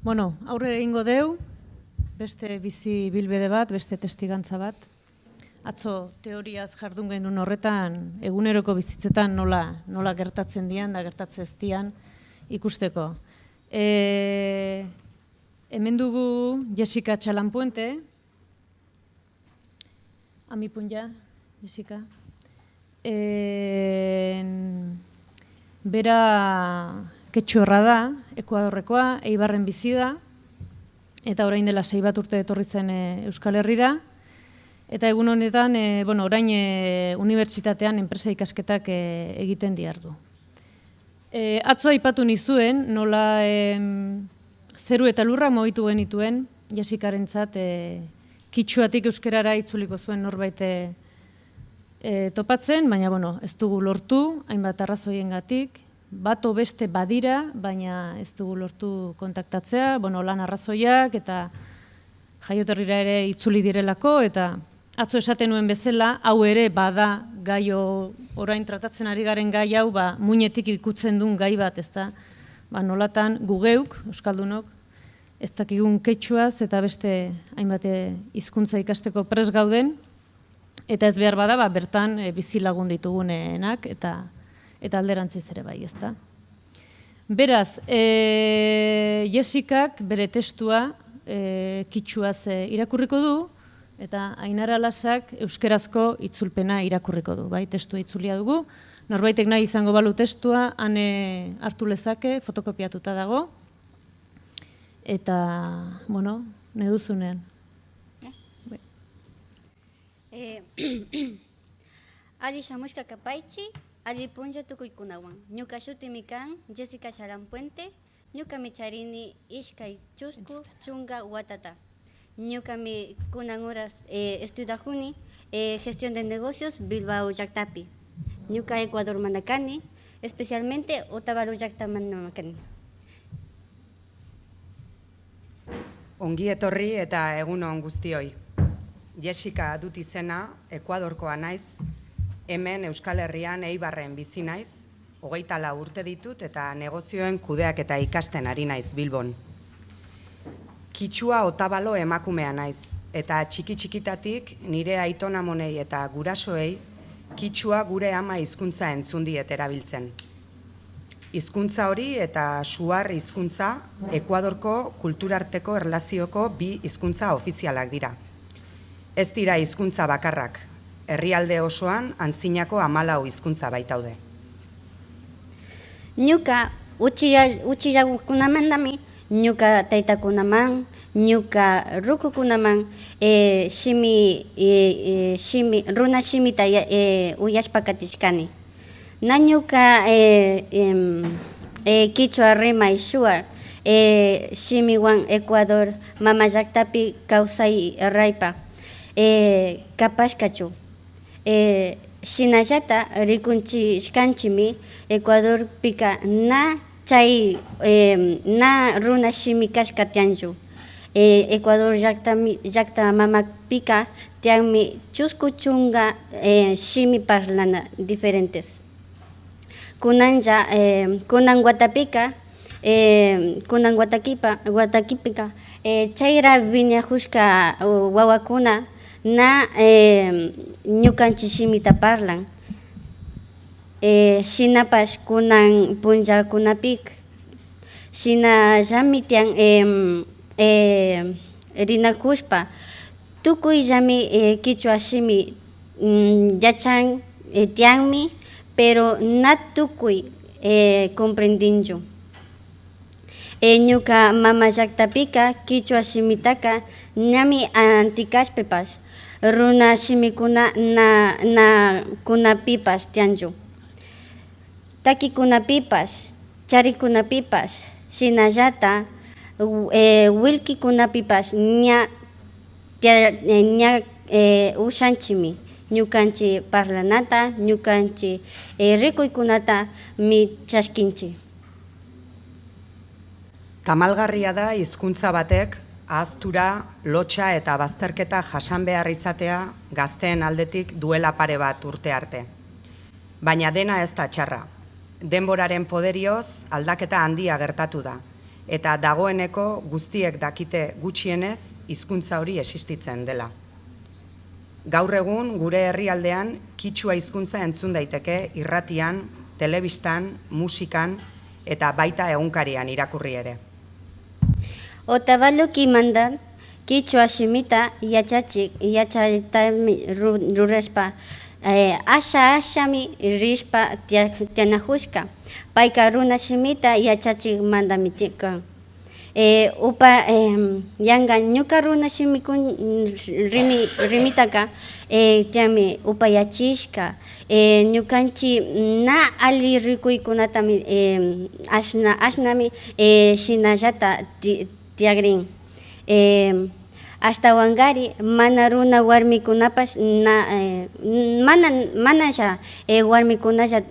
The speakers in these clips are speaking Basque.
Bueno, aurrera egingo deu, beste bizi bilbide bat, beste testigantza bat. Atzo teoriaz jardun genuen horretan, eguneroko bizitzetan nola gertatzen dian da gertatzen ez dian ikusteko. Hemen dugu Jessica Txalanpuente. Amipunja, Jessica. Bera ketxuerra da, Ekuadorrekoa, Eibarren bizi da, eta orain dela 6 bat urte etorri zen Euskal Herrira. Eta egun honetan, orain unibertsitatean enpresa ikasketak egiten diardu. Atzo aipatu nizuen, nola zeru eta lurrak mugitu genituen, Jessikarentzat kitxuatik euskerara itzuliko zuen norbait topatzen, baina ez dugu lortu, hainbat arrazoiengatik. Bato beste badira, baina ez dugu lortu kontaktatzea, lan arrazoiak eta jaioterrira ere itzuli direlako, eta atzo esaten nuen bezala, hau ere bada gai orain tratatzen ari garen gai hau, muinetik ikutzen duen gai bat, ezta? Nolatan gugeuk, euskaldunok, ez dakigun ketxuaz eta beste hainbat hizkuntza ikasteko prest gauden, eta ez behar bada, bertan bizi lagun ditugunenak eta alderantziz ere bai, ezta? Beraz, Jessicak bere testua kitxuaz irakurriko du, eta Ainara Lasak euskerazko itzulpena irakurriko du, bai, testua itzulia dugu. Norbaitek nahi izango balu testua, hane hartu lezake, fotokopiatuta dago. Eta, nahi duzunean. Ali Shamushka Kapaichi, Ali Punja Tukuikunawan. Ñuka shutimikan Jessica Txalanpuente, ñuka micharini Ishkay Chusku Chunga Watata. Ñuka mi kunanguras estudiajuni gestión de negocios Bilbao Llactapi. Ñuka Ecuador Manacani, especialmente Otavalo Llacta Manacani. Ongi etorri eta egun on guztioi. Jessica dut izena, Ekuadorkoa naiz, hemen Euskal Herrian Eibarren bizi naiz, 24 urte ditut eta negozioen kudeak eta ikasten ari naiz Bilbon. Kitxua Otavalo emakumea naiz, eta txiki-txikitatik nire aitonamonei eta gurasoei kitxua gure ama hizkuntza entzundiet erabiltzen. Hizkuntza hori eta suar hizkuntza Ekuadorko kulturarteko erlazioko 2 hizkuntza ofizialak dira. Ez dira hizkuntza bakarrak, herrialde osoan antzinako 14 hizkuntza baitaude. Ñuka uchiyakunaman ñuka taytakunaman, ñuka rukukunaman runa shimita uyashpakatishkani. Na ñuka Kichwa rimay shuar shimiwan Ecuador mama llaqtapi kawsay raypa kapashkachu. Shinallata rikunchishkanchimi Ecuador pika na runa shimi kashka tianchu. Ecuador llaqta mama pika tianmi chusku chunga shimi parlana diferentes. Kunan Guatapika, kunan Guatakipika, chayra viñajushka wawakuna na ñukanchik shimita parlan. Shinapash kunan punllakunapik, shinallami tian rinakushpa, tukuyllami Kichwa shimi yachan tianmi, pero na tukuy comprendinchu. Ñuka mama llaqtapika Kichwa shimitaka ñami antikashpepash, runa shimikuna na kunapipash tianchu. takikunapipas, charikunapipas, shinallata, wilkikunapipas ña ushanchimi, ñukanchik parlanata, ñukanchik rikuykunata chaskinchik. Tamalgarria da hizkuntza batek ahaztura, lotsa eta bazterketa jasan behar izatea gazteen aldetik duela pare bat urte arte. Baina dena ez da txarra. Denboraren poderioz aldaketa handia gertatu da, eta dagoeneko guztiek dakite gutxienez hizkuntza hori existitzen dela. Gaur egun gure herrialdean kitsua hizkuntza entzun daiteke irratian, telebistan, musikan eta baita egunkarian irakurri ere. Otavaluki mandan, kichua shimita, yachachita rurespa, asha-ashami rispa tianahushka, paika runa shimita, yachachik mandamitika. Upa yanga ñuka runa shimikun rimitaka, tiami upa yachishka, ñukanchi na ali rikuykunatami ashnami shinallata tiagrin. Hasta wangari mana runa warmikunapas mana ya warmikunalla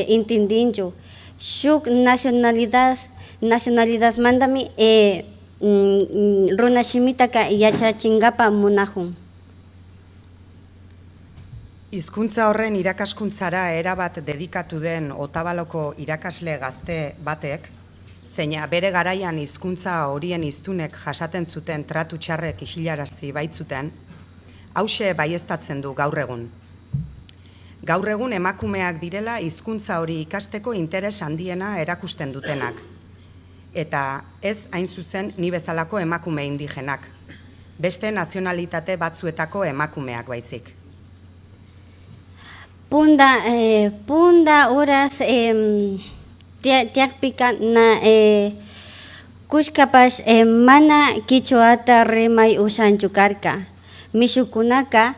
intindinchu. Shuk nacionalidad mandami runa shimitaka yachachingapa munahun. Hizkuntza horren irakaskuntzara erabat dedikatu den Otabaloko irakasle gazte batek, zeina bere garaian hizkuntza horien hiztunek jasaten zuten tratu txarrek isilarazi baitzuten, hauxe baieztatzen du gaur egun. Gaur egun emakumeak direla hizkuntza hori ikasteko interes handiena erakusten dutenak. Eta ez hain zuzen ni bezalako emakume indigenak, beste nazionalitate batzuetako emakumeak baizik. Punda horas tiakpika na kushkapas mana kichoata remay ushanchukarka. Mishukunaka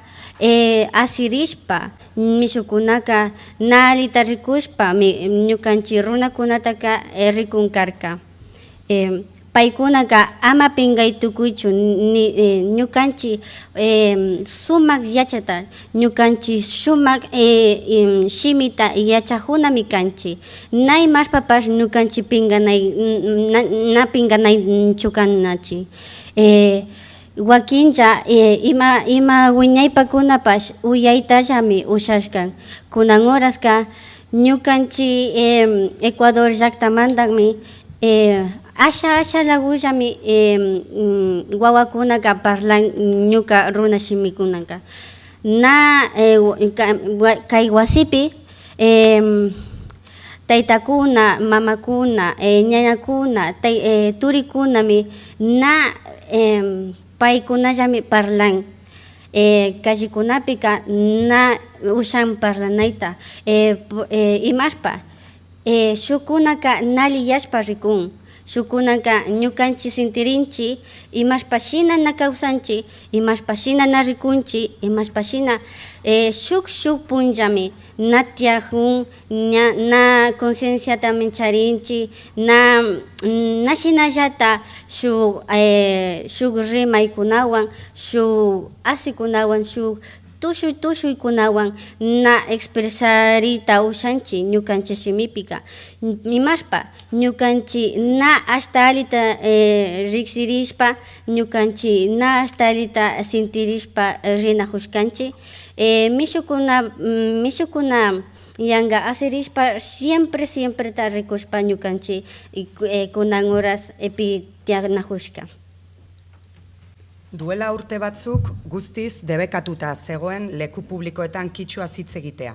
asirishpa, mishukunaka na alita rikushpa, ñukanchi runakunataka rikunkarka. Paikunaka ama pingaitukuchu ñukanchi sumak yachata, ñukanchi sumak shimita yachajunami kanchi. Nay mas papas ñukanchi na pinganay chukanachi. Wakincha ima wiñaypakunapas uyaitallami ushashkan. Kunan horaska ñukanchi Ecuador llaqtamantami asha laguyami wawakunaka parlan ñuka runa shimikunaka. Na kay wasipi taytakuna, mamakuna, ñañakuna, turikunami na paykunallami parlan. Kallikunapika na ushan parlanayta. Imashpa shukunaka naliyashpa rikun. Shukunaka ñukanchi sintirinchi, imashpashina na kawsanchi, imashpashina na rikunchi, imashpashina shuk punllami na tiajun, na concienciata mincharinchi, na shinallata shuk rimaykunawan, shuk asikunawan, shuk tushuykunawan na expresarita ushanchi ñukanchi shimipika. Imashpa ñukanchi na hasta alita riksirishpa, ñukanchi na hasta alita sintirishpa rinahushkanchi. Mishukuna yanga asirishpa siempre ta rikushpa ñukanchi kunan horas epi tiagnahushka. Duela urte batzuk guztiz debekatuta zegoen leku publikoetan kitsua hitz egitea.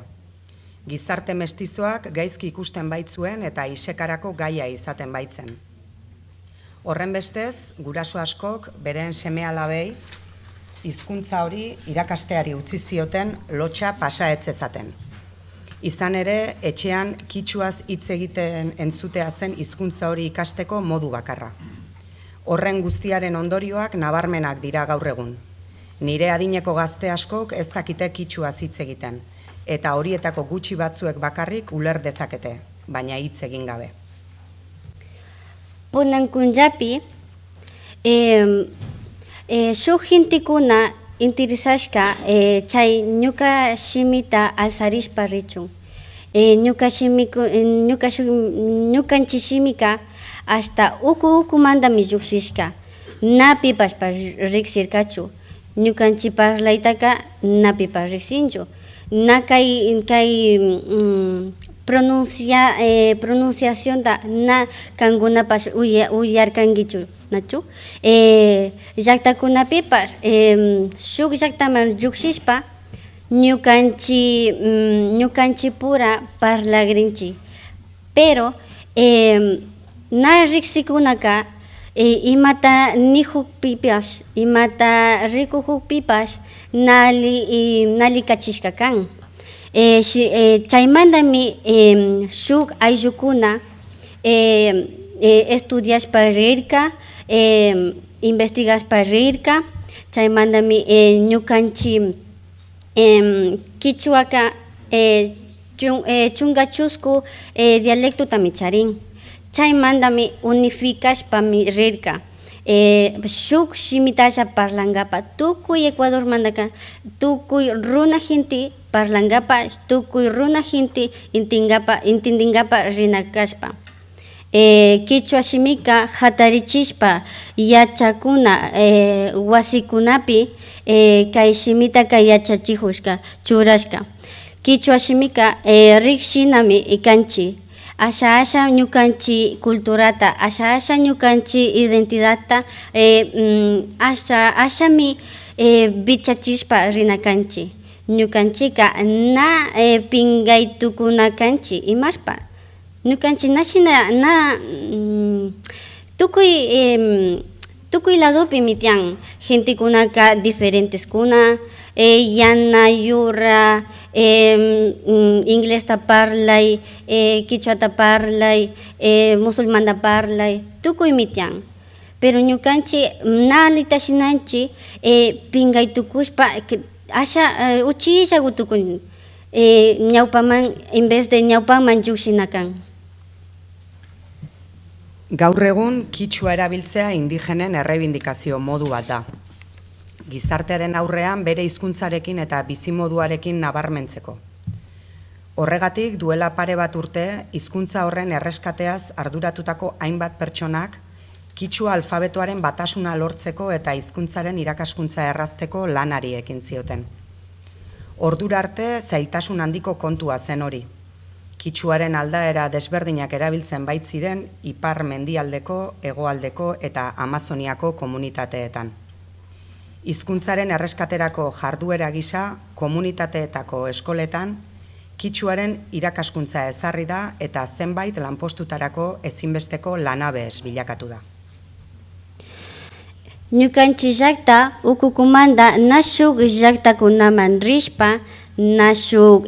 Gizarte mestizoak gaizki ikusten baitzuen eta isekarako gaia izaten baitzen. Horren bestez, guraso askok beren seme-alabei hizkuntza hori irakasteari utzi zioten lotsa pasa ez zezaten. Izan ere, etxean kitsuaz hitz egiten entzutea zen hizkuntza hori ikasteko modu bakarra. Horren guztiaren ondorioak nabarmenak dira gaur egun. Nire adineko gazte askok ez dakite kitsuaz hitz egiten, eta horietako gutxi batzuek bakarrik uler dezakete, baina hitz egin gabe. Punankunllapi, shuk hintikuna interesashka chay ñuka shimita alzarishpa richun. Ñukanchik shimika hasta uku mandami lluksishka. Napi pashpa riksirkachu. Ñukanchik parlaytaka napi pa riksinchu. Na kay pronunciación da na kankunapash uyarkankichu nachu. Llaktakunapipash shuk llaktaman llukshishpa ñukanchik pura parlagrinchik. Pero na riksikunaka imata nihukpipash, imata rikuhukpipash nali kachishka kan. Chaymandami shuk ayllukuna estudiashpa rirka, investigashpa rirka, chaymandami ñukanchik Quichuaka chunga chusku dialectutami charin. Chaymandami unificashpami rirka. Shuk shimitasha parlangapa tukuy Ecuador mandaka tukuy runa jinti parlangapa tukuy runa jinti intindingapa rinakashpa. Quichua shimika hatarichishpa yachakuna wasikunapi kay shimita kay yachachihushka churashka. Quichua shimika rikshinami ikanchi. Asha ñukanchik culturata, asha ñukanchik identidadta ashami bichachishpa rinakanchik. Ñukanchika na pingaytukunakanchik imashpa. Ñukanchik na tukuy ladopi mitian gentekunaka diferentes kuna yana yura inglesta parlay quichuata parlay musulmanta parlay tukuy mitian. Pero ñukanchik na alitashinanchik pingaytukushpa asha uchilla gutukun ñawpaman en vez de ñawpaman lluksinakan. Gaur egun Quichua erabiltzea indigenen errebindikazio modu bat da. Gizartearen aurrean bere hizkuntzarekin eta bizimoduarekin nabarmentzeko. Horregatik duela pare bat urte hizkuntza horren erreskateaz arduratutako hainbat pertsonak Quichua alfabetoaren batasuna lortzeko eta hizkuntzaren irakaskuntza errazteko lanari ekin zioten. Ordura arte zailtasun handiko kontua zen hori. Quichuaren aldaera desberdinak erabiltzen baitziren ipar mendialdeko, hegoaldeko eta Amazoniako komunitateetan. Hizkuntzaren erreskaterako jarduera gisa komunitateetako eskoletan Quichuaren irakaskuntza ezarri da eta zenbait lanpostutarako ezinbesteko lanabez bilakatu da. Ñukanchik llakta ukukumanta nashuk llaktakunaman rishpa, nashuk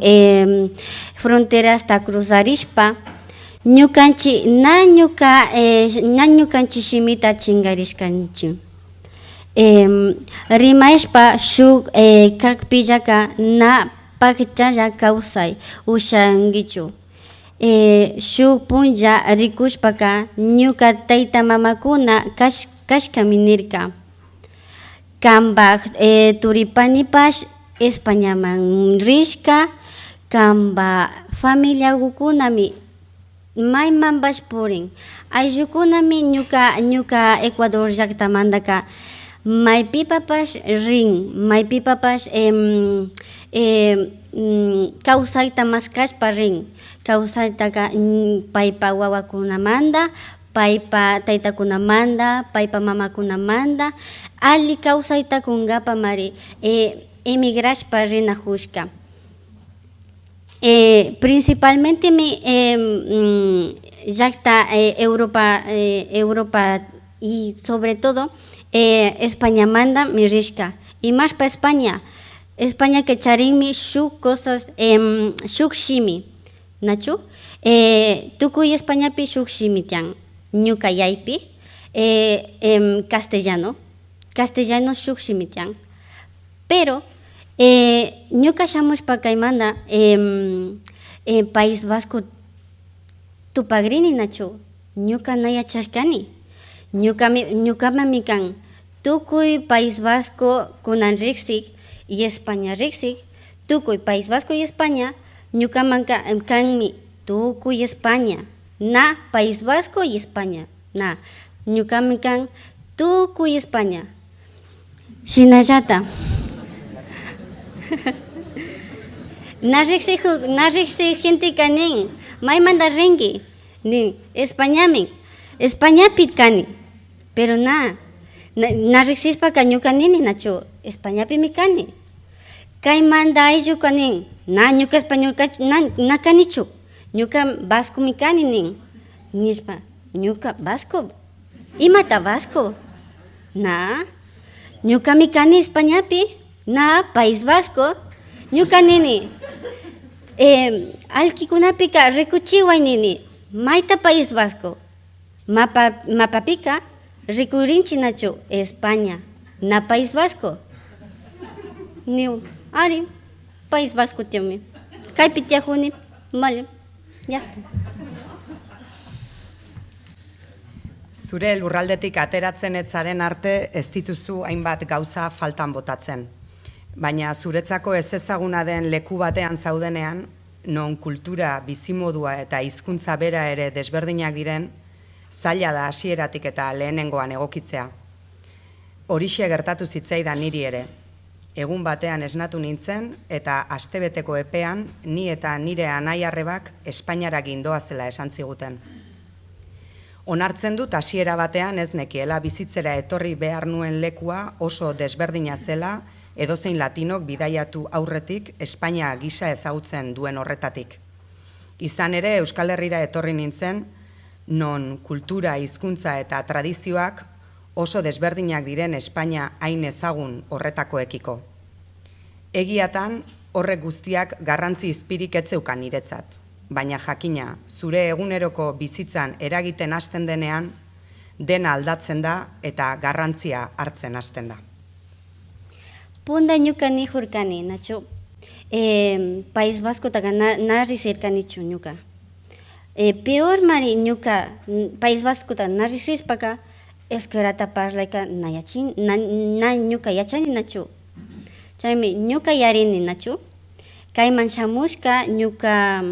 fronterasta cruzarishpa, ñukanchik ñukanchik shimita chingarishkanchik. Rimayashpa shuk kakpillaka na pakchalla kawsay ushankichu. Shuk punlla rikushpaka ñuka tayta mamakuna kashkami nirka. Kambak turipanipash Españaman rishka, kamba familia gukunami maymanbash purin. Ayllukunami ñuka Ecuador llaktamantaka maypipapash rin, maypipapash kawsayta maskashpa rin. Kawsaytaka paypa wawakunamanta, paypa taytakunamanta, paypa mamakunamanta, ali kawsayta kunkapa mari emigrashpa rinahushka. Principalmente llakta Europa y sobre todo Españamanta mi rishka. Y más para España que charinmi shuk cosas shuk shimi. Nachu? Tukuy Españapi shuk shimi tian. Ñuka yaypi castellano shuk shimi tian. Pero Ñuka shamushpa kaymanta País Vasco tupagrini nachu, ñuka na yachashkani. Ñukamami kan tukuy País Vasco kunan riksik y España riksik, tukuy País Vasco y España, ñukaman kanmi tukuy España, na País Vasco y España, na ñukami kan tukuy España. Shinallata. Na riksik gente kanin, maymanta rinki, ni Españapit kani, pero na riksishpa ñuka nini nachu, Españapimi kani. Kaymanta ayllu kanin, na ñuka español na kanichu, ñuka Vascomi kani nin, nishpa, ñuka Vasco, imata Vasco, na, ñukami kani Españapi, na País Vasco, ñuka nini, alquikunapika rikuchiway nini, mayta País Vasco, mapapika rikurinchi nachu, España, na País Vasco. Niu, ari, País Vasco tiami, kaypi tiyajuni, vale, ya está. Zure lurraldetik ateratzen etzaren arte ez dituzu hainbat gauza faltan botatzen. Baina zuretzako ez ezaguna den leku batean zaudenean, non kultura, bizimodua eta hizkuntza bera ere desberdinak diren, zaila da hasieratik eta lehenengoan egokitzea. Horixe gertatu zitzaidan niri ere. Egun batean esnatu nintzen eta astebeteko epean ni eta nire anai-arrebak Espainiara gindoazela esan ziguten. Onartzen dut hasiera batean ez nekiela bizitzera etorri behar nuen lekua oso desberdina zela edozein latinok bidaiatu aurretik Espainia gisa ezagutzen duen horretatik. Izan ere Euskal Herrira etorri nintzen, non kultura, hizkuntza eta tradizioak oso desberdinak diren Espainia hain ezagun horretakoekiko. Egiatan horrek guztiak garrantzi izpirik ez zeukan niretzat, baina jakina zure eguneroko bizitzan eragiten hasten denean, dena aldatzen da eta garrantzia hartzen hasten da. Punda ñuka ni hurkani, nacho, País Vasco taga nari cercanichu ñuka. Peor mari ñuka País Vasco taga nari cispaka, eskerata parlaika nayachin, na ñuka yachani nachu. Chaymi ñuka yarini nachu. Kayman shamushka ñuka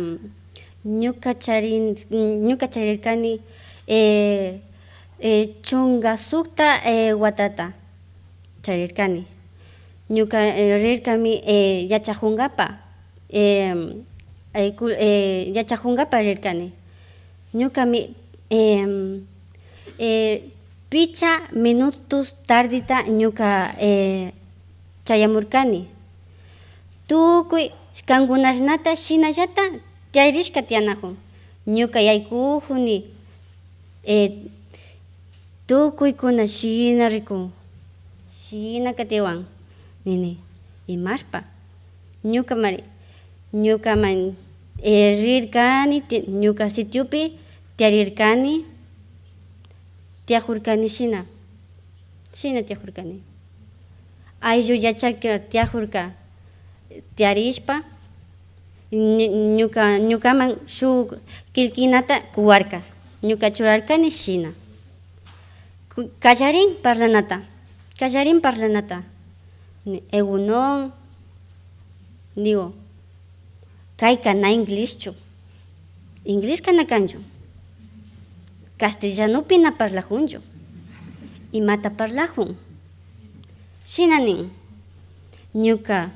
charirkani chunga sukta watata charirkani. Ñuka rirkami yachajungapa rirkani. Ñukami picha minutos tardita ñuka chayamurkani. Tukuy kankunashnata shinallata tiarishka tiyanajun. Ñuka yaykujuni tukuykuna shina rikun, shina katiwan nini imashpa. Ñukaman rirkani, ñuka sitiopi tiarirkani, tiajurkani shina tiajurkani. Ayllu yachaka tiajurka tiarishpa, ñukaman shuk kilkinata kuwarka, ñuka churarkani shina. Kallarin parlanata. Egunon, digo, kayka na ingleschu, inglés kana kanchu, castellanopi na parlajunchu, imata parlajun. Shinanin, ñuka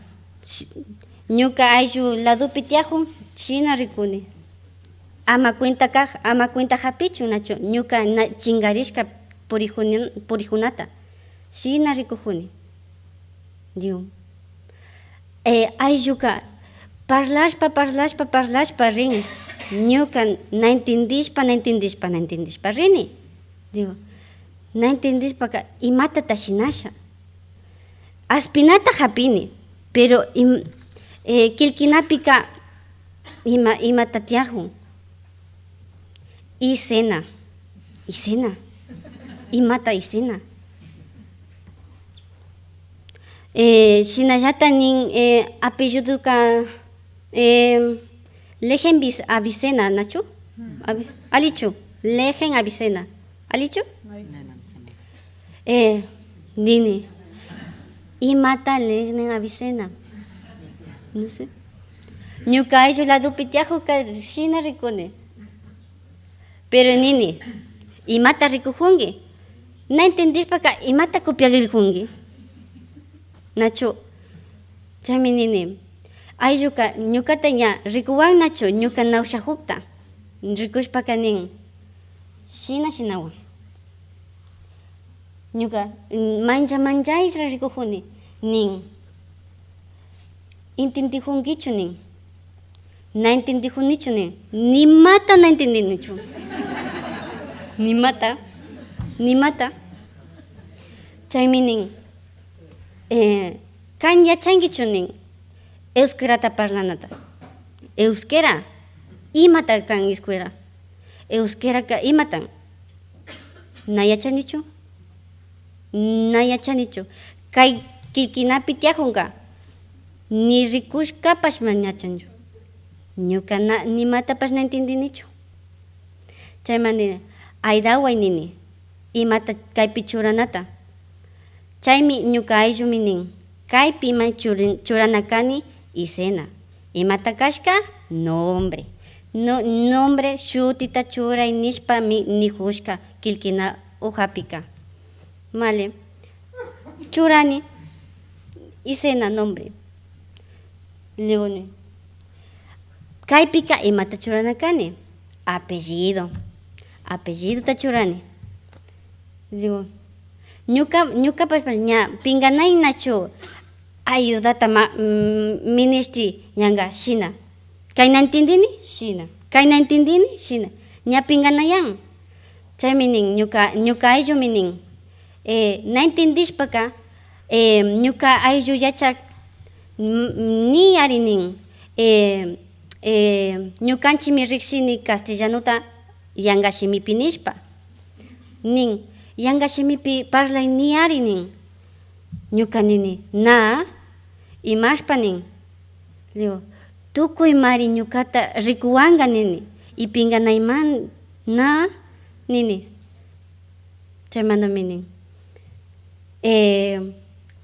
ayllu ladupi tiajun, shina rikuni. Ama cuenta hapichu nacho, ñuka chingarishka purijunata, shina rikujuni. Digo, aylluka parlashpa rin, ñuka na entendishpa rini. Digo, na entendishpa imata tashinasha. Aspinata hapini, pero kilkinapika imata tiajun. Isena, imata isena. Shinayata nin apellido ka Lejen Avicena, Nacho? Alichu, Lejen Avicena. Alichu? Nini. Y mata Lejen Avicena. No sé. Nyuka ellos la dupitiajo ka shina ricone. Pero nini. Y mata rico jungi. No entendís para acá. Y mata copiar jungi. Nacho. Chami nini. Ay yuka nyuka tanya rikuwan nacho nyuka naushahukta. Rikush pakanin. Shina shinawa. Nyuka manja isra rikuhuni. Nin. Intintihungichu nin. Na intintihunichu nin. Ni mata na intindinichu. Ni mata. Ni mata. Chaymi nin. Kan yachangichu nin. Euskerata parlanata. Euskera. Imata kan escuela. Euskera ka imatan. Na yachanichu. Na yachanichu. Kay kilkinapi tiajunga. Ni rikush kapash mañachanchu. Ñuka ni matapash na entendinichu. Chaymani aydaway nini. Imata kaypi churanata. Chaymi ñuka ayllumi nin. Kaypi may churanakani Isena. Imata kashka nombre. No, nombre shutita churay nishpa nijushka kilkina hojapika. Vale. Churani. Isena nombre. Leone. Kaypika imata churanakani. Apellido. Apellido tachurani. Digo, ñuka ña pinganay nacho ayudata ministi ñanga shina. Kayna entendini shina. Kayna entendini shina. Ña pinganayan. Chaymi nin ñuka ayllu nin. Na entendishpaka ñuka ayllu yachak ni ari nin. Ñukanchimi riksini castellanuta yanqashimipi nishpa. Nin yanqashimipi parlay ni ari nin. Ñuka nini na imashpa nin. Leo tukuy mari ñukata rikuwanga nini. Y pinganayman na nini. Chaymandami nin.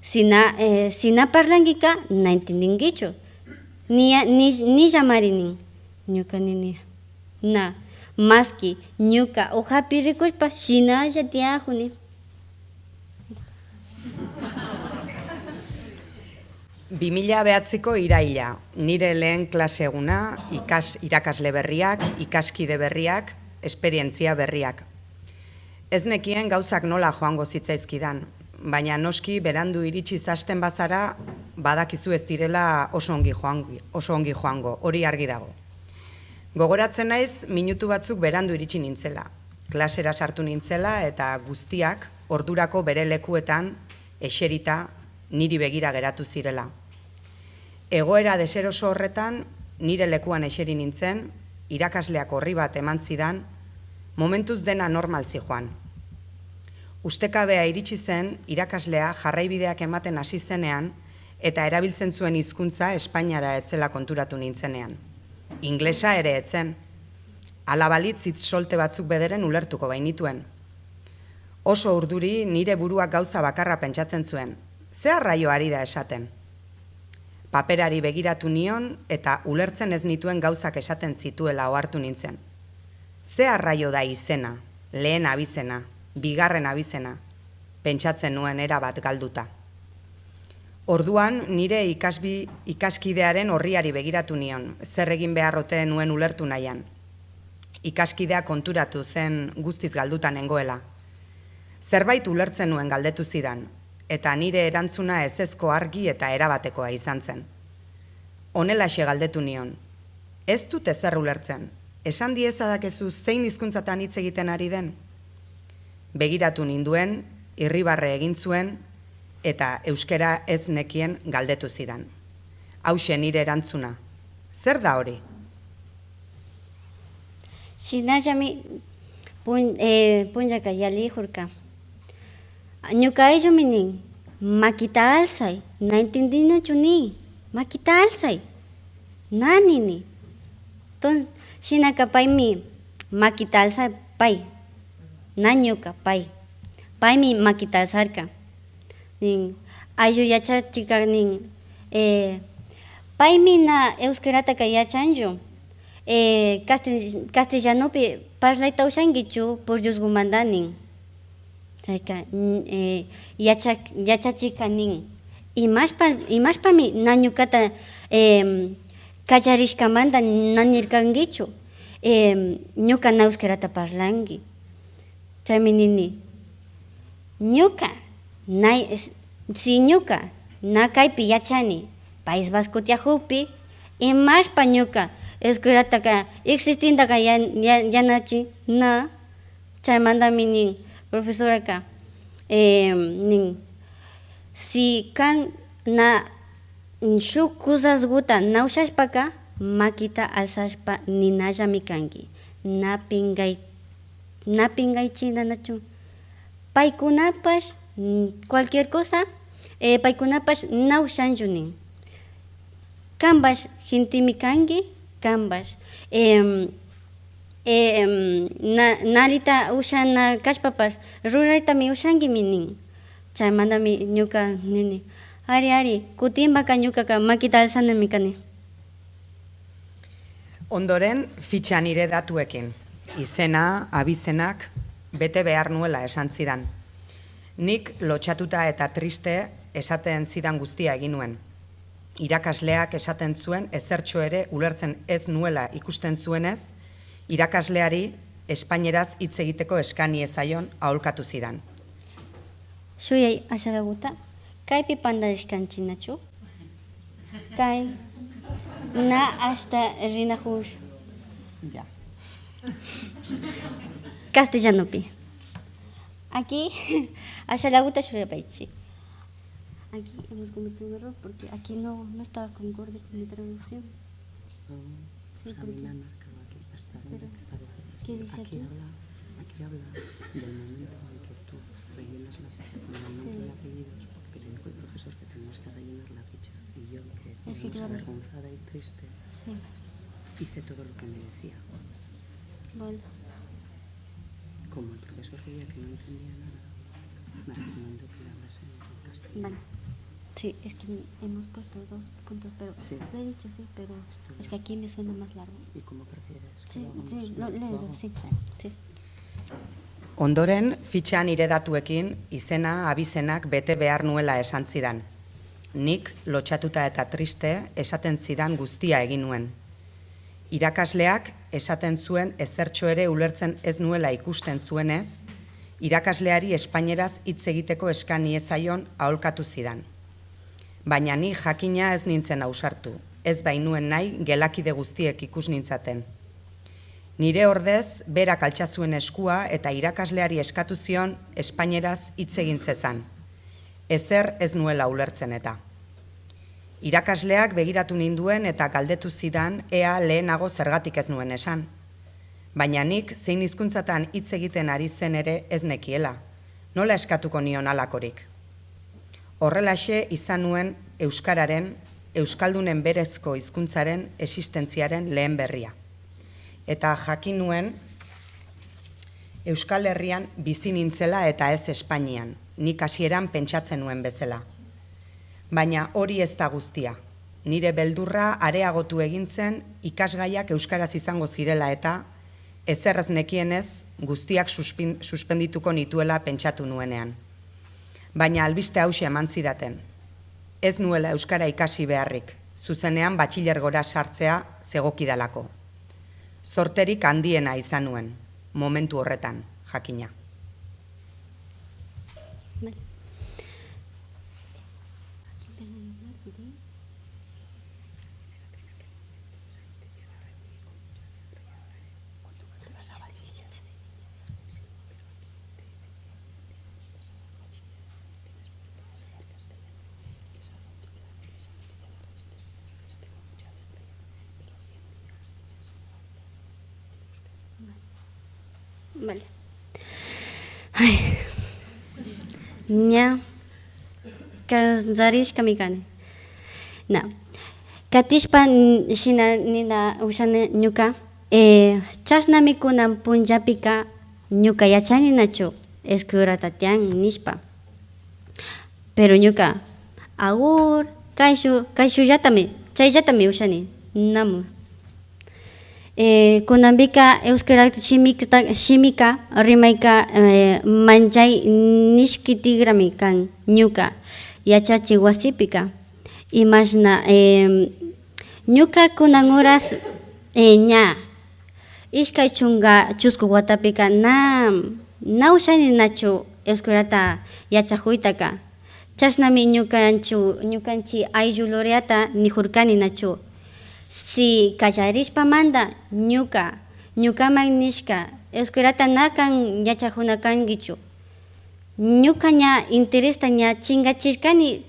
Sina parlangika na entendingichu. Ni llamari nin. Ñuka nini. Na. Maski ñuka hojapi rikushpa shinalla tiajuni. Bimila behatziko iraila, nire lehen klase eguna, irakasle berriak, ikaskide berriak, esperientzia berriak. Ez nekien gauzak nola joango zitzaizkidan, baina noski berandu iritsi zasten bazara, badakizu ez direla oso ongi joango, hori argi dago. Gogoratzen naiz, minutu batzuk berandu iritsi nintzela. Klasera sartu nintzela eta guztiak ordurako bere lekuetan, eserita, niri begira geratu zirela. Egoera deseroso horretan, nire lekuan eseri nintzen, irakasleak horri bat eman zidan, momentuz dena normal zijoan. Ustekabea iritsi zen, irakaslea jarraibideak ematen hasi zenean, eta erabiltzen zuen hizkuntza Espainiara etzela konturatu nintzenean. Inglesa ere etzen. Hala balitz hitz solte batzuk bederen ulertuko bainituen. Oso urduri nire buruak gauza bakarra pentsatzen zuen. Ze arraio ari da esaten? Paperari begiratu nion eta ulertzen ez nituen gauzak esaten zituela ohartu nintzen. Ze arraio da izena, lehen abizena, bigarren abizena, pentsatzen nuen erabat galduta. Orduan nire ikaskidearen orriari begiratu nion, zer egin beharrote nuen ulertu nahian. Ikaskidea konturatu zen guztiz galduta nengoela. Zerbait ulertzen nuen galdetu zidan, eta nire erantzuna ezezko argi eta erabatekoa izan zen. Honelaxe galdetu nion, ez dut ezer ulertzen, esan diezadakezu zein hizkuntzatan hitz egiten ari den? Begiratu ninduen, irribarre egin zuen, eta euskera ez nekien galdetu zidan. Hauxe nire erantzuna, zer da hori? Shinajami punjaka yali hurka. Ñuka ayllu minin makita alzay, naintindi no chuni, makita alzay, nanini. Entonces, shinaka paymi makita alzay pay, nañuka pay, paymi makita alzarka. Nin ayu yachachika nin paymi na euskarata yachanchu. Castellanopi parlayta ushankichu por Dioskumanta nin. Chayka yachachika nin imashpami nañukata kallarishkamanta nanirkankichu ñuka na euskarata parlanki. Chaymi nini ñuka si ñuka na kaypi yachani País Vasco tiahupi imashpa ñuka euskarata existintaka yanachi na chaymantami nin profesoraka nin si kan na shuk kusaskuta na ushashpaka makita alzashpa ninallami kanki na pingaychinanachu paykunapash cualquier cosa paykunapash na ushanchu nin kanpash gentimi kanki kanpash narita ushana kashpapash ruraytami ushankimi nin chaymantami ñuka nini ari kutimpaka ñukaka makita alzanami kani. Ondoren fitxa nire datuekin, izena, abizenak, bete behar nuela esan zidan. Nik lotxatuta eta triste esaten zidan guztia egin nuen. Irakasleak esaten zuen ezertxo ere ulertzen ez nuela ikusten zuenez, irakasleari espainieraz hitz egiteko eskani ezaion aholkatu zidan. Suyai asaraguta, kaypi pandadishkanchinachu, kay na hasta rinahush. Ya. Castellanopi. Aquí, asaraguta shurapaichi. Aquí hemos cometido un error porque aquí no estaba concorde con mi traducción. Sí, porque... Pero, ¿qué dice aquí? Aquí habla del momento en que tú rellenas la ficha con el nombre y apellidos, porque le dijo el profesor que tenías que rellenar la ficha. Y yo, que claro, avergonzada y triste, sí, hice todo lo que me decía. bueno. Como el profesor veía que no entendía nada, me recomendó que le hablase en castellano. Vale. Sí, es que hemos puesto 2 puntos, pero Sí. lo he dicho, sí, pero es que aquí me suena más largo. ¿Y cómo prefieres? Sí, sí, ¿Lo léelo, hago? sí, sí. Ondoren, fitxa nire datuekin, izena, abizenak bete behar nuela esan zidan. Nik, lotxatuta eta triste, esaten zidan guztia egin nuen. Irakasleak esaten zuen ezertxo ere ulertzen ez nuela ikusten zuenez, irakasleari espainieraz hitz egiteko eskani ezaion aholkatu zidan. Baina ni jakina ez nintzen ausartu, ez bainuen nahi gelakide guztiek ikus nintzaten. Nire ordez, berak altxa zuen eskua eta irakasleari eskatu zion espainieraz hitz egin zezan. Ezer ez nuela ulertzen eta. Irakasleak begiratu ninduen eta galdetu zidan ea lehenago zergatik ez nuen esan. Baina nik zein hizkuntzatan hitz egiten ari zen ere ez nekiela. Nola eskatuko nion halakorik? Horrelaxe izan nuen euskararen, euskaldunen berezko hizkuntzaren existentziaren lehen berria. Eta jakin nuen Euskal Herrian bizi nintzela eta ez Espainian, nik hasieran pentsatzen nuen bezala. Baina hori ez da guztia. Nire beldurra areagotu egin zen ikasgaiak euskaraz izango zirela eta ezer ez nekienez guztiak suspendituko nituela pentsatu nuenean. Baina albiste hauxe eman zidaten. Ez nuela euskara ikasi beharrik, zuzenean batxilergora sartzea zegokidalako. Zorterik handiena izan nuen, momentu horretan, jakina. Vale. Ay. Ña kazarishka mikani. Na. Katishpa shina nina ushane ñuka chashnami kunan punllapika ñuka yachani nachu eskurata tian nishpa. Pero ñuka agur kayshu chayllatami ushani namu. Kunanpika euskara shimika rimayka manchay nishki tigrami kan ñuka yachachi wasipika. Imashna ñuka kunan horas ña ishkay chusku watapika na ushani nachu euskarata yachakuytaka. Chashnami ñukanchi ayllu loreata nijurkani nachu. Si kallarishpamanta ñukaman nishka euskarata nakan yachajunakankichu. Ñuka ña interesta ña chingachirkani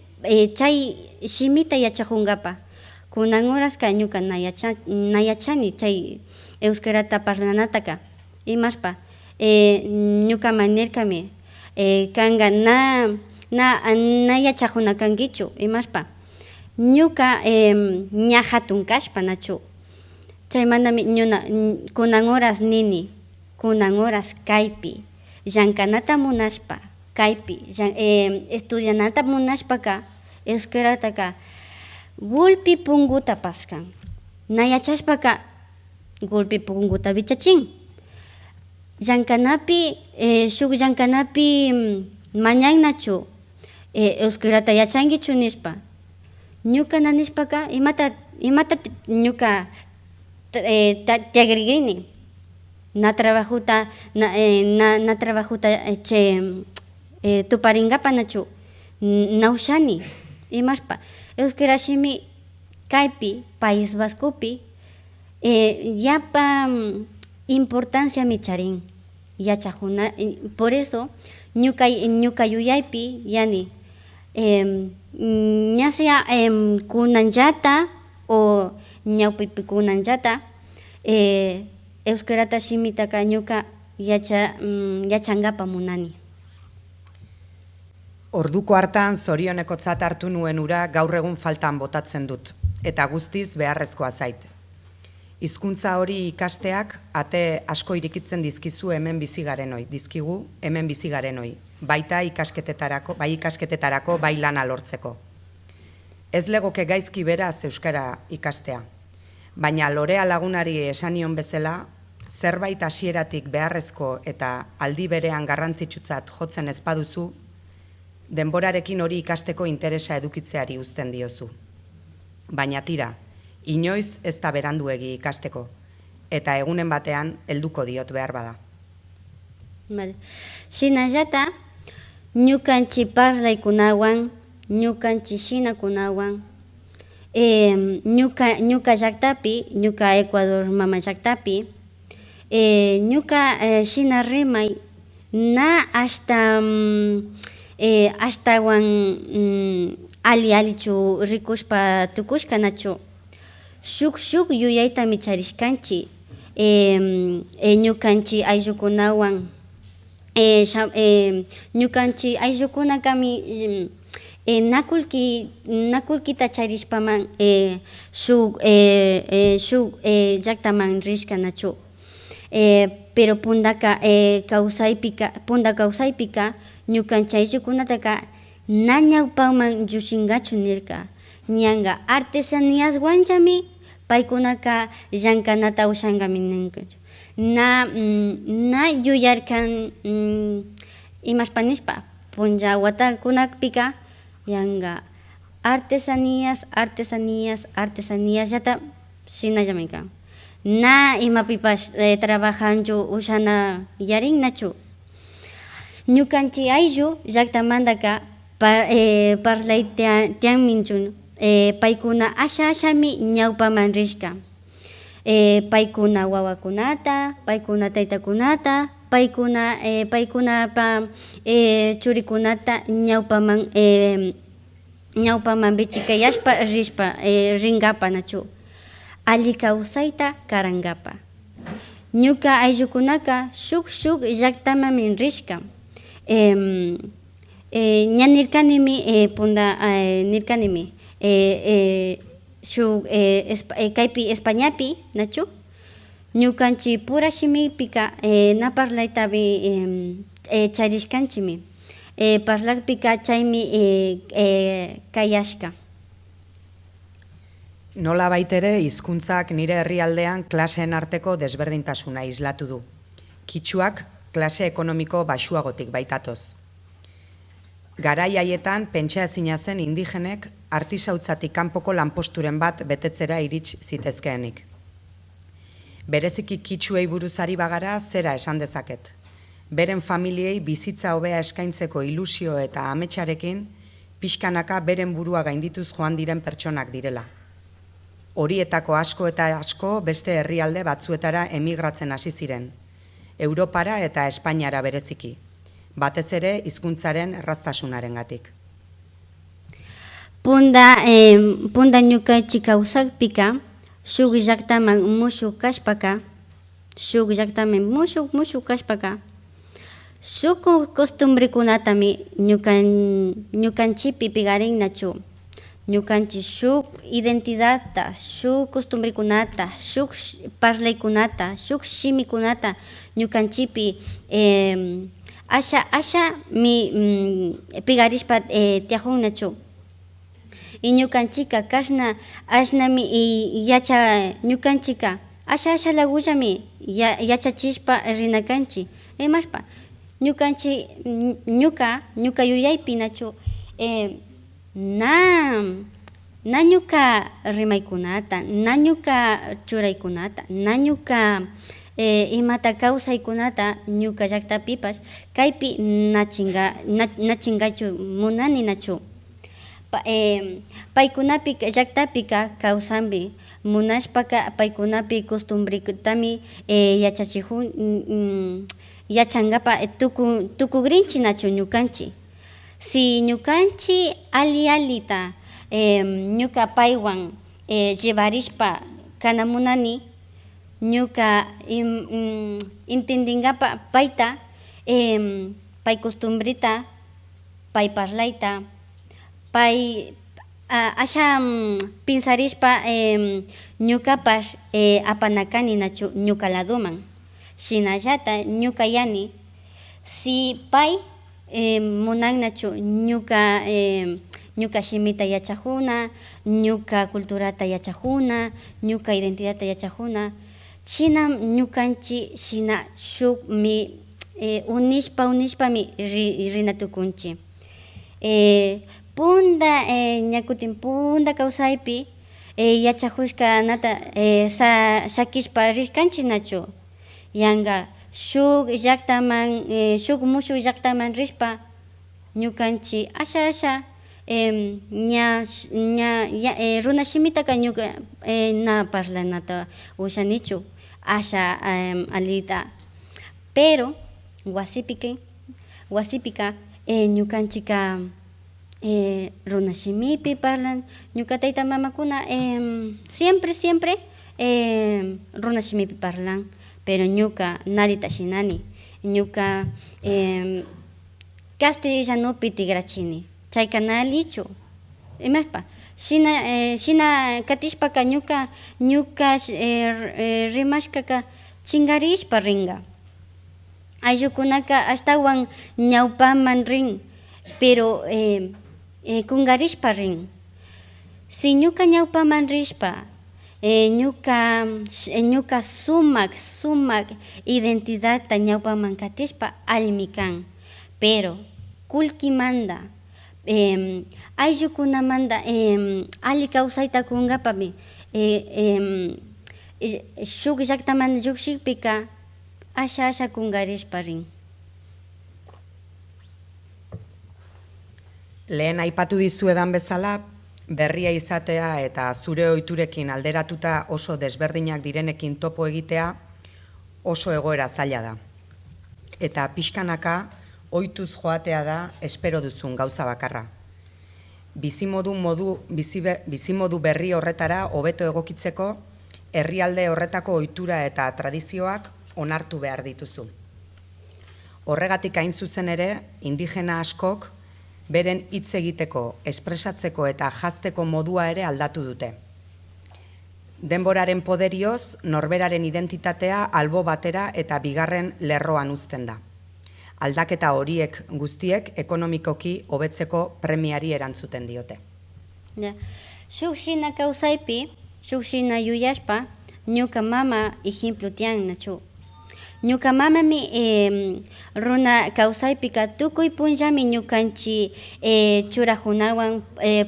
chay shimita yachajunkapa. Kunan horaska ñuka na yachani chay euskarata parlanataka. Imashpa ñukaman nirkami kanka na yachajunakankichu imashpa. Ñuka ña hatun kashpa nachu. Chaymantami kunan horas nini, kunan horas kaypi llankanata munashpa, kaypi estudianata munashpaka euskarataka gulpi punguta paskan. Na yachashpaka gulpi punguta bichachin. Llankanapi shuk llankanapi mañan nachu euskarata yachankichu nishpa. Ñuka nanishpaka imata ñuka tiagrigrini na trabajuta tuparingapa nachu na ushani imashpa euskara shimi kaypi País Vascopi yapa importancia mi charin yachajuna. Por eso ñuka yuyaypi yani ya sea kunanllata o ñawpipi kunanllata euskarata shimitaka ñuka yachankapa munani. Orduko hartan zorionekotzat hartu nuen ura gaur egun faltan botatzen dut, eta guztiz beharrezkoa zait. Hizkuntza hori ikasteak ate asko irikitzen dizkigu hemen bizi garenoi, baita ikasketetarako, bai lana lortzeko. Ez legoke gaizki beraz euskara ikastea, baina Lorea lagunari esanion bezala, zerbait hasieratik beharrezko eta aldi berean garrantzitsutzat jotzen ez baduzu, denborarekin hori ikasteko interesa edukitzeari uzten diozu. Baina tira, inoiz ez da beranduegi ikasteko, eta egunen batean helduko diot behar bada. Vale. Shinallata, ñukanchi parlaikunawan, ñukanchi shinakunawan, ñuka llaktapi, ñuka Ecuador mama llaktapi, ñuka shina rimay na hashtawan alichu rikushpa tukushka nachu. Shuk yuyaytami charishkanchi ñukanchi ayllukunawan ñukanchi ayllukunakami nakulkita charishpaman shuk llaktaman rishka nachu. Pero punda kawsaypika ñukanchi ayllukunataka na ñawpakman llushinkachu nirka. Ñanga artesaníaswanchami paykunaka llankanata ushankami ninkachu. Na yuyarkan imashpanishpa punlla watakunapika yanga artesanías llata shinallamaykan. Na imapipash trabajanchu ushana yarin nachu. Ñukanchi ayllu llaktamantaka parlay tianminchun. Paykuna ashami ñawpaman rishka. Paykuna wawakunata, paykuna taytakunata, paykunapa churikunata ñawpaman bichikayashpa rinkapa nachu. Ali kawsayta karankapa. Ñuka ayllukunaka shuk llaktaman rishka. Nyan nirkanimi punda nirkanimi su kaipi Españapi nachu ñukanchi pura shimipika na parlaitabi charishkanchimi parlapika chaymi kayashka. Nola baitere hizkuntzak nire herrialdean klaseen arteko desberdintasuna islatu du. Kitxuak klase ekonomiko baxuagotik baitatoz. Garai haietan pentsa ezina zen indigenek artisautzatik kanpoko lanposturen bat betetzera irits zitezkeenik. Bereziki kitxuei buruzari bagara zera esan dezaket. Beren familiei bizitza hobea eskaintzeko ilusio eta ametsarekin pixkanaka beren burua gaindituz joan diren pertsonak direla. Horietako asko eta asko beste herrialde batzuetara emigratzen hasi ziren, Europara eta Espainiara bereziki, batez ere hizkuntzaren erraztasunarengatik. Punda ñuka chika usakpika, shuk llaqtaman mushu kashpaka, shuk costumbrekunatami ñukanchipi pigarinnachu. Ñukanchi shuk identidadta, shuk costumbrekunata, shuk parlaykunata, shuk shimikunata ñukanchipi asha mi pigarishpa tiajunnachu. Y ñukanchika kashna ashnami yacha ñukanchika asha lagullami yachachispa rinakanchi. Emashpa ñukanchi ñuka yuyaypi nachu na ñuka rimaykunata, na ñuka churaykunata, na ñuka imata kawsaykunata ñuka llaqtapipas kaypi nachingachu munani nachu. Paykunapi llaqtapika kawsanbi munashpaka paykunapi costumbretami yachangapa tukugrinchi nachu ñukanchi. Si ñukanchi alita ñuka paywan llevarishpa kanamunani ñuka intendingapa payta pay costumbrita pay parlayta pay asha pinsarishpa ñukapash apanakani nachu ñuka ladoman shinallata ñuka yani si pay munannachu ñuka shimita yachajuna, ñuka culturata yachajuna, ñuka identidadta yachajuna, shinam ñukanchi shina shuk mi unishpami rinatukunchi. Punda ñakutin punda kawsaypi yachajushka nata shakishpa rishkanchi nachu yanga shuk llaqtaman shuk mushuk llaqtaman rishpa ñukanchi asha runa shimitaka ñuka na parlanata ushanichu asha alita pero wasipika ñukanchika runa shimipi parlan ñuka tayta mamakuna siempre runa shimipi parlan pero ñuka narita shinani ñuka castellanopi tigrachini chaykanalichu imashpa shina katishpaka ñuka rimashkaka chingarishpa ringa ayllukunaka ashtawan ñawpaman rin pero kungarishpa rin si ñuka ñawpaman rishpa ñuka sumak identidadta ñawpaman katishpa allmi kan pero kullkimanta ayllukunamanta alli kawsayta kunkapami shuk llaqtamanta llushikpika asha kungarishpa rin. Lehen aipatu dizuedan bezala, berria izatea eta zure ohiturekin alderatuta oso desberdinak direnekin topo egitea oso egoera zaila da. Eta pixkanaka ohituz joatea da espero duzun gauza bakarra. Bizimodu berri horretara hobeto egokitzeko herrialde horretako ohitura eta tradizioak onartu behar dituzu. Horregatik hain zuzen ere, indigena askok beren hitz egiteko, espresatzeko eta jazteko modua ere aldatu dute. Denboraren poderioz, norberaren identitatea albo batera eta bigarren lerroan uzten da. Aldaketa horiek guztiek ekonomikoki hobetzeko premiari erantzuten diote. Ya. Shuk shina kausaipi, shuk shina yuyashpa, ñuka mama ejemplo tian nachu. Ñuka mama mi runa kausaypika tukuy punllami ñukanchi churajunawan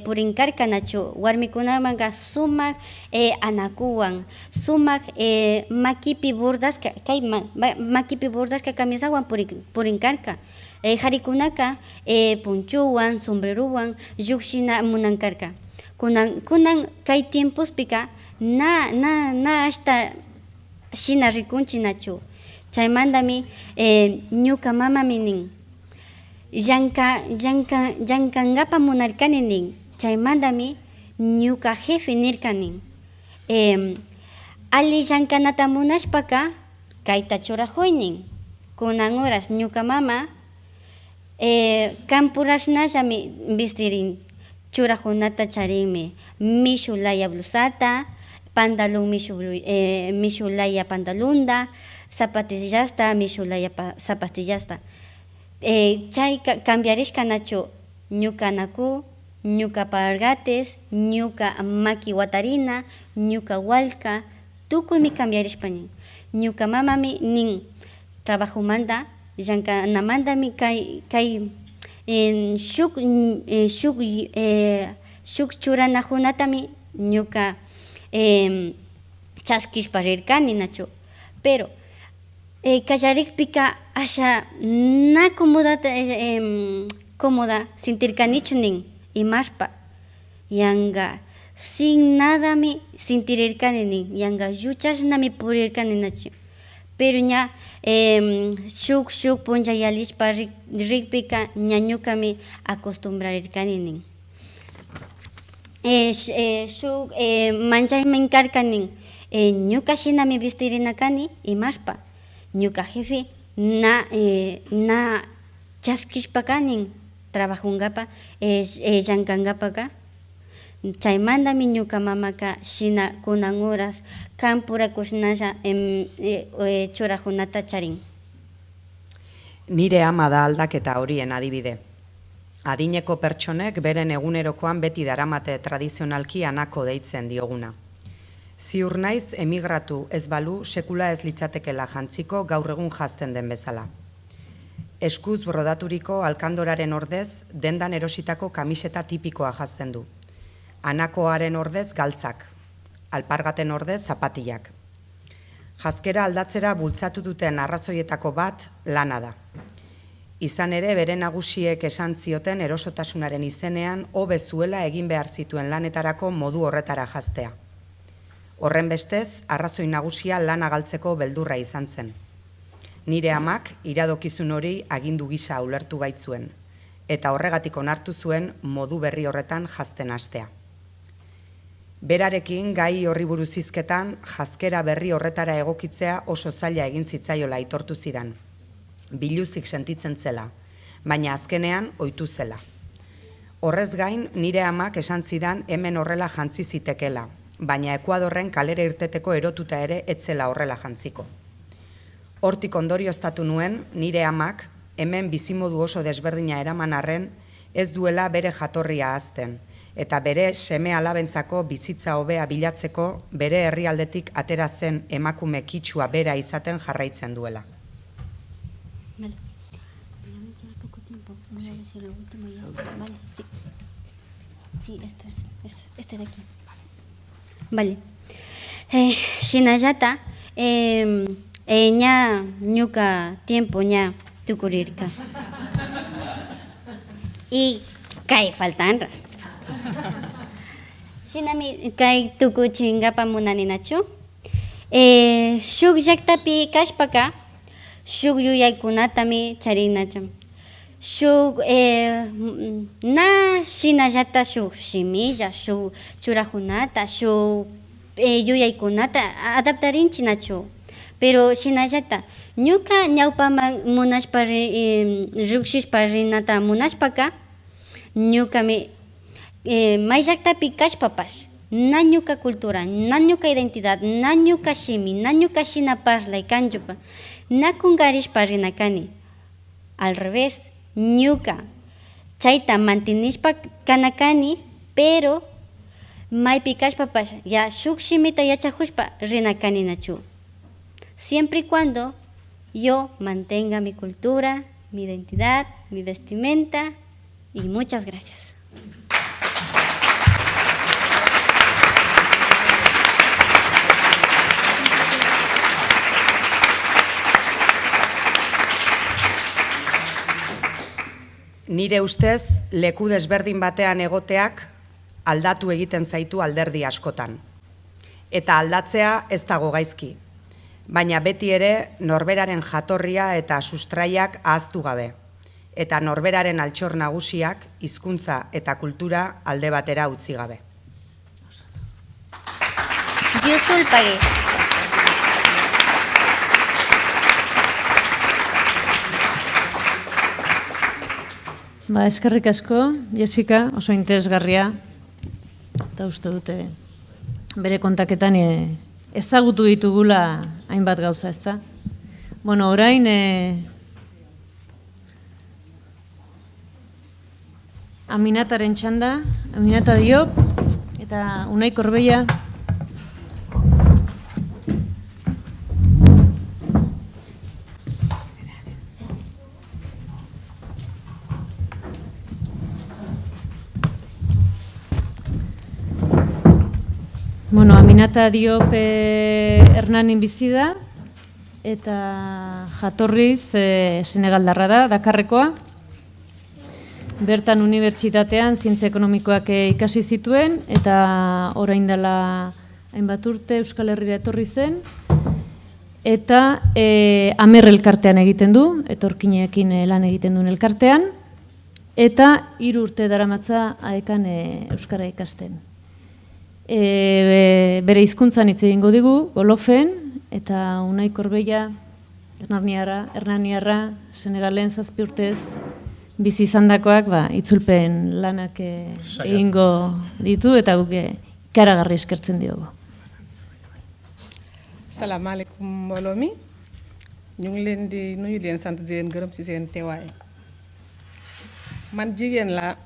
purinkarka nachu. Warmikunawanqa sumak anakuwan, sumak makipi bordaska, kay makipi bordaska camisawan purinkarka. Harikunaka punchuwan, sombreruwan lluqshina munankarka. Kunan kay tiempospika na hasta shina rikunchi nachu. Chaymandami ñuka mamami nin llankangapa munarkani nin. Chaymandami ñuka jefe nirka nin. Ali llankanata munashpaka kayta churajuy nin. Kunan horas ñuka mama kampurashnallami vistirin. Churajunata charinmi mishulaya blusata, pantalón mishulaya pantalunda, zapatillasta mishulaya zapatillasta. Chay cambiarishka nachu ñuka anaku, ñuka pargates, ñuka maki watarina, ñuka walka, tukuymi cambiarishpanin. Ñuka mamami nin trabajumanta llankanamantami kay shuk churanajunatami ñuka chaskishpa rirkani nachu. Pero kallarikpika asha na cómoda sentirkanichu nin imashpa yanga sin nadami sintirirkani nin yanga yuchashnami purirkani nachu. Pero ña shuk punchayalishpa rikpika ñañukami acostumbrarirkani nin. Shuk manchaymin karka nin ñuka shinami vistirinakani imashpa ñuka jefe na chaskishpaka nin trabajunkapa llankangapaka. Chaymandami ñuka mamaka shina kunan horas kampurakushnalla churajunata charin. Nire ama da aldaketa horien adibide. Adineko pertsonek beren egunerokoan beti daramate tradizionalki anako deitzen dioguna. Ziur naiz emigratu ez balu sekula ez litzatekela jantziko gaur egun jazten den bezala. Eskuz brodaturiko alkandoraren ordez dendan erositako kamiseta tipikoa jazten du. Anakoaren ordez galtzak, alpargaten ordez zapatillak. Jazkera aldatzera bultzatu duten arrazoietako bat lana da. Izan ere, bere nagusiek esan zioten erosotasunaren izenean hobe zuela egin behar zituen lanetarako modu horretara jaztea. Horren bestez, arrazoi nagusia lana galtzeko beldurra izan zen. Nire amak iradokizun hori agindu gisa ulertu baitzuen, eta horregatik onartu zuen modu berri horretan jazten hastea. Berarekin gai horri buruz hizketan jazkera berri horretara egokitzea oso zaila egin zitzaiola aitortu zidan. Biluzik sentitzen zela, baina azkenean ohitu zela. Horrez gain, nire amak esan zidan hemen horrela jantzi zitekela, baina Ekuadorren kalera irteteko erotuta ere etzela horrela jantziko. Hortik ondorioztatu nuen, nire amak hemen bizimodu oso desberdina eraman arren ez duela bere jatorria ahazten, eta bere seme alabentzako bizitza hobea bilatzeko bere herrialdetik atera zen emakume kitsua bera izaten jarraitzen duela. Vale. Me queda poco tiempo. Voy a decir la última ya. Vale, sí. Sí, esto es este de aquí. Vale. Shinayata, ña ñuka tiempo ña tukurirka. Y kay faltanra. Shinami kay tukuchingapa munaninachu. Shuk llaktapi kashpaka shuk yuyaykunatami charinacham. Shuk na shinallata shuk shimilla, shuk churajunata, shuk yuyaykunata adaptarinchi nachu. Pero shinallata ñuka ñawpaman munashpa rukshishpa rinata munashpaka ñuka mi mayllakta pikash papash na ñuka cultura, na ñuka identidad, na ñuka shimi, na ñuka shina parlay kanchupa, na kungarishpa rinakani. Al revés, ñuka chayta mantinishpa kanakani, pero may pikash papash ya shuk shimita yachajushpa rinakani nachu. Siempre y cuando yo mantenga mi cultura, mi identidad, mi vestimenta y muchas gracias. Nire ustez, leku desberdin batean egoteak aldatu egiten zaitu alderdi askotan. Eta aldatzea ez dago gaizki, baina beti ere norberaren jatorria eta sustraiak ahaztu gabe, eta norberaren altxor nagusiak, hizkuntza eta kultura alde batera utzi gabe. Yusul pague. Eskerrik asko, Jessica, oso interesgarria, eta uste dute bere kontaketan ezagutu ditugula hainbat gauza, ezta? Bueno, orain Aminataren txanda, Aminata Diop eta Unai Korbeia. Bueno, Aminata Diop Hernanin bizi da eta jatorriz senegaldarra da, Dakarrekoa. Bertan unibertsitatean zientzia ekonomikoak ikasi zituen eta orain dela hainbat urte Euskal Herrira etorri zen eta Amer elkartean egiten du, etorkineekin lan egiten duen elkartean eta 3 urte daramatza AEKan euskara ikasten. Bere hizkuntzan hitz egingo digu, Wolofen, eta Unai Korbeia, Hernaniarra, Senegalen 7 urtez bizi izandakoak itzulpen lanak egingo ditu, eta guk ikaragarri eskertzen diogu. Salam alaikum mbooloo mi ñu ngi leen di nuyu leen sant di leen gërëm ci seen teewaay man jigéen la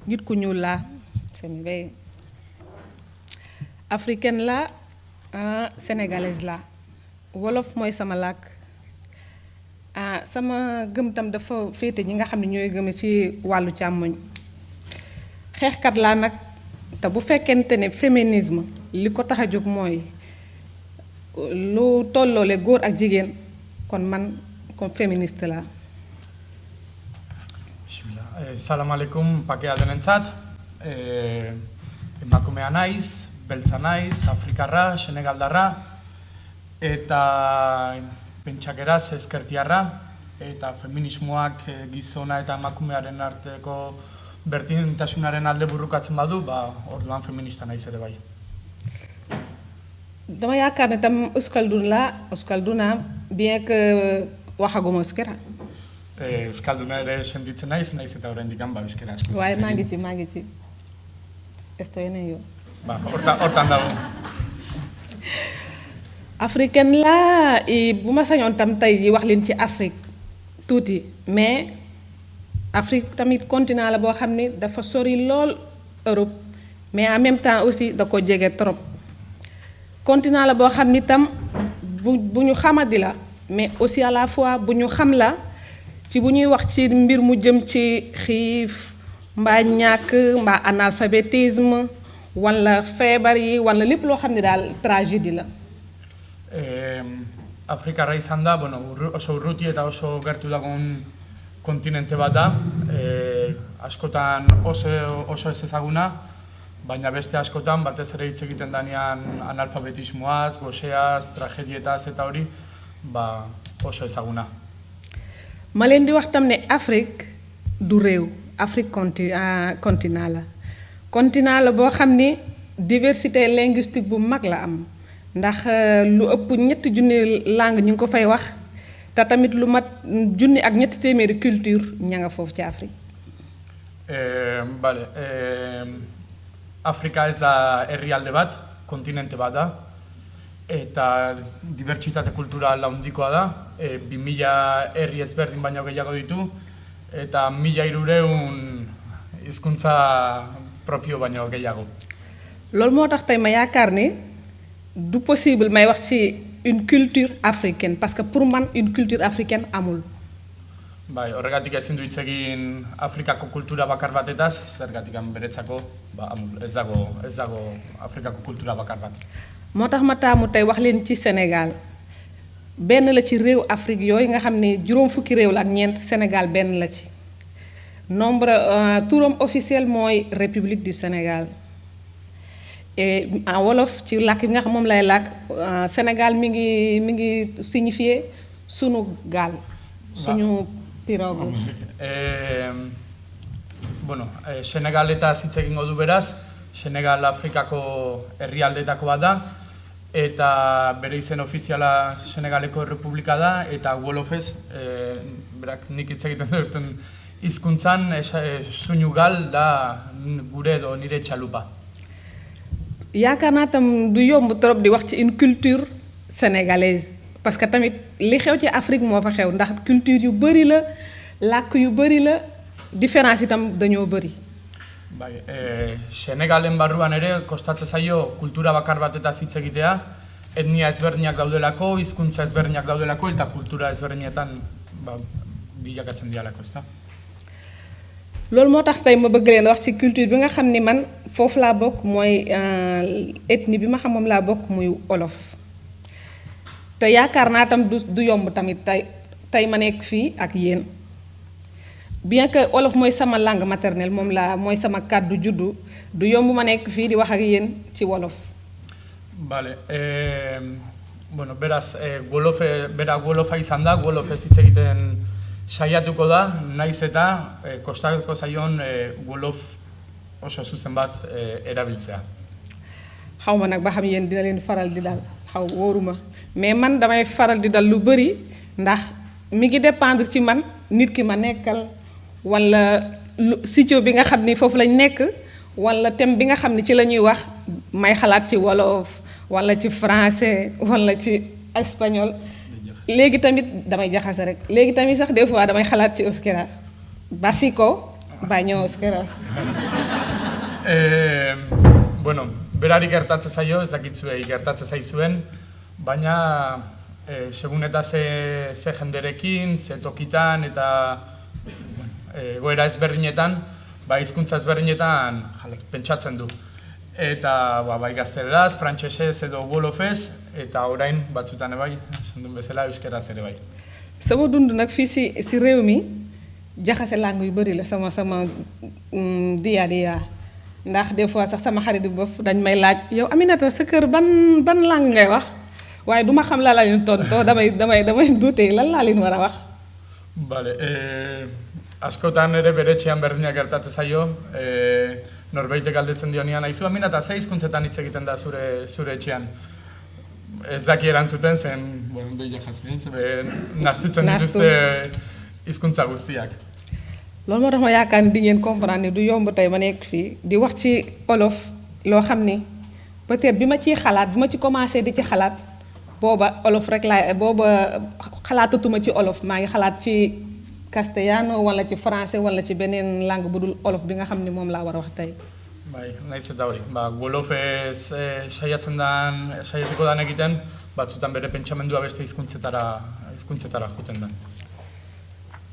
nit ku ñuul la semi africaine la sénégalaise la wolof mooy sama làkk sama gëm tam dafa féete ñi nga xam ne ñooy gëme ci wàllu càmmoñ xeexkat laa nag te bu fekkente ne féminisme li ko tax a jóg mooy lu tolloole góor ak jigéen kon man comme féministe la. Salam alaikum pakea denentzat. Emakumea naiz, beltza naiz, afrikarra, senegaldarra, eta pentsakeraz ezkertiarra, eta feminismoak gizona eta emakumearen arteko berdintasunaren alde burrukatzen badu, orduan feminista naiz ere bai. Dama yaakaar ne tam euskalduna bien que waxaguma euskara. Euskalduna ere sentitzen naiz eta oraindik euskara asko. Waaye maa ngi ci. Estoy en ello. Hortan dago. Africaine la bu ma sañoon tam tey ji wax leen ci Afrique tuuti mais Afrique tamit continent la boo xam ne dafa sori lool Europe mais en même temps aussi da ko jege trop. Continent la boo xam ni tam bu ñu xamadi la mais aussi à la fois bu ñu xam la ci bu ñuy wax ci mbir mu jëm ci xiif mbaa ñàkk mbaa analphabétisme wala feebar yi wala lépp loo xam ne daal tragédie la. Afrikarra izan da, oso urruti eta oso gertu dagoen kontinente bat da, askotan oso ez ezaguna, baina beste askotan batez ere hitz egiten danean analfabetismoaz, goseaz, tragedietaz eta hori, oso ezaguna. Ma leen di wax tam ne Afrique du réew, Afrique continent la. Continent la boo xam ni diversité linguistique bu mag la am ndax lu ëpp 3 junni langue ñu ngi ko fay wax te tamit lu mat junni ak ñetti téeméeri culture ña nga foofu ci Afrique. Bale, Afrika ez da herrialde bat, kontinente bat da, eta dibertsitate kultural handikoa da, 2000 herri ezberdin baino gehiago ditu, eta 1300 hizkuntza propio baino gehiago. Loolu moo tax tey ma yaakaar ni du possible may wax ci une culture africaine parce que pour man une culture africaine amul. Bai, horregatik ezin du hitz egin Afrikako kultura bakar batetaz, zergatikan beretzako amul, ez dago Afrikako kultura bakar bat. moo tax ma taamu tey wax leen ci Sénégal benn la ci réew Afrique yooyu nga xam ne juróom fukki réew la ak ñeent Sénégal benn la ci nombre turam officiel mooy République du Sénégal et en wolof ci làkk bi nga xam moom lay làkk Sénégal mi ngi signifier sunu gaal suñu pirogue. Bueno, Senegal eta hitz egingo du beraz, Senegal Afrikako herrialdetako bat da, eta bere izen ofiziala Senegaleko Errepublika da, eta Wolofez, berak nik hitz egiten duten hizkuntzan, suñu gal da gure edo nire txalupa. yaakaar naa tam du yomb trop di wax ci une culture sénégalaise parce que tamit li xew ci Afrique moo fa xew ndax culture yu bëri la làkk yu bëri la différence itam dañoo bëri. Bai, Senegalen barruan ere kostatzen zaio kultura bakar batetaz hitz egitea, etnia ezberdinak daudelako, hizkuntza ezberdinak daudelako eta kultura ezberdinetan bilakatzen dialako, ezta? loolu moo tax tey ma bëgg leen wax ci culture bi nga xam ni man foofu laa bokk mooy ethnie bi ma xam moom laa bokk muy olof te yaakaar naa tam du yomb tamit tey ma nekk fii ak yéen bien que olof mooy sama langue maternelle moom laa mooy sama kàddu juddu du yomb ma nekk fii di wax ak yéen ci wolof. Vale, bueno, beraz, wolofa izan da, wolofez hitz egiten saiatuko da, naiz eta kostatuko zaion wolof oso zuzen bat erabiltzea. xaw ma nag ba xam yéen dina leen faral di dal xaw wóoruma mais man damay faral di dal lu bëri ndax mi ngi dépendre ci man nit ki ma nekkal wala sitio bi nga xam ni foofu lañ nekk wala thème bi nga xam ni ci la ñuy wax may xalaat ci wolof wala ci français wala ci espagnol. léegi tamit damay jaxase rek léegi tamit sax des fois damay xalaat ci euskera basiko baino euskera. Bueno, berari gertatzen zaio, ez dakitzuei gertatzen zaizuen, baina segun eta ze jenderekin, ze tokitan eta egoera ezberdinetan, hizkuntza ezberdinetan pentsatzen du. Eta bai gazteleraz, frantsesez edo wolofez, eta orain batzutan bai, esan duen bezala euskeraz ere bai. sama dund nag fii si réew mi jaxase langue yu bëri la sama dia ndax des fois sax sama xarit bof dañ may laaj yow Aminata sa kër ban langue ngay wax waaye duma xam la leen tontoo damay duute lan laa leen war a wax. Vale, askotan ere bere etxean berdinak gertatzen zaio, norbeitek galdetzen dionean, aizu Aminata, ze hizkuntzetan hitz egiten da zure etxean? Ez daki erantzuten zen, bueno, doia jazen, nastutzen dituzte hizkuntza guztiak. loolu moo tax ma yaakaar ni di ngeen comprendre ni du yomb tey ma nekk fii di wax ci olof loo xam ni peut-être bi ma ciy xalaat bi ma ci commencé di ci xalaat booba olof rek booba xalaatatuma ci olof maa ngi xalaat ci castellano wala ci français wala ci beneen langue bu dul olof bi nga xam ni moom laa war a wax tey. Bai, naiz eta hori, wolofez saiatuko dan egiten, batzutan bere pentsamendua beste hizkuntzetara joeten da.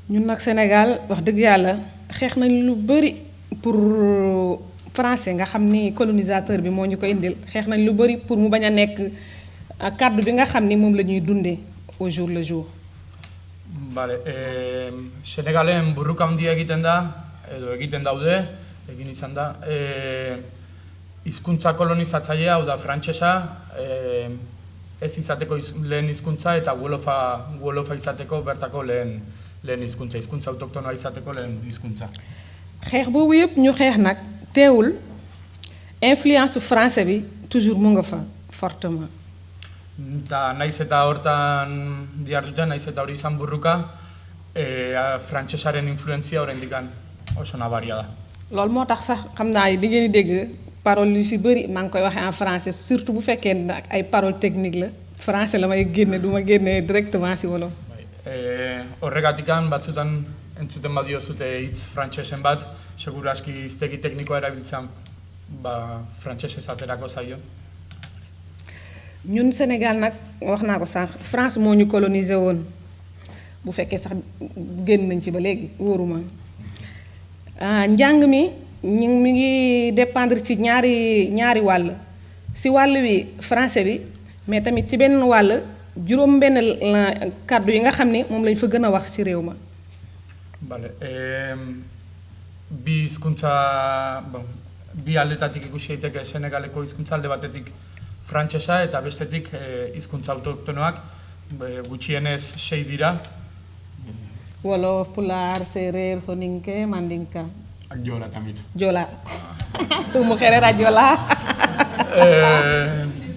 ñun nag Sénégal wax dëgg yàlla xeex nañ lu bëri pour français nga xam ni colonisateur bi moo ñu ko indil xeex nañ lu bëri pour mu bañ a nekk kàddu bi nga xam ni moom la ñuy dundee au jour le jour. Vale, Senegalen burruka handia egiten da, edo egiten daude, egin izan da, hizkuntza kolonizatzailea, hau da frantsesa, ez izateko lehen hizkuntza eta wolofa izateko bertako lehen hizkuntza autoktonoa izateko lehen hizkuntza. xeex boobu yëpp ñu xeex nag teewul influence français bi toujours mu nga fa fortement. Eta naiz eta hortan diharduten, naiz eta hori izan burruka, frantsesaren influentzia oraindik oso nabaria da. loolu moo tax sax xam naa di ngeen di dégg paroles yu si bëri maa ngi koy waxee en français surtout bu fekkee nag ay paroles techniques la français la may génne du ma génne directement si wolof. Horregatikan batzutan entzuten badiozute hitz frantsesen bat, seguru aski hiztegi teknikoa erabiltzen frantsesez aterako zaio. ñun Sénégal nag wax naa ko sànq France moo ñu colonisé woon bu fekkee sax génn nañ ci ba léegi wóoruma njàng mi mi ngi dépendre ci ñaari wàll si wàll wi français bi mais tamit ci benn wàll juróom benn kàddu yi nga xam ne moom lañ fa gën a wax ci réew ma. Bale, bi hizkuntza, bi aldetatik ikusi daiteke Senegaleko hizkuntza alde batetik frantsesa eta bestetik hizkuntza autoktonoak gutxienez 6 dira. Wolof, Pulaar, Séeréer, Soninke, Mandinka. Ak Joola tamit. Joola. Su mujer era Joola.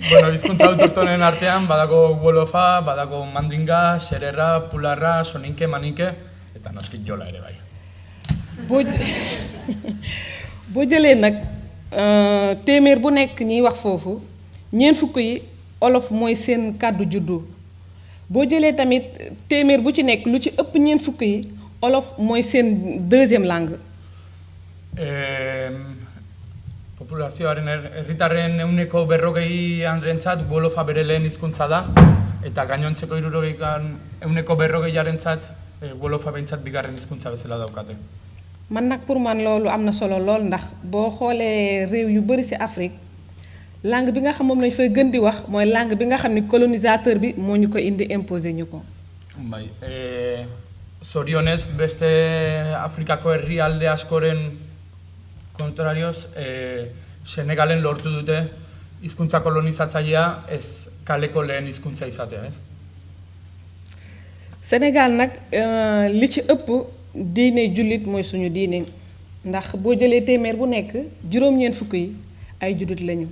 Bueno, hizkuntza autoktonen artean badago Wolofa, badago Mandinga, Sererra, Pularra, Soninke, Maninke eta noski Joola ere bai. boo jëlee nag téeméer bu nekk ñiy wax foofu ñeent fukk yi olof mooy seen kàddu juddu boo jëlee tamit téeméer bu ci nekk lu ci ëpp ñeent fukk yi olof mooy seen deuxième langue. Populazioaren herritarren 40% andrentzat Wolofa bere lehen hizkuntza da eta gainontzeko 40%arentzat Wolofa behintzat bigarren hizkuntza bezala daukate. Man nag pour man loolu am na solo lool ndax boo xoolee réew yu bari ci Afrique langue bi nga xam moom lañ fay gën di wax mooy langue bi nga xam ne colonisateur bi moo ñu ko indi imposé ñu ko. Bai, zorionez beste Afrikako herrialde askoren kontrarioz, Senegalen lortu dute hizkuntza kolonizatzailea ez kaleko lehen hizkuntza izatea, ez? Sénégal nag li ci ëpp diine jullit mooy suñu diine ndax boo jëlee téeméer bu nekk juróom-ñeent fukk yi ay jullit lañu.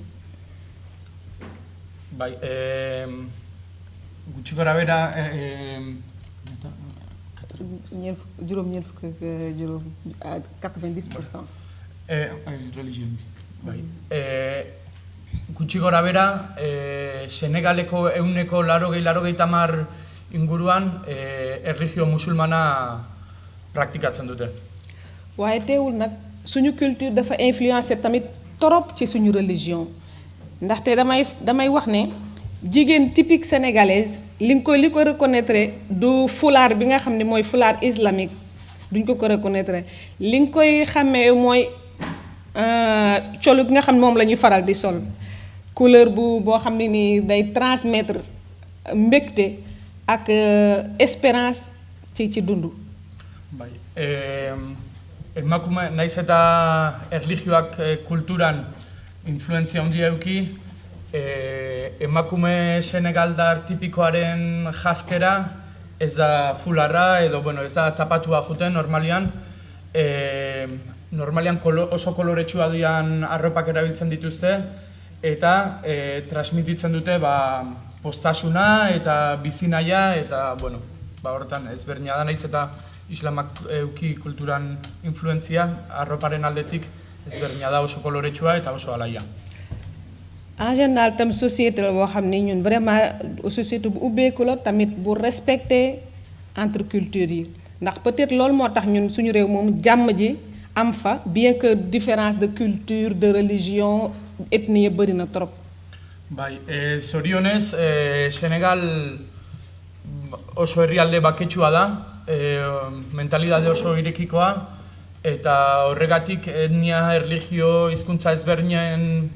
Bai, gutxi gora bera, juróom-ñeent fukk ak juróom 90%. Religion bi. Bai. Gutxi gora bera, Senegaleko 80-90 inguruan erlijio musulmana praktikatzen dute. waaye teewul nag suñu culture dafa influencer tamit trop ci suñu religion ndaxte damay wax ne jigéen typique sénégalaise li ko reconnaître du fulaar bi nga xam ne mooy fulaar islamique duñ ko reconnaître li nga koy xàmmee mooy colu bi nga xam ne moom la ñuy faral di sol couleur boo xam ne ni day transmettre mbégte ak espérance ci dund. Bai, emakume naiz eta erlijioak kulturan influentzia handia eduki, emakume senegaldar tipikoaren jaskera ez da fularra edo ez da tapatua juten normalian, oso koloretsua dian arropak erabiltzen dituzte eta transmititzen dute postasuna eta bizinaia eta horretan ezberdina da naiz eta islamak euki kulturan influentzia arroparen aldetik ezberdina da oso koloretsua eta oso alaia. En général tam société la boo xam ne ñun vraiment société bu ubbeeku la tamit bu respecté entre cultures yi ndax peut-être loolu moo tax ñun suñu réew moom jàmm ji am fa bien que différence de culture de religion ethnie bëri na trop. Bai, zorionez, Senegal oso herrialde baketsua da, mentalidade oso irekikoa eta horregatik etnia, erlijio, hizkuntza ezberdinen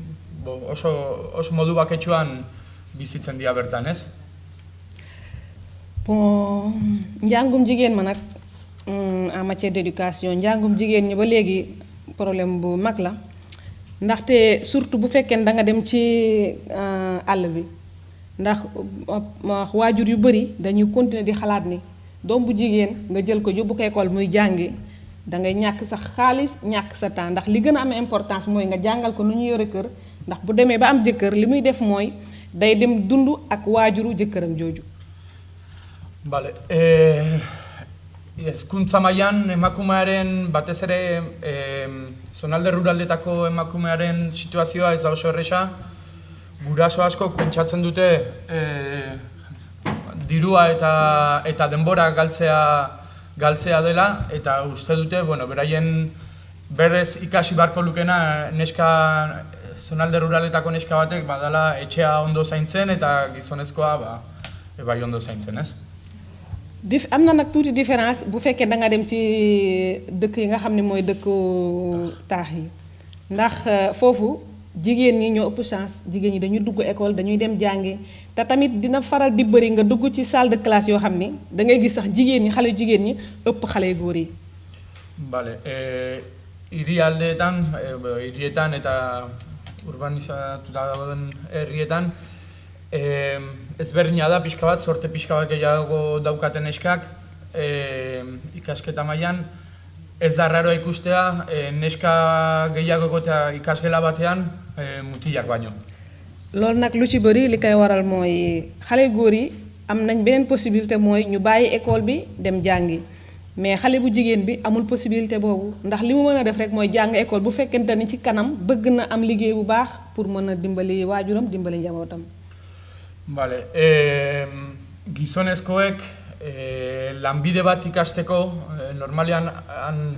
oso modu baketsuan bizitzen dira bertan, ez? Bon, njàngum jigéen ma nag en matière d'éducation njàngum jigéen ñi ba léegi problème bu mag la ndaxte surtout bu fekkee da nga dem ci àll bi ndax waajur yu bari dañuy continuer di xalaat ni doom bu jigéen nga jël ko yóbbu ko école muy jàngi da ngay ñàkk sa xaalis ñàkk sa temps ndax li gën a am importance mooy nga jàngal ko nu ñu yore kër ndax bu demee ba am jëkkër li muy def mooy day dem dund ak waajuru jëkkëram jooju. Bale, hezkuntza mailan emakumearen, batez ere zonalde ruraldetako emakumearen situazioa ez da oso erresa. Guraso askok pentsatzen dute dirua eta denbora galtzea dela, eta uste dute, beraien berrez ikasi beharko lukena neska, zonalde ruraletako neska batek badala etxea ondo zaintzen eta gizonezkoa bai ondo zaintzen, ez? am na nag tuuti différence bu fekkee da nga dem ci dëkk yi nga xam ne mooy dëkku taax yi ndax foofu jigéen ñi ñoo ëpp chance jigéen ñi dañuy dugg école dañuy dem jàngi te tamit dina faral di bëri nga dugg ci salle de classe yoo xam ni da ngay gis sax jigéen ñi xale jigéen ñi ëpp xale góor yi. Bale, hirietan eta urbanizatuta dauden herrietan ezberdina da pixka bat, sorte pixka bat gehiago daukaten neskak ikasketa mailan. Ez da raroa ikustea neska gehiago egotea ikasgela batean mutilak baino. Loolu nag lu ci bëri li koy waral mooy xale góor yi am nañ beneen possibilité mooy ñu bàyyi école bi dem jàngi mais xale bu jigéen bi amul possibilité boobu ndax li mu mën a def rek mooy jàng école bu fekkente ni ci kanam bëgg na am liggéey bu baax pour mën a dimbali waajuram dimbali njabootam. Bale, gizonezkoek lanbide bat ikasteko, normalean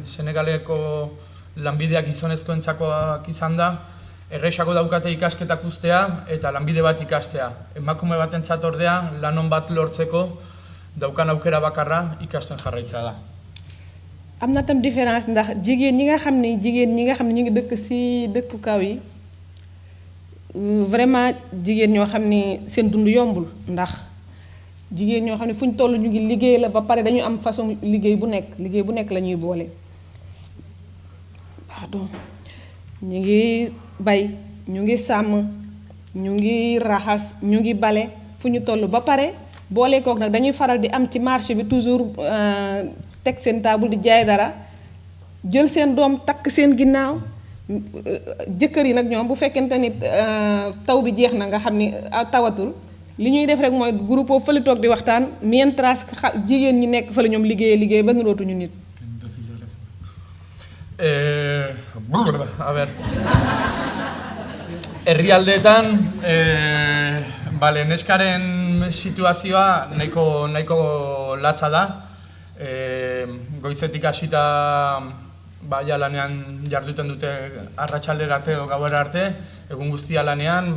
Senegaleko lanbideak gizonezkoentzakoak izan da, erresago daukate ikasketak ustea eta lanbide bat ikastea. Emakume batentzat ordea lanon bat lortzeko daukan aukera bakarra ikasten jarraitza da. Am na tam différence ndax jigéen ñi nga xam ne ñu ngi dëkk ci dëkku kaw yi vraiment jigéen ñoo xam ne seen dund yombul ndax jigéen ñoo xam ne fu ñu toll ñu ngi liggéey la ba pare dañu am façon liggéey bu nekk la ñuy boole. Pardon ñu ngi bay ñu ngi sàmm ñu ngi raxas ñu ngi bale fu ñu toll ba pare boole kook nag dañuy faral di am ci marché bi toujours teg seen table di jaay dara jël seen doom takk seen ginnaaw jëkkër yi nag ñoom bu fekkente ni taw bi jeex na nga xam ni tawatul li ñuy def rek mooy groupe fële toog di waxtaan mientras jigéen ñi nekk fële ñoom liggéey ba nirootuñu nit. A ber, herrialdeetan, neskaren situazioa nahiko latza da. Goizetik hasita lanean jarduten dute arratsaldera arte edo gauera arte, egun guztia lanean,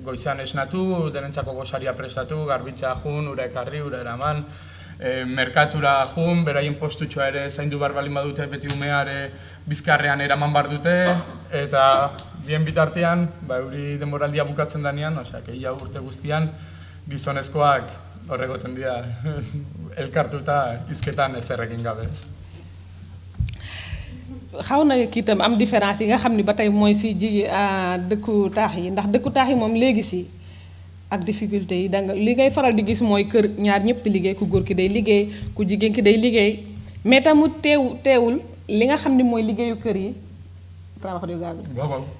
goizean esnatu, denentzako gosaria prestatu, garbitzea jun, ura ekarri, ura eraman, merkatura jun, beraien postutxoa ere zaindu behar balin badute, beti umeare bizkarrean eraman behar dute, eta bien bitartean, euri denboraldia bukatzen danean, ia urte guztian, gizonezkoak horregoten dira elkartuta hizketan ezerrekin gabe. Xaw na kii itam am différence yi nga xam ni ba tey mooy si dëkku taax yi ndax dëkku taax yi moom léegi si ak difficulté yi danga li ngay faral di gis mooy kër ñaar ñëpp di liggéey ku góor ki day liggéey ku jigéen ki day liggéey mais tamit teewul li nga xam ni mooy liggéeyu kër yi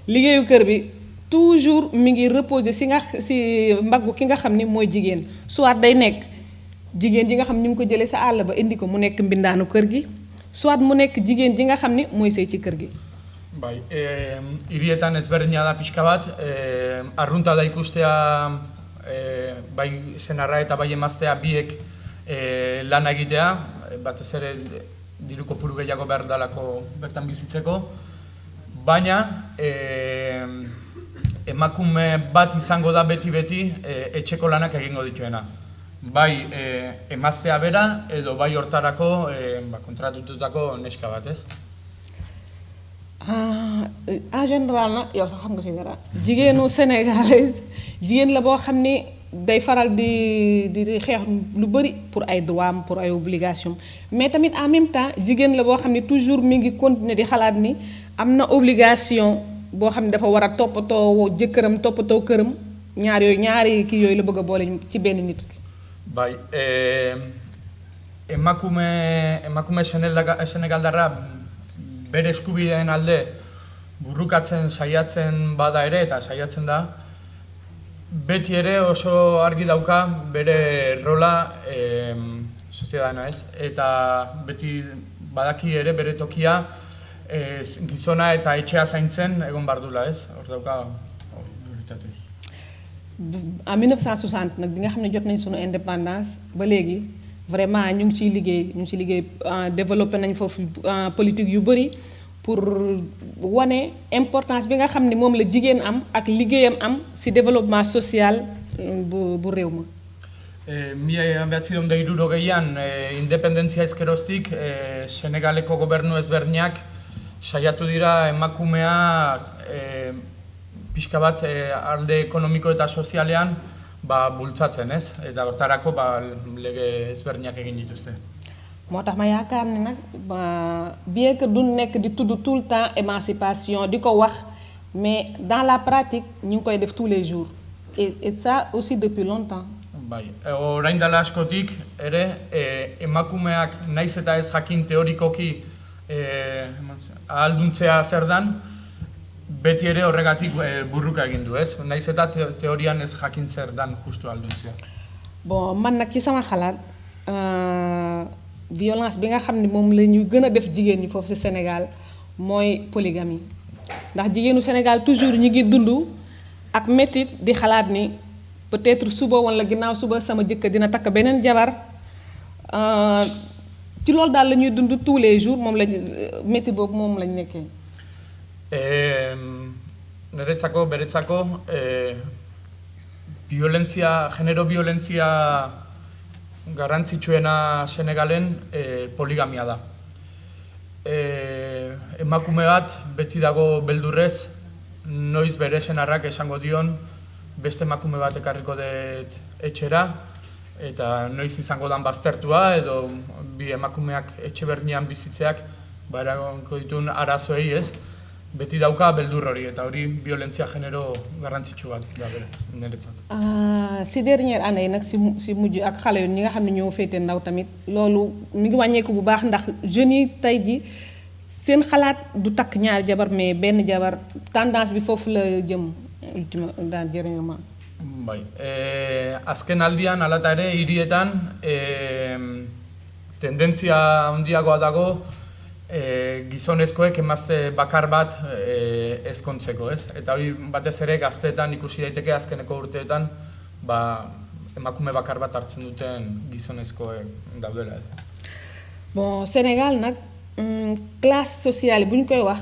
liggéeyu kër bi toujours mi ngi reposer si mbaggu ki nga xam ni mooy jigéen soit day nekk jigéen ji nga xam ni ñu ngi ko jëlee sa àll ba indi ko mu nekk mbindaanu kër gi soit mu nekk jigéen ji nga xam ni mooy sëy ci kër gi. Bai, hirietan ezberdina da pixka bat, arrunta da ikustea bai senarra eta bai emaztea biek lana egitea, batez ere diru kopuru gehiago behar dalako bertan bizitzeko, baina emakume bat izango da beti etxeko lanak egingo dituena. Bai emaztea bera edo bai hortarako kontratututako neska bat, ez? En général nag yow sax xam nga ci dara jigéenu sénégalaise jigéen la boo xam ni day faral di xeex lu bëri pour ay droit pour ay obligation mais tamit en même temps jigéen la boo xam ni toujours mi ngi continuer di xalaat ni am na obligation boo xam ne dafa war a toppatoo jëkkëram toppatoo këram ñaari kii yooyu la bëgg a boole ci benn nit. Bai, emakume senegaldarra bere eskubideen alde burrukatzen saiatzen bada ere eta saiatzen da, beti ere oso argi dauka bere rola soziedadana, ez? Eta beti badaki ere bere tokia gizona eta etxea zaintzen egon bardula, ez? Hor dauka prioritate. En 1960 nag bi nga xam ne jot nañ sunu indépendance ba léegi vraiment ñu ngi ciy liggéey développé nañ foofu politique yu bëri pour wane importance bi nga xam ne moom la jigéen am ak liggéeyam am ci développement social bu réew ma. Mila 1960an independentzia ezkeroztik Senegaleko gobernu ezberdinak saiatu dira emakumea pixka bat alde ekonomiko eta sozialean bultzatzen, ez? Eta hortarako lege ezberdinak egin dituzte. moo tax ma yaakaar ne nag bien que du nekk di tudd tout le temps émancipation di ko wax mais dans la pratique ñu ngi koy def tous les jours et ça aussi depuis longtemps. Bai, orain dela askotik ere emakumeak naiz eta ez jakin teorikoki ahalduntzea zer dan, beti ere horregatik burruka egin du, ez? Naiz eta teorian ez jakin zer dan justu ahalduntzea. Bon, man nag ci sama xalaat violence bi nga xam ne moom la ñu gën a def jigéen ñi foofu ci Sénégal mooy polygamie ndax jigéenu Sénégal toujours ñi ngi dund ak métit di xalaat ni peut-être suba wala ginnaaw suba sama jëkkër dina takk beneen jabar ci loolu daal la ñuy dund tous les jours moom lañ métit boobu moom lañ nekkee. Niretzako, beretzako, genero violentzia garrantzitsuena Senegalen poligamia da. Emakume bat beti dago beldurrez, noiz bere senarrak esango dion beste emakume bat ekarriko dut etxera, eta noiz izango dan baztertua, edo bi emakumeak etxe bernian bizitzeak eragongo ditun arazoei, ez? Beti dauka beldur hori, eta hori violentzia genero garrantzitsu bat da niretzat. Si dernière année nag si mujj ak xale ñi nga xam ne ñoo féete ndaw tamit loolu mi ngi wàññeeku bu baax ndax jeunes yi tey ji seen xalaat du takk ñaari jabar mais benn jabar tendance bi foofu la jëm ultima daal jërëngama. Bai, azken aldian alata ere hirietan tendentzia handiagoa dago gizonezkoek emazte bakar bat ezkontzeko, ez? Eta hori batez ere gazteetan ikusi daiteke azkeneko urteetan emakume bakar bat hartzen duten gizonezkoek daudela. Bon, Sénégal nag classe sociale bu ñu koy wax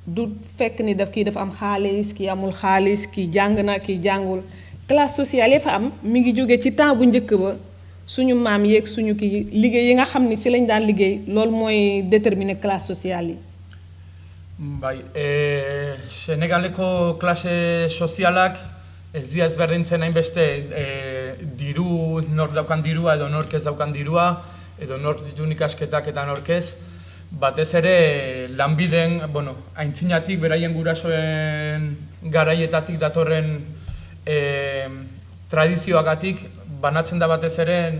du fekk ni kii dafa am xaalis kii amul xaalis kii jàng na kii jàngul classe sociale yi fa am mi ngi jóge ci temps bu njëkk ba suñu maam yeeg suñu kii liggéey yi nga xam ni si lañ daan liggéey loolu mooy déterminer classe sociale yi. Bai, Senegaleko klase sozialak ez dira ezberdintzen hainbeste diru, nork daukan dirua edo nork ez daukan dirua, edo nork ditun ikasketak eta nork ez. Batez ere lanbiden, aintzinatik, beraien gurasoen garaietatik datorren tradizioagatik, banatzen da batez ere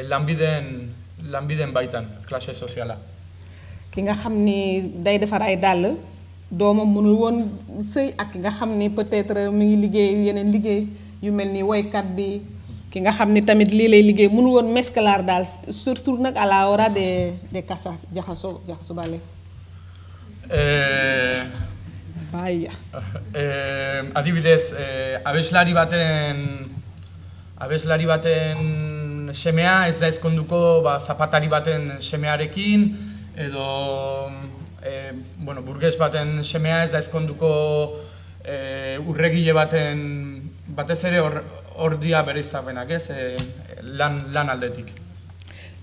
lanbiden baitan, klase soziala. Ki nga xam ni day defar ay dàll doomam mënul woon sëy ak ki nga xam ni peut-être mi ngi liggéey yeneen liggéey yu mel ni woykat bi ki nga xam ni tamit lii lay liggéey mënul woon mesclar daal surtout nag à la hora de kasa jaxaso bale baya adibidez abeslari baten semea ez da ezkonduko zapatari baten semearekin edo burges baten semea ez da ezkonduko urregile baten batez ere hor dia bereiztapenak, ez? Lan aldetik.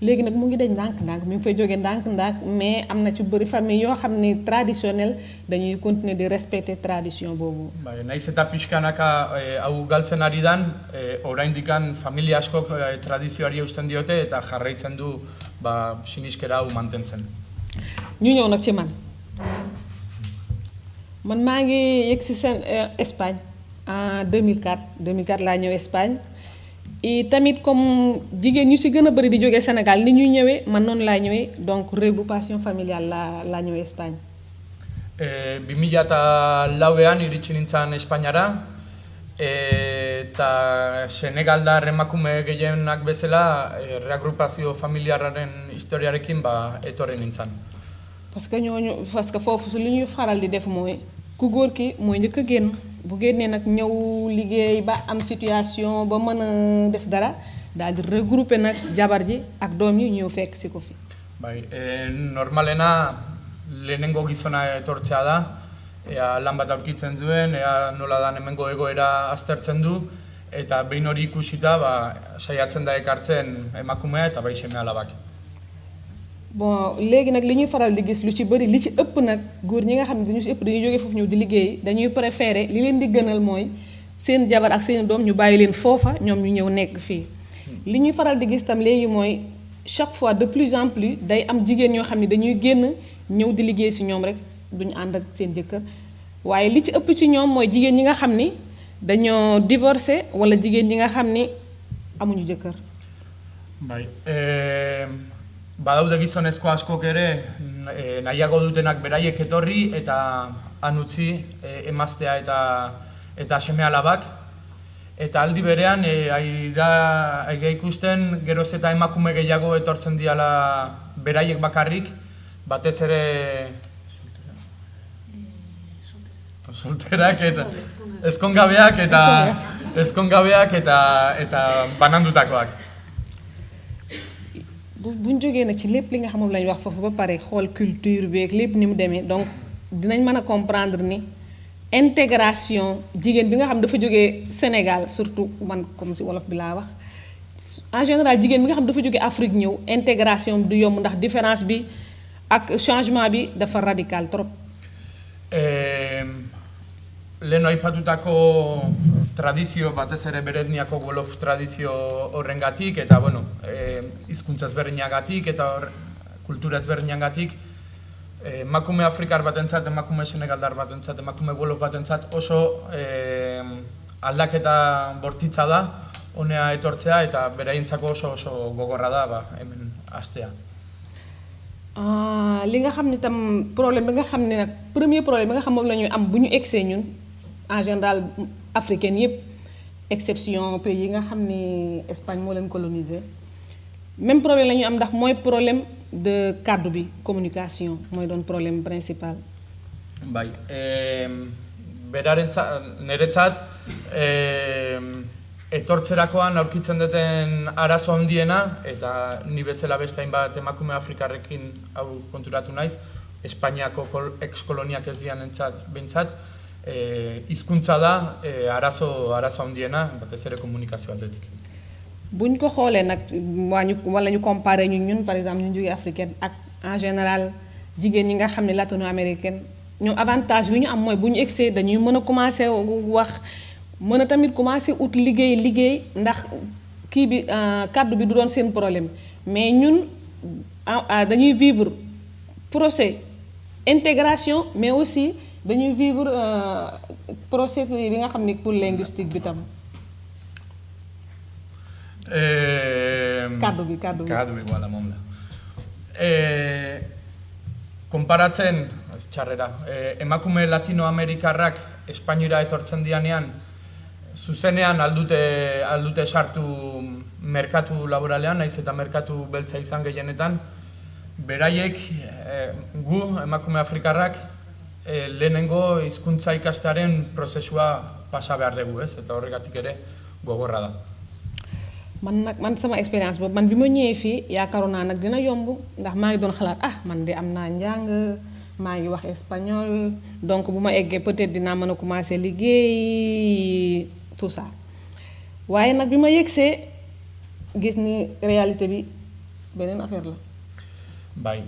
Léegi nag mu ngi dañ ndànk-ndànk mi ngi fay jógee ndànk-ndànk mais am na ci bëri famille yoo xam ni traditionnel dañuy continuer di respecter tradition boobu. Bai, naiz eta pixkanaka hau galtzen ari dan, oraindikan familia askok tradizioari eusten diote eta jarraitzen du siniskera hau mantentzen. ñu ñëw nag ci man maa ngi yegg si seen Espagne en 2004 laa ñëw Espagne et tamit comme jigéen ñu si gën a bëri di jógee Sénégal ni ñuy ñëwee man noonu laa ñëwee donc regroupation familiale laa ñëwee Espagne. 2004an iritsi nintzen Espainiara Eta Senegaldar emakume gehienak bezala, reagrupazio familiarraren historiarekin etorri nintzen. parce que foofu li ñuy faral di def mooy ku góor ki mooy njëkk a génn bu génnee nag ñëw liggéey ba am situation ba mën a def dara daal di regrouper nag jabar ji ak doom yi ñëw fekk si ko fi. Bai, normalena lehenengo gizona etortzea da, ea lan bat aurkitzen duen, ea nola dan hemengo egoera aztertzen du, eta behin hori ikusita saiatzen da ekartzen emakumea eta bai seme alabak. Bon léegi nag li ñuy faral di gis lu ci bëri li ci ëpp nag góor ñi nga xam ne dañu ci ëpp dañuy jógee foofu ñëw di liggéey dañuy préféré li leen di gënal mooy seen jabar ak seen doom ñu bàyyi leen foofa ñoom ñu ñëw nekk fii. li ñuy faral di gis tam léegi mooy chaque fois de plus en plus day am jigéen ñoo xam ne dañuy génn ñëw di liggéey si ñoom rek duñu ànd ak seen jëkkër waaye li ci ëpp ci ñoom mooy jigéen ñi nga xam ni dañoo divorcé wala jigéen ñi nga xam ni amuñu jëkkër. Bai, badaude gizonezko askok ere nahiago dutenak beraiek etorri eta han utzi emaztea eta seme alabak. Eta aldi berean, da ikusten geroz eta emakume gehiago etortzen diala beraiek bakarrik, batez ere solterak eta ezkongabeak eta banandutakoak. buñ jógee nag ci lépp li nga xamul lañ wax foofu ba pare xool culture beeg lépp ni mu demee donc dinañ mën a comprendre ni intégration jigéen bi nga xam dafa jógee Sénégal surtout man comme si wolof bi laa wax en général jigéen bi nga xam dafa jógee Afrique ñëw intégration du yomb ndax différence bi ak changement bi dafa radical trop. Lehen aipatutako tradizio batez ere beretniako wolof tradizio horrengatik eta hizkuntza ezberdinagatik eta kultura ezberdinagatik emakume afrikar batentzat, emakume senegaldar batentzat, emakume wolof batentzat oso aldaketa bortitza da honea etortzea eta beraientzako oso gogorra da hemen hastea. li nga xam ne tam problème bi nga xam ne nag premier problème bi nga xam moom la ñuy am bu ñu egsee ñun en général africaine yëpp exception pays yi nga xam ni Espagne moo leen colonisé même problème la ñuy am ndax mooy problème de kàddu bi communication mooy doon problème principal. Bai, niretzat etortzerakoan aurkitzen duten arazo handiena eta ni bezala beste hainbat emakume afrikarrekin hau konturatu naiz, Espainiako ex-koloniak ez dianentzat behintzat, hizkuntza da arazo handiena, batez ere komunikazio aldetik. buñ ko xoolee nag wala ñu comparé ñun par exemple ñu jógee africaine ak en général jigéen ñi nga xam ne latino-américaine ñoom avantage bi ñu am mooy bu ñu egsee dañuy mën a commencé wax mën a tamit commencé ut liggéey ndax kii bi kàddu bi du doon seen problème mais ñun dañuy vivre procès intégration mais aussi dañuy vivre procès bi nga xam ne pour linguistique bi tam. Kàddu bi wala moom la. Konparatzen, txarrera, emakume latinoamerikarrak Espainiara etortzen dianean, zuzenean aldute sartu merkatu laboralean, naiz eta merkatu beltza izan gehienetan, beraiek, gu, emakume afrikarrak, lehenengo hizkuntza ikastearen prozesua pasa behar dugu, ez? Eta horregatik ere gogorra da. man sama expérience boobu man bi ma ñëwee fii yaakaaroon naa nag dina yomb ndax maa ngi doon xalaat man de am naa njàng maa ngi wax espagnol donc bu ma eggee peut-être dinaa mën a commencer liggéey tout ça waaye nag bi ma yegsee gis ni réalité bi beneen affaire la. Bai,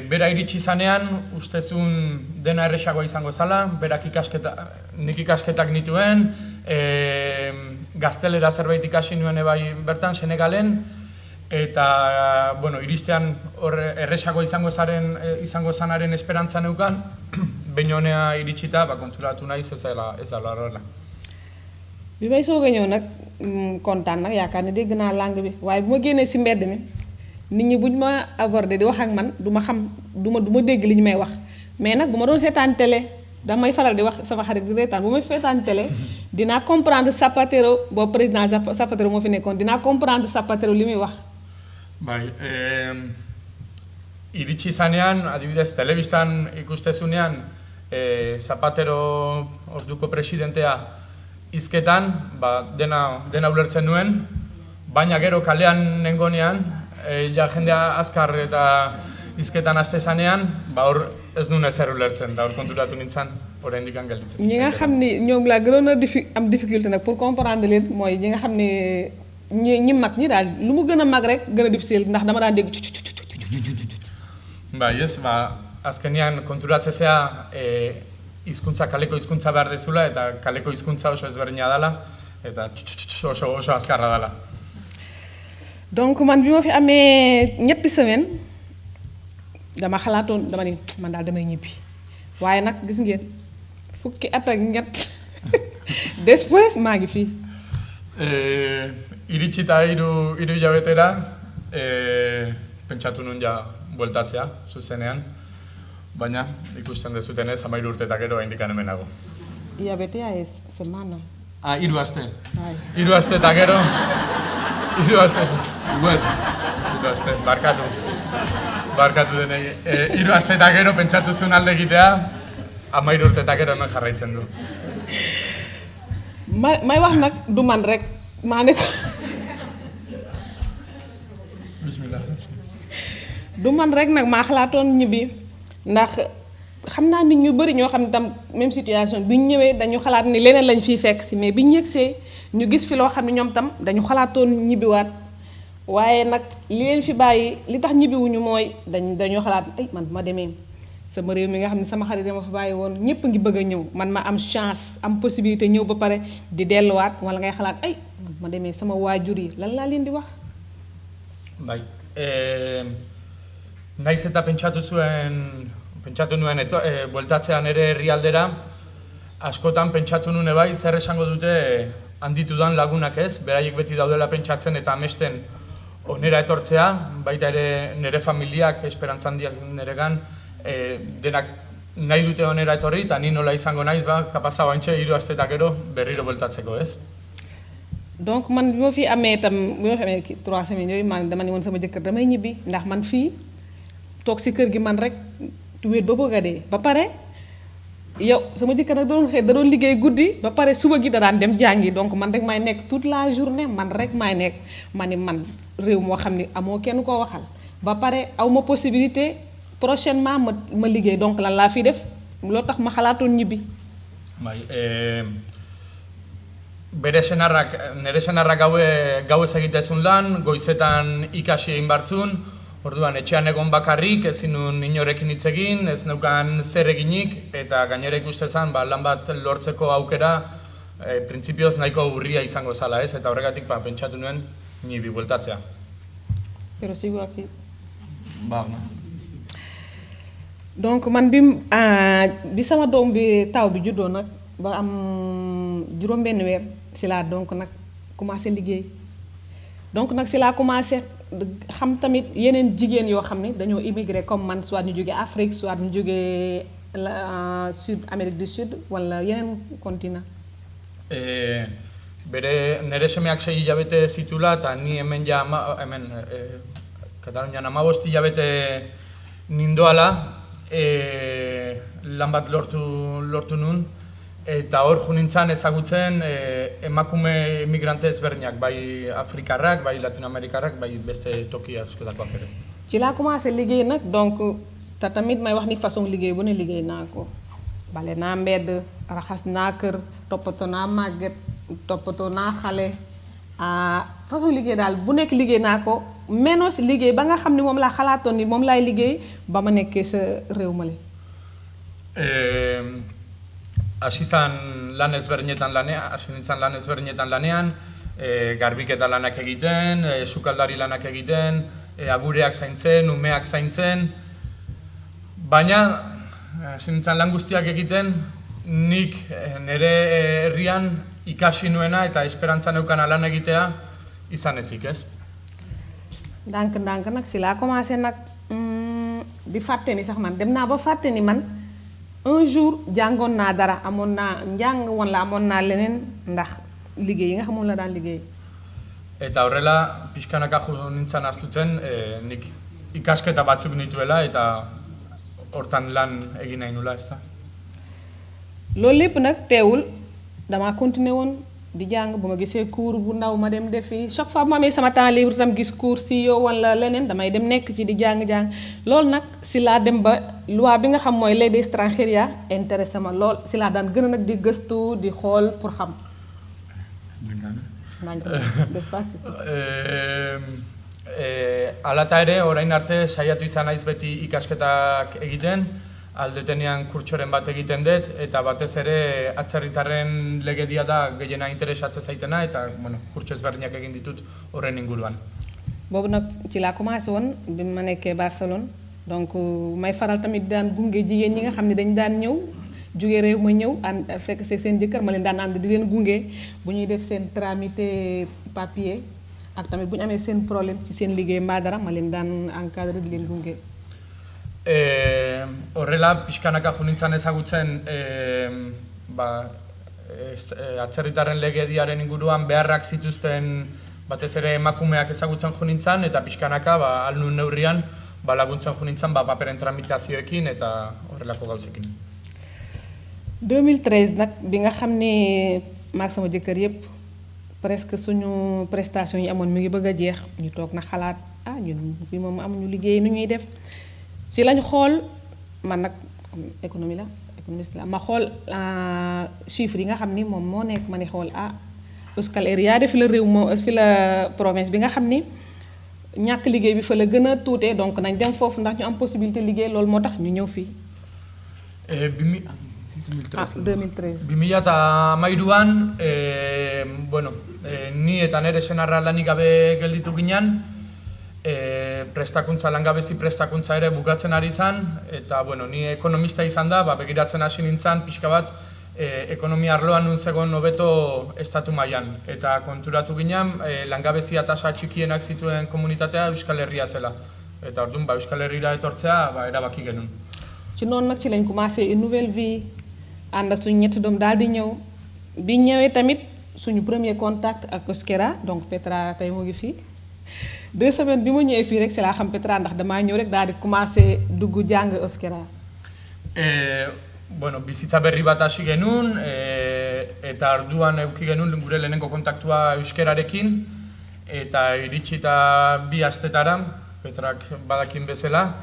bera iritsi zanean, ustezun dena erresagoa izango zala, nik ikasketak nituen, gaztelera zerbait ikasi nuen ebai bertan, Senegalen, eta, iristean erresagoa izango zanaren esperantza neukan, behin honea iritsita, konturatu naiz ez da horrela. Bi may soog a ñëw nag kontaan nag yaakaar ne dégg naa langue bi waaye bu ma génnee si mbedd mi nit ñi buñ ma aborder di wax ak man duma xam duma dégg li ñu may wax mais nag bu ma doon seetaan télé damay faral di wax sama xarit di reetaan bu may feetaan télé dinaa comprendre Zapatero boobu président Zapatero moo fi nekkoon dinaa comprendre Zapatero li muy wax. Bai, iritsi zanean, adibidez, telebistan ikustezunean, Zapatero orduko presidentea hizketan, dena ulertzen nuen, baina gero kalean nengonean, ja jendea azkar eta hizketan haste zanean, hor ez nuen ezer ulertzen, da hor konturatu nintzen, oraindik gelditzen. ñi nga xam ni ñoom laa gënoon a am difficulté nag pour comprendre leen mooy ñi nga xam ni ñi mag ñi daal lu mu gën a mag rek gën a difficile ndax dama daan dégg. Bai, ez, azkenean konturatzea hizkuntza kaleko hizkuntza behar dezula eta kaleko hizkuntza oso ezberdina dela eta oso azkarra dela. Donc man bi ma fi amee ñetti semaine dama xalaatoon dama ni man daal damay ñibbi waaye nag gis ngeen fukki at ak ñett después maa ngi fii. Iritsita hiru hilabetera pentsatu nun ja bueltatzea zuzenean, baina ikusten dezutenez 13 urte eta gero oraindik hemen nago. Hilabetea ez semana. Ah, 3 aste. Bai. 3 aste eta gero 3 aste. Bueno, 3 aste, barkatu denei. 3 aste eta gero pentsatu zuen alde egitea, 13 urte eta gero hemen jarraitzen du. may wax nag du man rek maa ne ko Bismillah. du man rek nag maa xalaatoon ñibbi ndax xam naa nit ñu bëri ñoo xam ne tam même situation bi ñu ñëwee dañu xalaat ni leneen lañ fiy fekk si mais bi ñu yëgsee ñu gis fi loo xam ne ñoom tam dañu xalaatoon ñibbiwaat waaye nag li leen fi bàyyi li tax ñibbiwuñu mooy dañoo xalaat ay man ma demee sama réew mi nga xam ne sama xarit dama fa bàyyi woon ñëpp ngi bëgg a ñëw man ma am chance am possibilité ñëw ba pare di delluwaat wala ngay xalaat ay man ma demee sama waajur yi lan laa leen di wax. Bai, naiz eta pentsatu nuen bueltatzean ere herrialdera, askotan pentsatu nuen bai zer esango dute handitudan lagunak ez, beraiek beti daudela pentsatzen eta amesten onera etortzea, baita ere nire familiak, esperantza handiak niregan, denak nahi dute onera etorri, eta ni nola izango naiz, kapasa baintxe 3 aste eta gero berriro bueltatzeko ez. Donc man bi ma fi amee tam bi ma fi amee 3 semaines yooyu man dama ne woon sama jëkkër damay ñibbi ndax man fii toog si kër gi man rek wéet ba bëgg a dee ba pare yow sama jëkkër nag da doon liggéey guddi ba pare suba gi da daan dem jàngi donc man rek maay nekk toute la journée man rek maay nekk ma ni man réew moo xam ni amoo kenn koo waxal ba pare aw ma possibilité prochainement ma liggéey donc lan laa fi def loo tax ma xalaatoon ñibbi. Nere senarrak gauez egitezun lan, goizetan ikasi egin bartzun, orduan etxean egon bakarrik, ezin nun inorekin hitz egin, ez neukan zer eginik, eta gainera ikustezan lan bat lortzeko aukera, printzipioz nahiko aburria izango zala ez, eta horregatik pentsatu nuen ñibbi bueltatzea. Pero sigo aquí. No. Donc man bi sama doom bi taw bi juddoo nag ba am juróom-benn weer si laa donc nag commencé liggéey donc nag si laa commencé xam tamit yeneen jigéen yoo xam ne dañoo immigré comme man soit ñu jógee Afrique soit ñu jógee Sud Amérique du Sud wala yeneen continent. Nere semeak 6 hilabete zitula eta ni hemen Katalunian 15 hilabete nindoala lan bat lortu nun. Eta hor junintzan ezagutzen emakume emigrante ezberdinak, bai afrikarrak, bai latinoamerikarrak, bai beste toki askotakoak ere. Ci laa commencé liggéey nag donc te tamit may wax ni façon liggéey bu ne liggéey naa ko bale naa mbedd raxas naa kër toppatoo naa màgget toppatoo naa xale façon liggéey daal bu nekk liggéey naa ko menos liggéey ba nga xam ni moom laa xalaatoon ni moom laay liggéey ba ma nekkee sa réew ma hasi nintzen lan ezberdinetan lanean, garbiketa lanak egiten, sukaldari lanak egiten, agureak zaintzen, umeak zaintzen, baina hasi nintzen lan guztiak egiten, nik nire herrian ikasi nuena eta esperantza neukana lan egitea izan ezik, ez? Ndànk nag si laa commencé nag di fàtte ni sax man dem naa ba fàtte ni man un jour jàngoon naa dara amoon naa njàng wala amoon naa leneen ndax liggéey yi nga xamoon la daan liggéey. Eta horrela, pixkanaka jo nintzen astutzen, nik ikasketa batzuk nituela eta hortan lan egin nahi nula, ez da. loolu lépp nag teewul dama continuer woon di jàng bu ma gisee cours bu ndaw ma dem defi chaque fois bu ma amee sama temps libre tam gis cours si yow wala leneen damay dem nekk ci di jàng-jàng loolu nag si laa dem ba loi bi nga xam mooy ley d'extranjería intéressé ma lool si laa daan gën a nag di gëstu di xool pour xam. Despacito. Hala eta ere, orain arte saiatu izan naiz beti ikasketak egiten, aldetenean kurtsoren bat egiten dut, eta batez ere atzerritarren legedia da gehiena interesatzen zaitena, eta kurtso ezberdinak egin ditut horren inguruan. Boobu nag ci laa commencé woon bi ma nekkee Barcelone donc may faral tamit daan gunge jigéen ñi nga xam ne dañ daan ñëw jóge réew ma ñëw ànd fekk seen jëkkër ma leen daan ànd di leen gunge bu ñuy def seen tramité papier ak tamit bu ñu amee seen problème ci seen liggéey mbaa dara ma leen daan encadré di leen gunge. Horrela, pixkanaka jo nintzen ezagutzen atzerritarren legediaren inguruan beharrak zituzten batez ere emakumeak ezagutzen jo nintzen, eta pixkanaka alnun neurrian laguntzen jo nintzen paperen tramitazioekin eta horrelako gauzekin. 2013 nag bi nga xam ne maag sama jëkkër yépp presque suñu prestation yi amoon mi ngi bëgg a jeex ñu toog na xalaat ñun fii moom amuñu liggéey nu ñuy def ci lañ xool man nag économiste la ma xool chiffres yi nga xam ni moom moo nekk ma ne xool Euskal Herria de fi la réew moo fi la province bi nga xam ni ñàkk liggéey bi fa la gën a tuutee donc nañ dem foofu ndax ñu am possibilité liggéey loolu moo tax ñu ñëw fii. 2013. 2013an, ni eta nere senarra lanik gabe gelditu ginen, prestakuntza, langabezi prestakuntza ere bukatzen ari izan, eta ni ekonomista izan da, begiratzen hasi nintzen pixka bat ekonomia arloan nun zegoen hobeto estatu mailan, eta konturatu ginen langabezia tasa txikienak zituen komunitatea Euskal Herria zela. Eta orduan, Euskal Herrira etortzea erabaki genuen. Ci noonu nag ci lañ commencé une nouvelle vie ànd ak suñu ñetti doom daal di ñëw bi ñëwee tamit suñu premier contact ak Euskera donc Petra tey mu ngi fii 2 semaines bi ma ñëwee fii rek si laa xam Petra ndax damaa ñëw rek daal di commencé dugg jàng Euskera. Bizitza berri bat hasi genuen eta orduan eduki genuen gure lehenengo kontaktua euskerarekin eta iritsita 2 astetara, Petrak badakin bezala,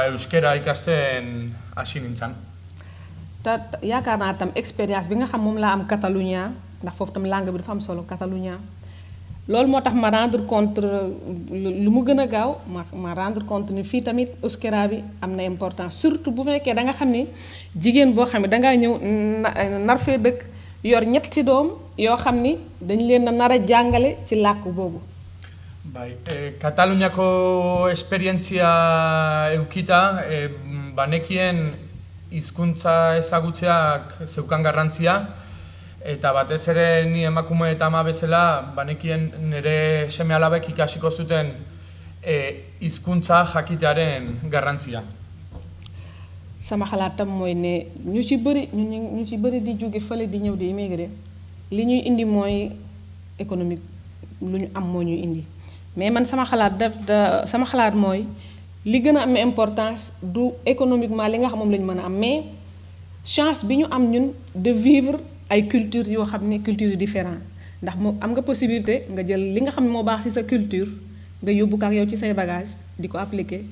euskera ikasten hasi nintzen. Yaakaar naa tam expérience bi nga xam moom laa am Catalunya ndax foofu tam langue bi dafa am solo Catalunya loolu moo tax ma rendre compte lu mu gën a gaaw ma rendre compte ni fii tamit euskera bi am na importance surtout bu fekkee da nga xam ni jigéen boo xam ne dangaa ñëw nar fee dëkk yor ñetti doom yoo xam ni dañ leen a nar a jàngale ci làkk boobu. Kataluniako esperientzia eukita, banekien hizkuntza ezagutzeak zeukan garrantzia, eta batez ere ni emakume eta ama bezala, banekien nire seme-alabek ikasiko zuten hizkuntza jakitearen garrantzia. Sama xalaatam mooy ne ñu ci bëri di jóge fële di ñëw di immigré li ñuy indi mooy économique lu ñu am moo ñuy indi mais man sama xalaat mooy li gën a am importance du économiquement li nga xam moom lañu mën a am mais chance bi ñu am ñun de vivre ay culture yoo xam ne culture yu différent ndax mu am nga possibilité nga jël li nga xam ne moo baax ci sa culture nga yóbbu ko ak yow ci say bagage di ko appliquer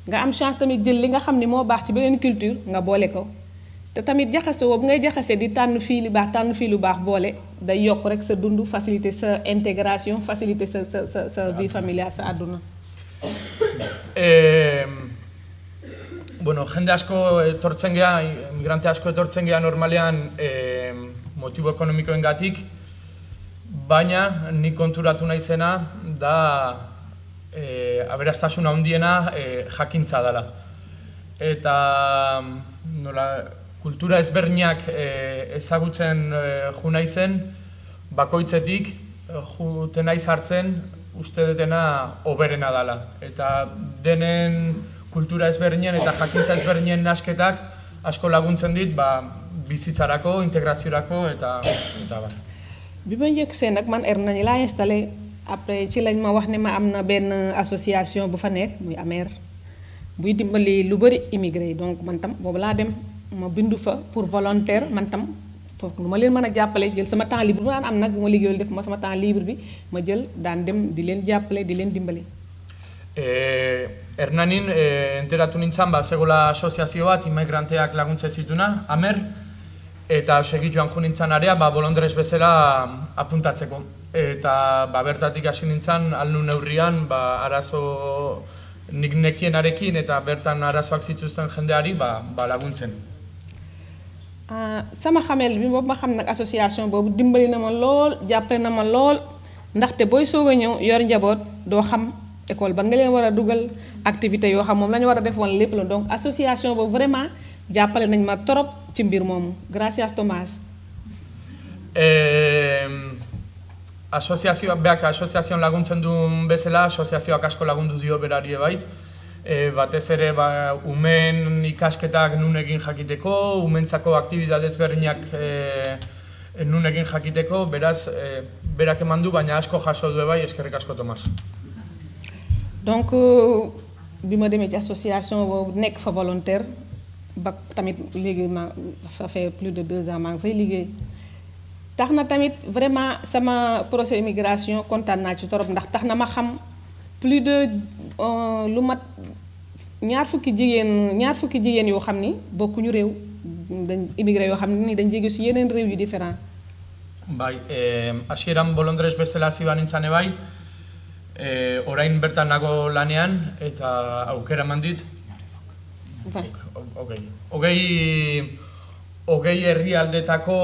nga am chance tamit jël li nga xam ne moo baax ci beneen culture nga boole ko te tamit jaxase woo bu ngay jaxase di tànn fii lu baax boole day yokk rek sa dund faciliter sa intégration faciliter sa vie familiale sa àdduna. Jende asko etortzen gea, migrante asko etortzen gea normalean motibo ekonomikoengatik, baina nik konturatu naizena da aberastasuna handiena jakintza dela. Eta kultura ezberdinak ezagutzen jo naizen, bakoitzetik juten naiz hartzen uste dutena hoberena dela. Eta denen kultura ezberdinen eta jakintza ezberdinen nasketak asko laguntzen dit, bizitzarako, integraziorako eta bar. bi ma njëkk see nag man Hernani laa installé après ci lañ ma wax ne ma am na benn association bu fa nekk muy AMER buy dimbali lu bëri immigré yi donc man tam boobu laa dem ma bindu fa pour volontaire man tam foofu lu ma leen mën a jàppale jël sama temps libre bu ma daan am nag bu ma liggéeyul def ma sama temps libre bi ma jël daan dem di leen jàppale di leen dimbali. Hernanin enteratu nintzen, zegoela asoziazio bat, immigranteak laguntze zituna, AMER, eta segituan jo nintzen area, bolondrez bezala apuntatzeko. Eta bertatik hasi nintzen, alnu neurrian, arazo nik nekienarekin eta bertan arazoak zituzten jendeari laguntzen. Sama xamel bi boobu ma xam nag association boobu dimbali na ma lool jàppale na ma lool ndaxte booy soog a ñëw yor njaboot doo xam école ban nga leen war a dugal activité yoo xam moom la ñu war a def woon lépp la donc association boobu vraiment jàppale nañ ma trop ci mbir moomu gracias Tomás. Asoziazioan laguntzen duen bezala, asoziazioak asko lagundu dio berari bai. Batez ere umeen ikasketak nun egin jakiteko, umentzako aktibidade ezberdinak nun egin jakiteko, beraz, berak eman du, baina asko jaso du bai, eskerrik asko Tomás. Donc bi ma demee ci association boobu nekk fa volontaire ba tamit léegi ça fait plus de 2 ans maa ngi fay liggéey tax na tamit vraiment sama procès immigration kontaan naa ci torop ndax tax na ma xam plus de lu mat ñaar fukki jigéen yoo xam ni bokkuñu réew dañ immigré yoo xam ni dañ jóge ci yeneen réew yu différent. Bai, hasieran bolondrez bezala ziba nintzane bai, orain bertan nago lanean eta aukera eman dit. Hogei herrialdetako,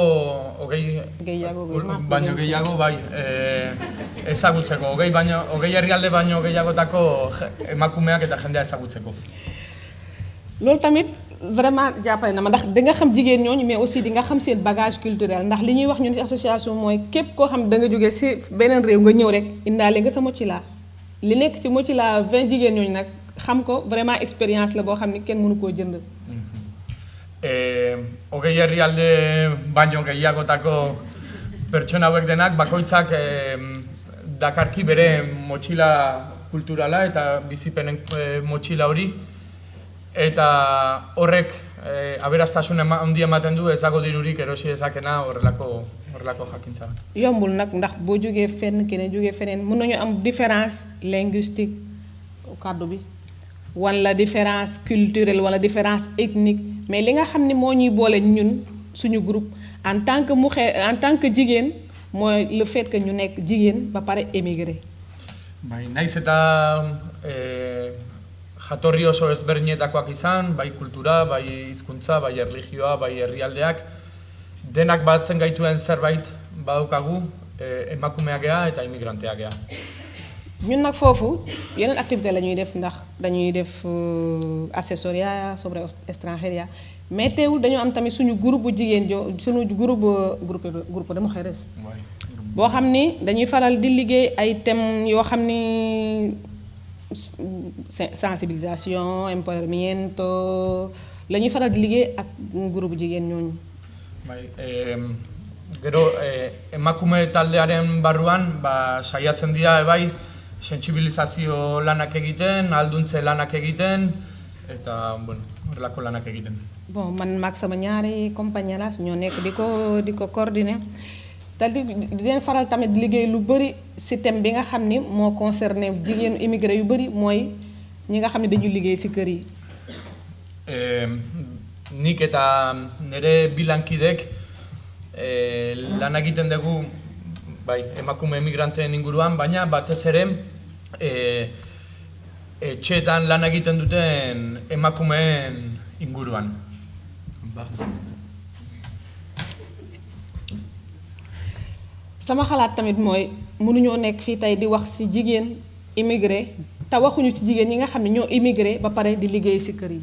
baino gehiago, bai, ezagutzeko. Hogei herrialde baino gehiagotako emakumeak eta jendea ezagutzeko. Loolu tamit vraiment jàppale na ma ndax di nga xam jigéen ñooñu mais aussi di nga xam seen bagage culturel ndax li ñuy wax ñun ci association mooy képp koo xam da nga jógee ci beneen réew nga ñëw rek indaale nga sa mochila li nekk ci mochila 20 jigéen ñooñu nag xam ko vraiment expérience la boo xam ni kenn mënu koo jënd. Hogei herrialde baino gehiagotako pertsona hauek denak bakoitzak dakarki bere motxila kulturala eta bizipenen motxila hori eta horrek aberastasun handia ematen du ez dago dirurik erosi dezakena horrelako jakintza bat. Yombul nag ndax boo jógee fenn keneen jógee feneen mën nañu am différence linguistique kàddu bi wala différence culturelle wala différence ethnique mais li nga xam ne moo ñuy boole ñun suñu groupe en tant que jigéen mooy le fait que ñu nekk jigéen ba pare émigré. Bai, naiz eta jatorri oso ezberdinetakoak izan, bai kultura, bai hizkuntza, bai erlijioa, bai herrialdeak, denak batzen gaituen zerbait badaukagu, emakumeak gea eta immigranteak gea. ñun nag foofu yeneen activité la ñuy def ndax dañuy def assessoria sobre extranjería mais teewul dañoo am tamit suñu groupe bu jigéen suñu groupe de mujeres boo xam ni dañuy faral di liggéey ay thèmes yoo xam ni sensibilisation empoderamiento la ñuy faral di liggéey ak groupe jigéen ñooñu. Gero emakume taldearen barruan saiatzen dira bai sentsibilizazio lanak egiten, alduntze lanak egiten eta horrelako lanak egiten. Bon, man maag sama ñaari compañeras ñoo nekk di ko coordonner te di leen faral tamit liggéey lu bëri ci thème bi nga xam ni moo concerné jigéen immigré yu bëri mooy ñi nga xam ne dañu liggéey ci kër yi. Nik eta nire bilankidek lan egiten dugu bai, emakume emigranteen inguruan, baina batez ere etxeetan lan egiten duten emakumeen inguruan. Sama xalaat tamit mooy mënuñoo nekk fii tey di wax ci jigéen immigré te waxuñu ci jigéen ñi nga xam ne ñoo immigré ba pare di liggéey ci kër yi.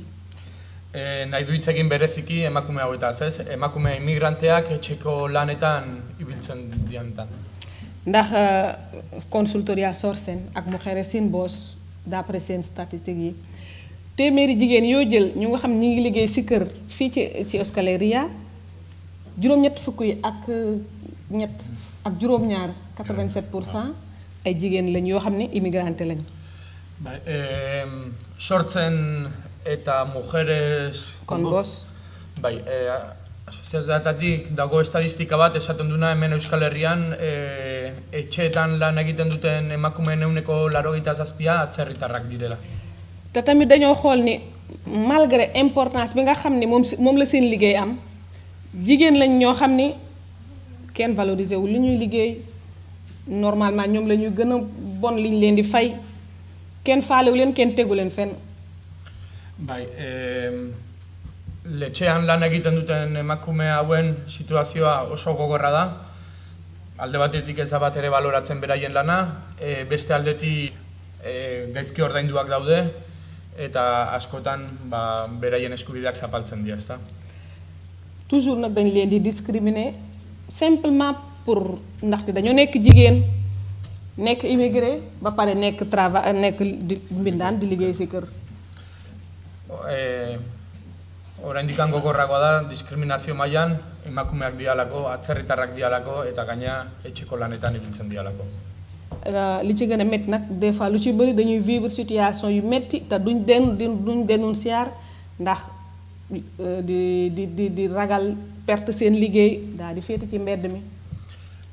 Nahi du hitz egin bereziki emakume hauetaz, ez? Emakume immigranteak etxeko lanetan ibiltzen dianetan. Ndax consultoria Sorsen ak Mujeres Sin Voz d'après seen statistiques yi téeméeri jigéen yoo jël ñu nga xam ñi ngi liggéey ci kër fii ci Euskal Herria juróom-ñett fukk yi ak ñett ak juróom-ñaar 87% ay jigéen lañ yoo xam ne immigrante lañ. Bai, sortzen eta mujeres Con voz. Bai, sozietatik dago estadistika bat esaten duna hemen Euskal Herrian etxeetan lan egiten duten emakumeen 87% atzerritarrak direla. te tamit dañoo xool ni malgré importance bi nga xam ni moom la seen liggéey am jigéen lañ ñoo xam ni kenn valorisé wu li ñuy liggéey normalement ñoom la ñuy gën a bon liñ leen di fay kenn faalewu leen kenn tegu leen fenn. Bai, letxean lan egiten duten emakume hauen situazioa oso gogorra da. Alde batetik ez da bat ere baloratzen beraien lana, beste aldetik gaizki ordainduak daude eta askotan beraien eskubideak zapaltzen dira, ezta? Toujours nag dañ leen di discriminer simplement pour ndaxte dañoo nekk jigéen nekk immigré ba pare nekk nekk mbindaan di liggéey ci kër. Oraindik gogorragoa da diskriminazio mailan emakumeak dialako, atzerritarrak dialako eta gaina etxeko lanetan ibiltzen dialako. Li ci gën a métti nag des fois lu ci bëri dañuy vivre situation yu métti te duñ dénoncier ndax di ragal perte seen liggéey daal di féete ci mbedd mi.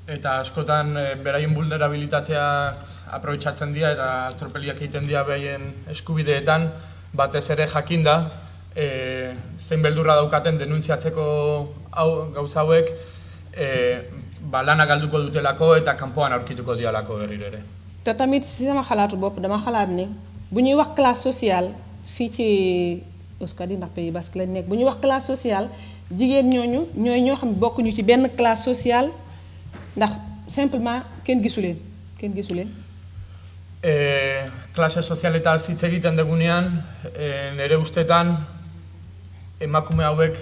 Eta askotan beraien vulnerabilitateak aprobetxatzen dira eta tropeliak egiten dira beraien eskubideetan, batez ere jakinda zein beldurra daukaten denuntziatzeko gauza hauek lana galduko dutelako eta kanpoan aurkituko dialako berriro ere. Te tamit si sama xalaatu bopp dama xalaat ni bu ñuy wax classe sociale fii ci Euskadi ndax Pays Basque lañ nekk bu ñuy wax classe sociale jigéen ñooñu ñooy ñoo xam bokkuñu ci benn classe sociale ndax simplement kenn gisu leen. Klase sozialetaz hitz egiten degunean, nire ustetan emakume hauek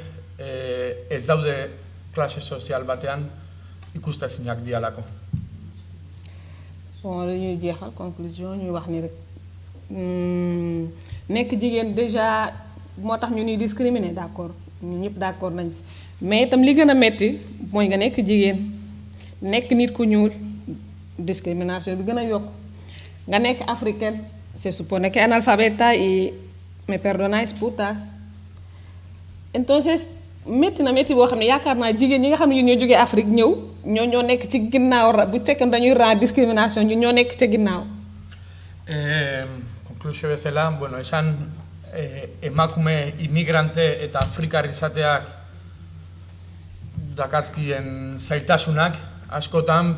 ez daude klase sozial batean ikustezinak dialako. Bon dañuy jeexal conclusion ñuy wax ni rek nekk jigéen déjà moo tax ñu ñuy discriminer d'accord ñu ñëpp d'accord nañ si mais itam li gën a metti mooy nga nekk jigéen nekk nit ku ñuul discrimination bi gën a yokk nga nekk africaine se supone que analfabeta y me perdonáis putas entonces métti na métti boo xam ne yaakaar naa jigéen ñi nga xam ne ñoo jógee Afrique ñoo nekk ci ginnaaw bu fekkee dañuy ran discrimination ñoo nekk ca ginnaaw. Konklusio bezala, bueno, esan emakume immigrante eta afrikar izateak dakarzkien zailtasunak askotan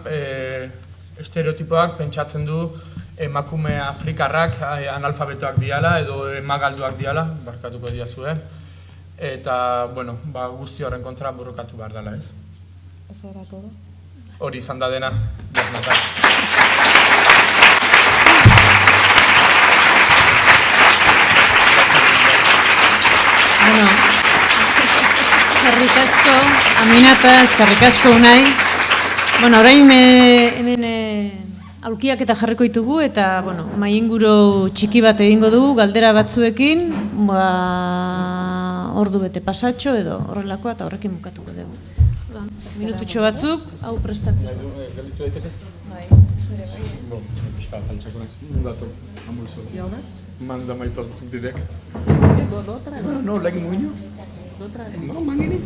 estereotipoak pentsatzen du emakume afrikarrak analfabetoak diala edo emagalduak diala, barkatuko diazue. Eta, bueno, guzti horren kontra borrokatu behar dela, ez? Eso era todo. Hori izan da dena. Bueno, eskerrik asko, Aminata, eskerrik asko Unai. Bueno, orain hemen aulkiak eta jarriko ditugu eta, bueno, mainguru txiki bat egingo dugu galdera batzuekin, ordu bete pasatxo edo horrelakoa eta horrekin bukatuko dugu. Minututxo batzuk, hau prestatzen. Galitu daiteke? Bai, zure bai. Bo, pixka bat altxako naiz. Dator, amulzo. Jauna? Manda maitortuk direk. Dotra? No, legi muino. Dotra? No, mangini.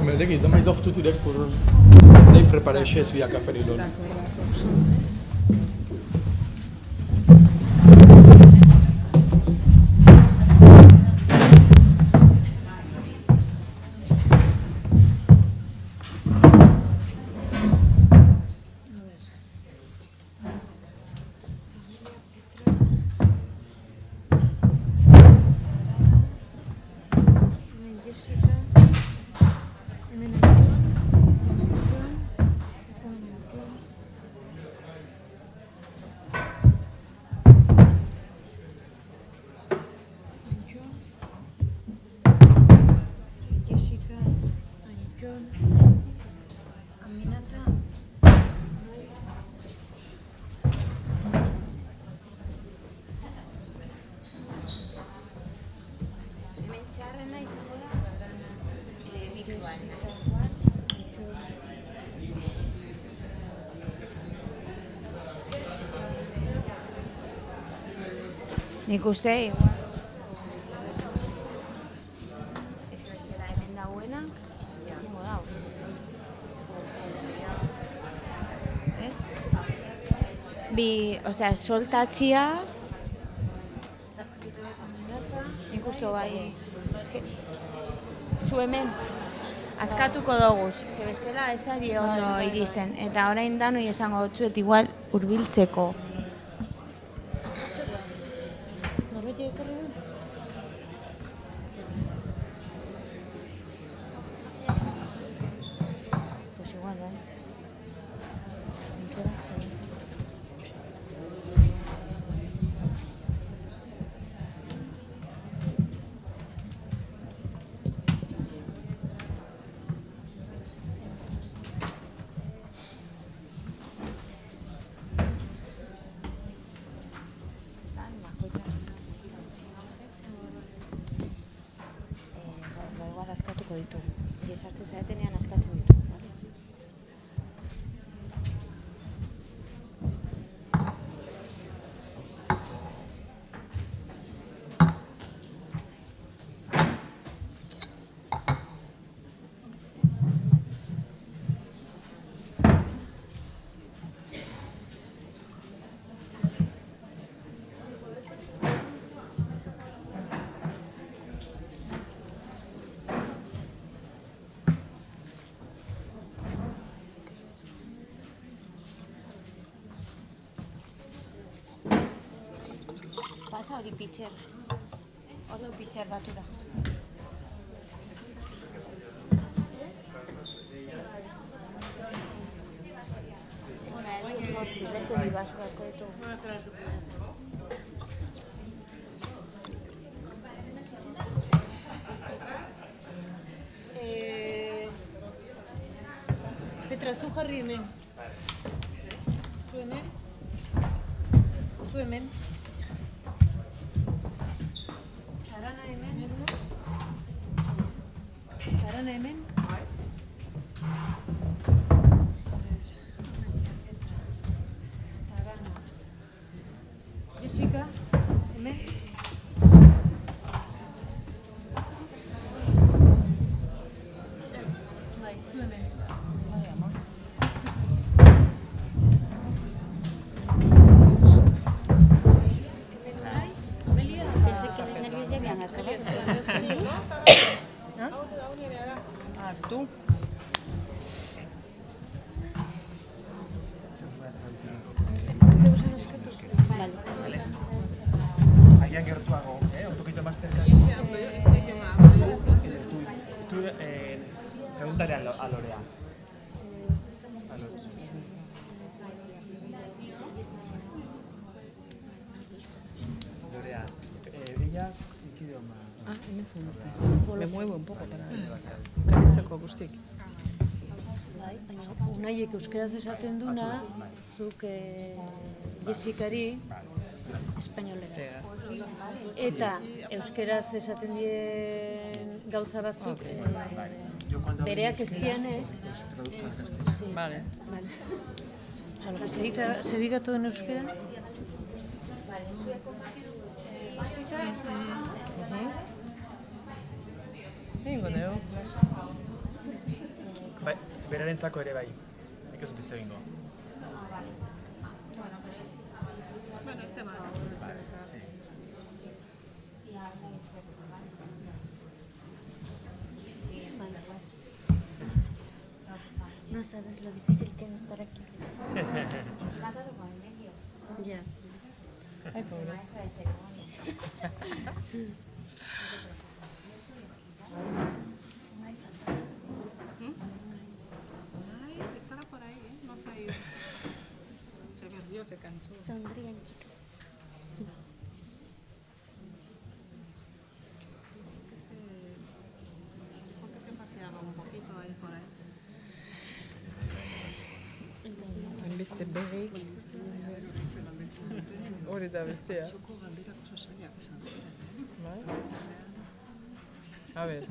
Me legi, da maitortuk direk por... Dei preparexe ez biak aferilon. Nik uste, igual. Ez que bestela hemen dauenak, ezingo dau. Osea, soltatxia... Nik uste bai ez. Zu hemen, askatuko doguz, ze bestela esari ondo iristen. Eta orain danoi esango txuet igual hurbiltzeko. Norbeti ekarri du? Pues igual, bai. Interazio. Igual askatuko ditugu. Sartu zaretenean askatzen ditugu, bale? Pasa hori pitxer. Hori pitxer batura. Bona, eri zortzi, beste bi basurako ditugu. Petra, zu jarri hemen. Zu hemen. Zu hemen. Arana hemen. Arana hemen. Arana. Jessica, hemen. Bai, zu hemen. Bai, amor. Pensé que los nervios ya habían acabado. Tú. Vale. Allá gertuago, un poquito más cerca. Tú pregúntale a Lorea. Lorea, ella, ¿qué idioma? Me muevo un poco para gaintzeko guztik. Bai, baina Unaiek euskeraz esaten duna, zuk Jessicari espainolera. Eta euskeraz esaten dien gauza batzuk bereak ez dianek. Vale. Osa, lo que se diga todo en euskera. Egingo dugu. Bai, berarentzako ere bai. Nik ez dut hitz egingo. No sabes lo difícil que es estar aquí. Ya. Ay, pobre. Estará por ahí, ¿eh? No se ha ido. Se perdió, se cansó. Sonríen, chicas. Porque se paseaba un poquito ahí por ahí. Beste berrik. Hori da bestea. Txoko galderak oso zailak esan ziren. Bai? A ver.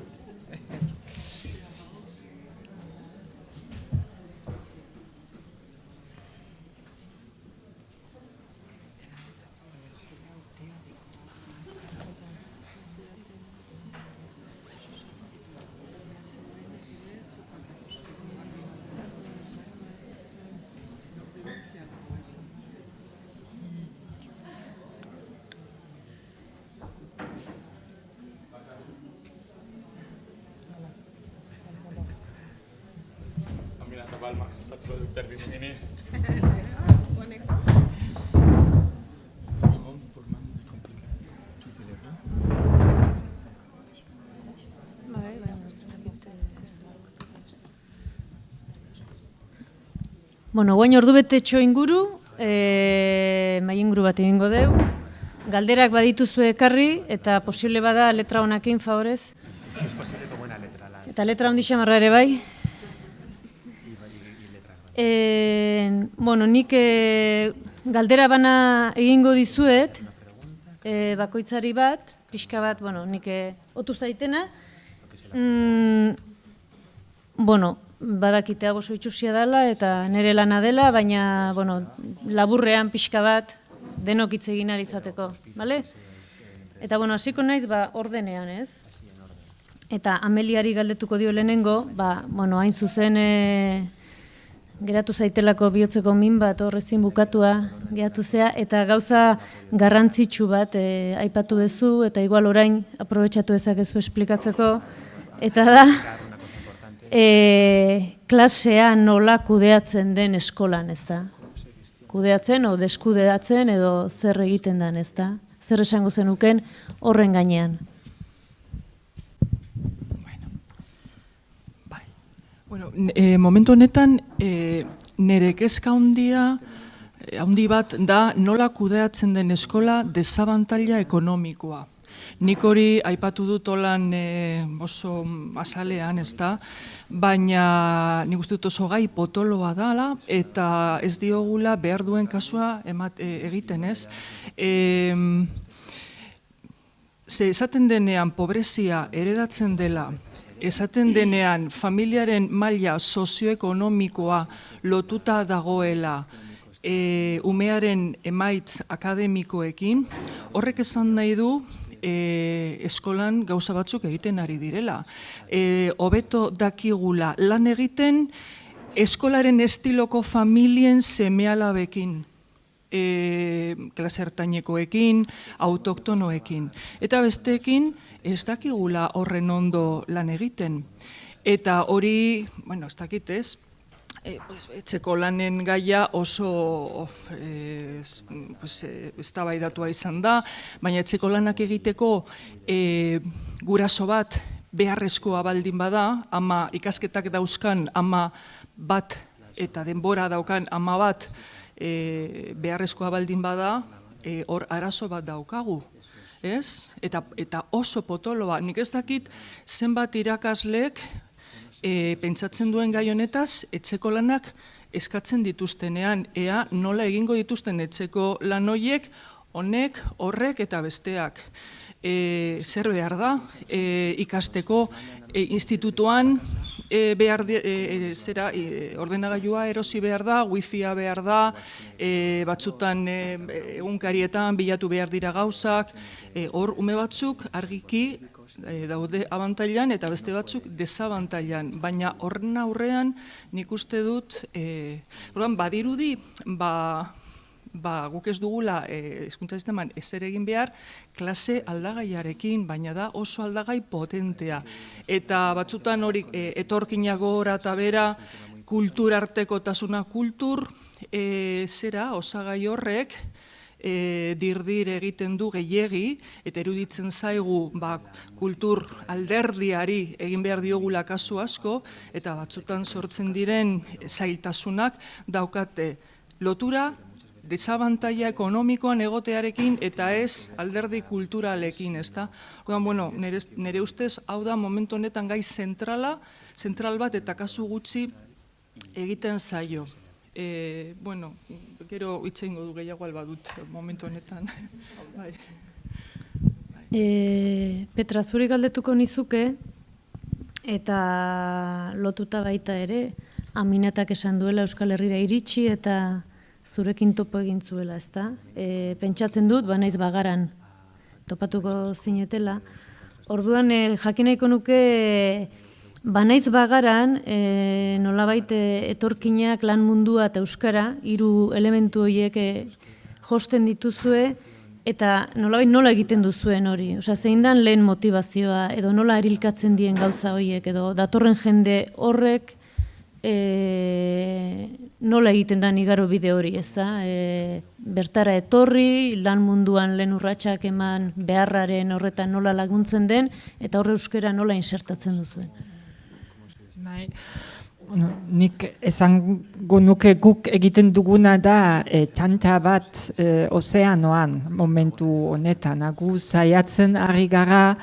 Zatro dut termini. Bueno, guain ordu betetxo inguru, mai inguru bat egingo deu. Galderak badituzu ekarri, eta posible bada letra honakin, favorez. Si es posible, con buena letra. Eta letra hondi xamarra ere bai. Bueno, nik galdera bana egingo dizuet, bakoitzari bat, pixka bat, bueno, nik otu zaitena. Bueno, badakitea oso itxusia dela eta nire lana dela, baina, bueno, laburrean pixka bat denok hitz egin ari izateko, bale? Eta, bueno, hasiko naiz, ordenean, ez? Eta Ameliari galdetuko dio lehenengo, bueno, hain zuzen geratu zaitelako bihotzeko min bat horrezin bukatua geratu zea, eta gauza garrantzitsu bat aipatu duzu, eta igual orain aprobetxatu ezakezu esplikatzeko, eta da, klasea nola kudeatzen den eskolan, ez da? Kudeatzen o deskudeatzen edo zer egiten den, ez da? Zer esango zenuken horren gainean. Bueno, momentu honetan nire kezka handi bat da nola kudeatzen den eskola desabantaila ekonomikoa. Nik hori aipatu dut olan oso azalean, ez da, baina nik uste dut oso gai potoloa dala eta ez diogula behar duen kasua egiten, ez. Ze esaten denean pobrezia heredatzen dela, esaten denean familiaren maila sozioekonomikoa lotuta dagoela umearen emaitz akademikoekin, horrek esan nahi du eskolan gauza batzuk egiten ari direla. Hobeto dakigula lan egiten eskolaren estiloko familien seme-alabekin, klase ertainekoekin, autoktonoekin. Eta besteekin ez dakigula horren ondo lan egiten. Eta hori, bueno, ez dakit ez, etxeko lanen gaia oso eztabaidatua izan da, baina etxeko lanak egiteko guraso bat beharrezkoa baldin bada, ama ikasketak dauzkan ama bat eta denbora daukan ama bat beharrezkoa baldin bada, hor arazo bat daukagu. Ez? Eta oso potoloa. Nik ez dakit zenbat irakasleek pentsatzen duen gai honetaz, etxeko lanak eskatzen dituztenean, ea nola egingo dituzten etxeko lan horiek, honek, horrek eta besteak. Zer behar da, ikasteko institutuan ordenagailua erosi behar da, wifia behar da, batzutan egunkarietan bilatu behar dira gauzak, hor ume batzuk argiki daude abantailan eta beste batzuk desabantailan, baina horren aurrean nik uste dut, badirudi, guk ez dugula hezkuntza sisteman ezer egin behar klase aldagaiarekin, baina da oso aldagai potentea. Eta batzutan hori etorkinak gora eta bera, kulturartekotasuna kultur, osagai horrek, dirdir egiten du gehiegi, eta eruditzen zaigu kultur alderdiari egin behar diogula kasu asko, eta batzutan sortzen diren zailtasunak daukate lotura, desabantaila ekonomikoan egotearekin eta ez alderdi kulturalekin, ezta? Bueno, nire ustez, hau da momentu honetan gai zentral bat eta kasu gutxi egiten zaio. Bueno, gero hitz egingo du gehiago albadut momentu honetan. Petra, zuri galdetuko nizuke, eta lotuta baita ere, Aminatak esan duela Euskal Herrira iritsi eta zurekin topo egin zuela, ezta? Pentsatzen dut, naiz bagaran topatuko zinetela. Orduan, jakin nahiko nuke, naiz bagaran, nolabait etorkinak, lan mundua eta euskara, 3 elementu horiek josten dituzue, eta nolabait nola egiten duzuen hori. Osea, zein dan lehen motivazioa, edo nola erilkatzen dien gauza horiek, edo datorren jende horrek, nola egiten da igaro bide hori, ez da? Bertara etorri, lan munduan lehen urratsak eman beharraren horretan nola laguntzen den, eta horre euskera nola insertatzen duzuen. Bai. Nik esango nuke guk egiten duguna da tanta bat ozeanoan momentu honetan. Gu saiatzen ari gara,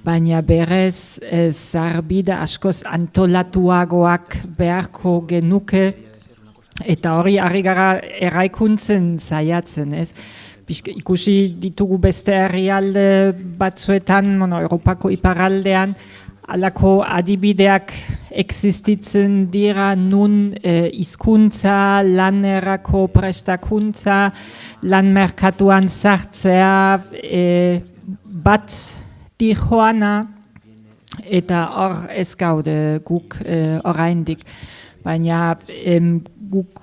baina berez zarbide askoz antolatuagoak beharko genuke, eta hori ari gara eraikuntzen saiatzen, ez? Ikusi ditugu beste herrialde batzuetan, Europako iparraldean, alako adibideak existitzen dira nun hizkuntza, lanerako prestakuntza, lan merkatuan sartzea, bat dijoana, eta hor ez gaude guk oraindik. Baina guk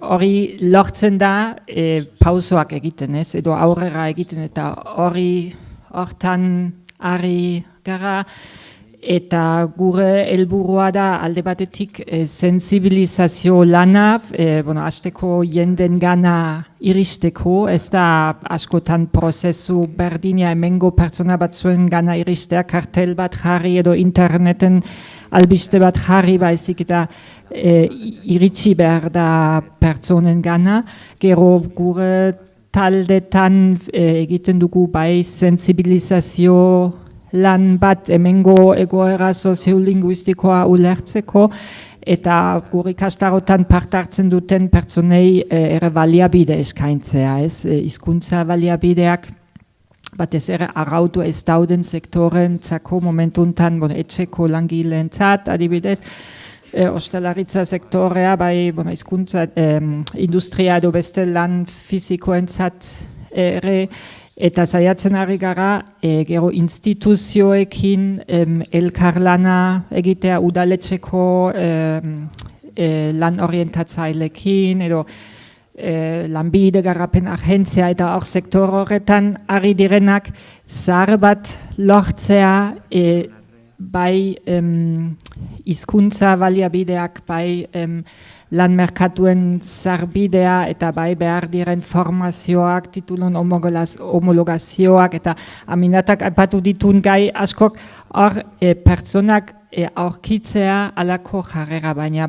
hori lortzen da pausoak egiten, ez? Edo aurrera egiten, eta hortan ari gara, eta gure helburua da alde batetik sensibilizazio lana, hasteko jenden gana iristeko, ez da askotan prozesu berdina hemengo pertsona batzuen gana iristea, kartel bat jarri edo interneten albiste bat jarri, baizik eta iritsi behar da pertsonen gana. Gero gure taldetan egiten dugu bai sensibilizazio lan bat hemengo egoera soziolinguistikoa ulertzeko, eta gure ikastarotan parte hartzen duten pertsonei ere baliabide eskaintzea, ez? Hizkuntza baliabideak batez ere arautu ez dauden sektorentzako momentuntan, etxeko langileentzat adibidez, ostalaritza sektorea, bai hizkuntza industria edo beste lan fisikoentzat ere, eta saiatzen ari gara, gero instituzioekin elkarlana egitea udaletxeko lan orientatzailekin, edo lanbide garapen agentzia, eta hor sektor horretan ari direnak zahar bat lortzea, bai hizkuntza baliabideak, bai lan merkatuen zarbidea, eta bai behar diren formazioak, titulun homologazioak, eta Aminatak aipatu ditun gai askok, hor pertsonak aurkitzea alako jarrera, baina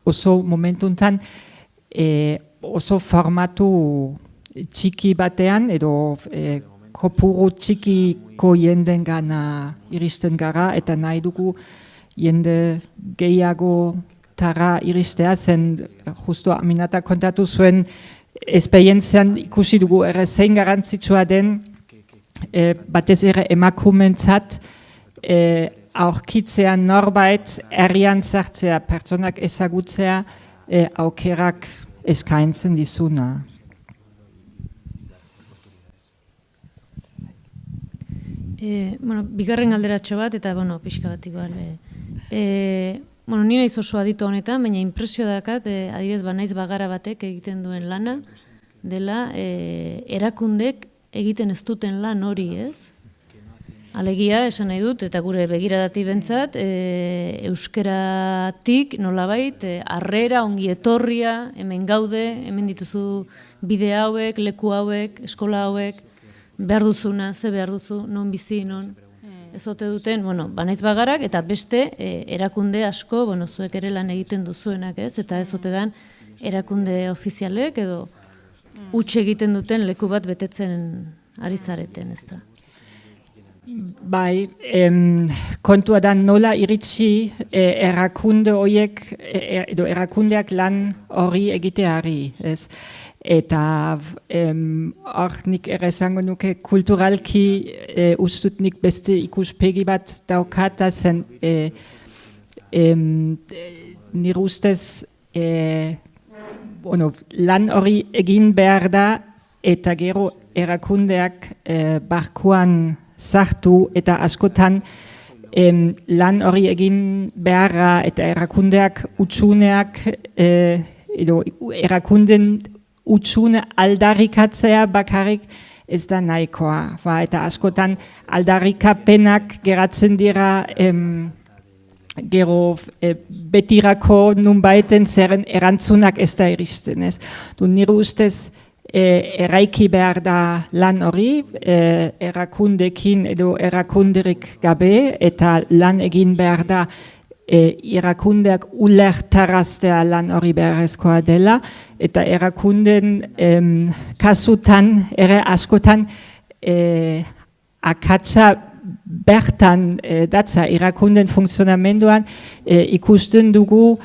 oso momentuntan oso formatu txiki batean, edo kopuru txikiko jenden gana iristen gara, eta nahi dugu jende gehiago tara iristea, zen justu Aminata kontatu zuen esperientzian ikusi dugu ere zein garantzitsua den batez ere emakumentzat aurkitzea norbait herrian sartzea, pertsonak ezagutzea aukerak eskaintzen dizuna. Bigarren galderatxo bat, eta pixka bat igual. Ni naiz oso aditu honetan, baina impresio dakat, adibidez, naiz bagara batek egiten duen lana, dela erakundek egiten ez duten lan hori, ez? Alegia, esan nahi dut, eta gure begiradati bentzat, euskeratik nolabait, harrera, ongi etorria, hemen gaude, hemen dituzu bide hauek, leku hauek, eskola hauek, behar duzuna, ze behar duzu, non bizi, non, ez ote duten, banaiz bagarak, eta beste erakunde asko, zuek ere lan egiten duzuenak, ez? Eta ez ote dan erakunde ofizialek, edo huts egiten duten leku bat betetzen ari zareten, ez da? Bai, kontua da nola iritsi erakunde horiek, edo erakundeak lan hori egiteari, ez? Eta hor nik ere esango nuke kulturalki ustut nik beste ikuspegi bat daukata zen nire ustez lan hori egin behar da, eta gero erakundeak barkuan sartu, eta askotan lan hori egin beharra, eta erakundeak utsuneak edo erakunden utsune aldarrikatzea bakarrik ez da nahikoa. Eta askotan aldarrikapenak geratzen dira gero betirako nunbaiten zeren erantzunak ez da iristen, ez? Nire ustez eraiki behar da lan hori, erakundekin edo erakunderik gabe, eta lan egin behar da erakundeak ulertaraztea lan hori beharrezkoa dela, eta erakunden kasutan, ere askotan, akatsa bertan datza erakunden funtzionamenduan ikusten dugu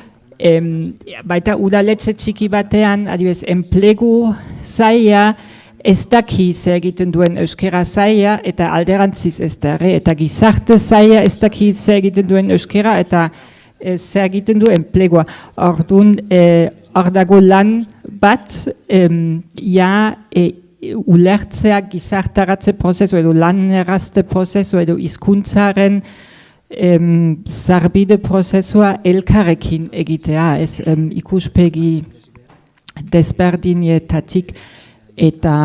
baita udaletxe txiki batean, adibidez, enplegu zaila ez daki zer egiten duen euskera zaila eta alderantziz ez da, eta gizarte zaila ez daki zer egiten duen euskera eta zer egiten du enplegua. Orduan, hor dago lan bat, ulertzeak gizartaratze prozesu edo lanerazte prozesu edo hizkuntzaren zarbide prozesua elkarrekin egitea, ez ikuspegi desberdinetatik, eta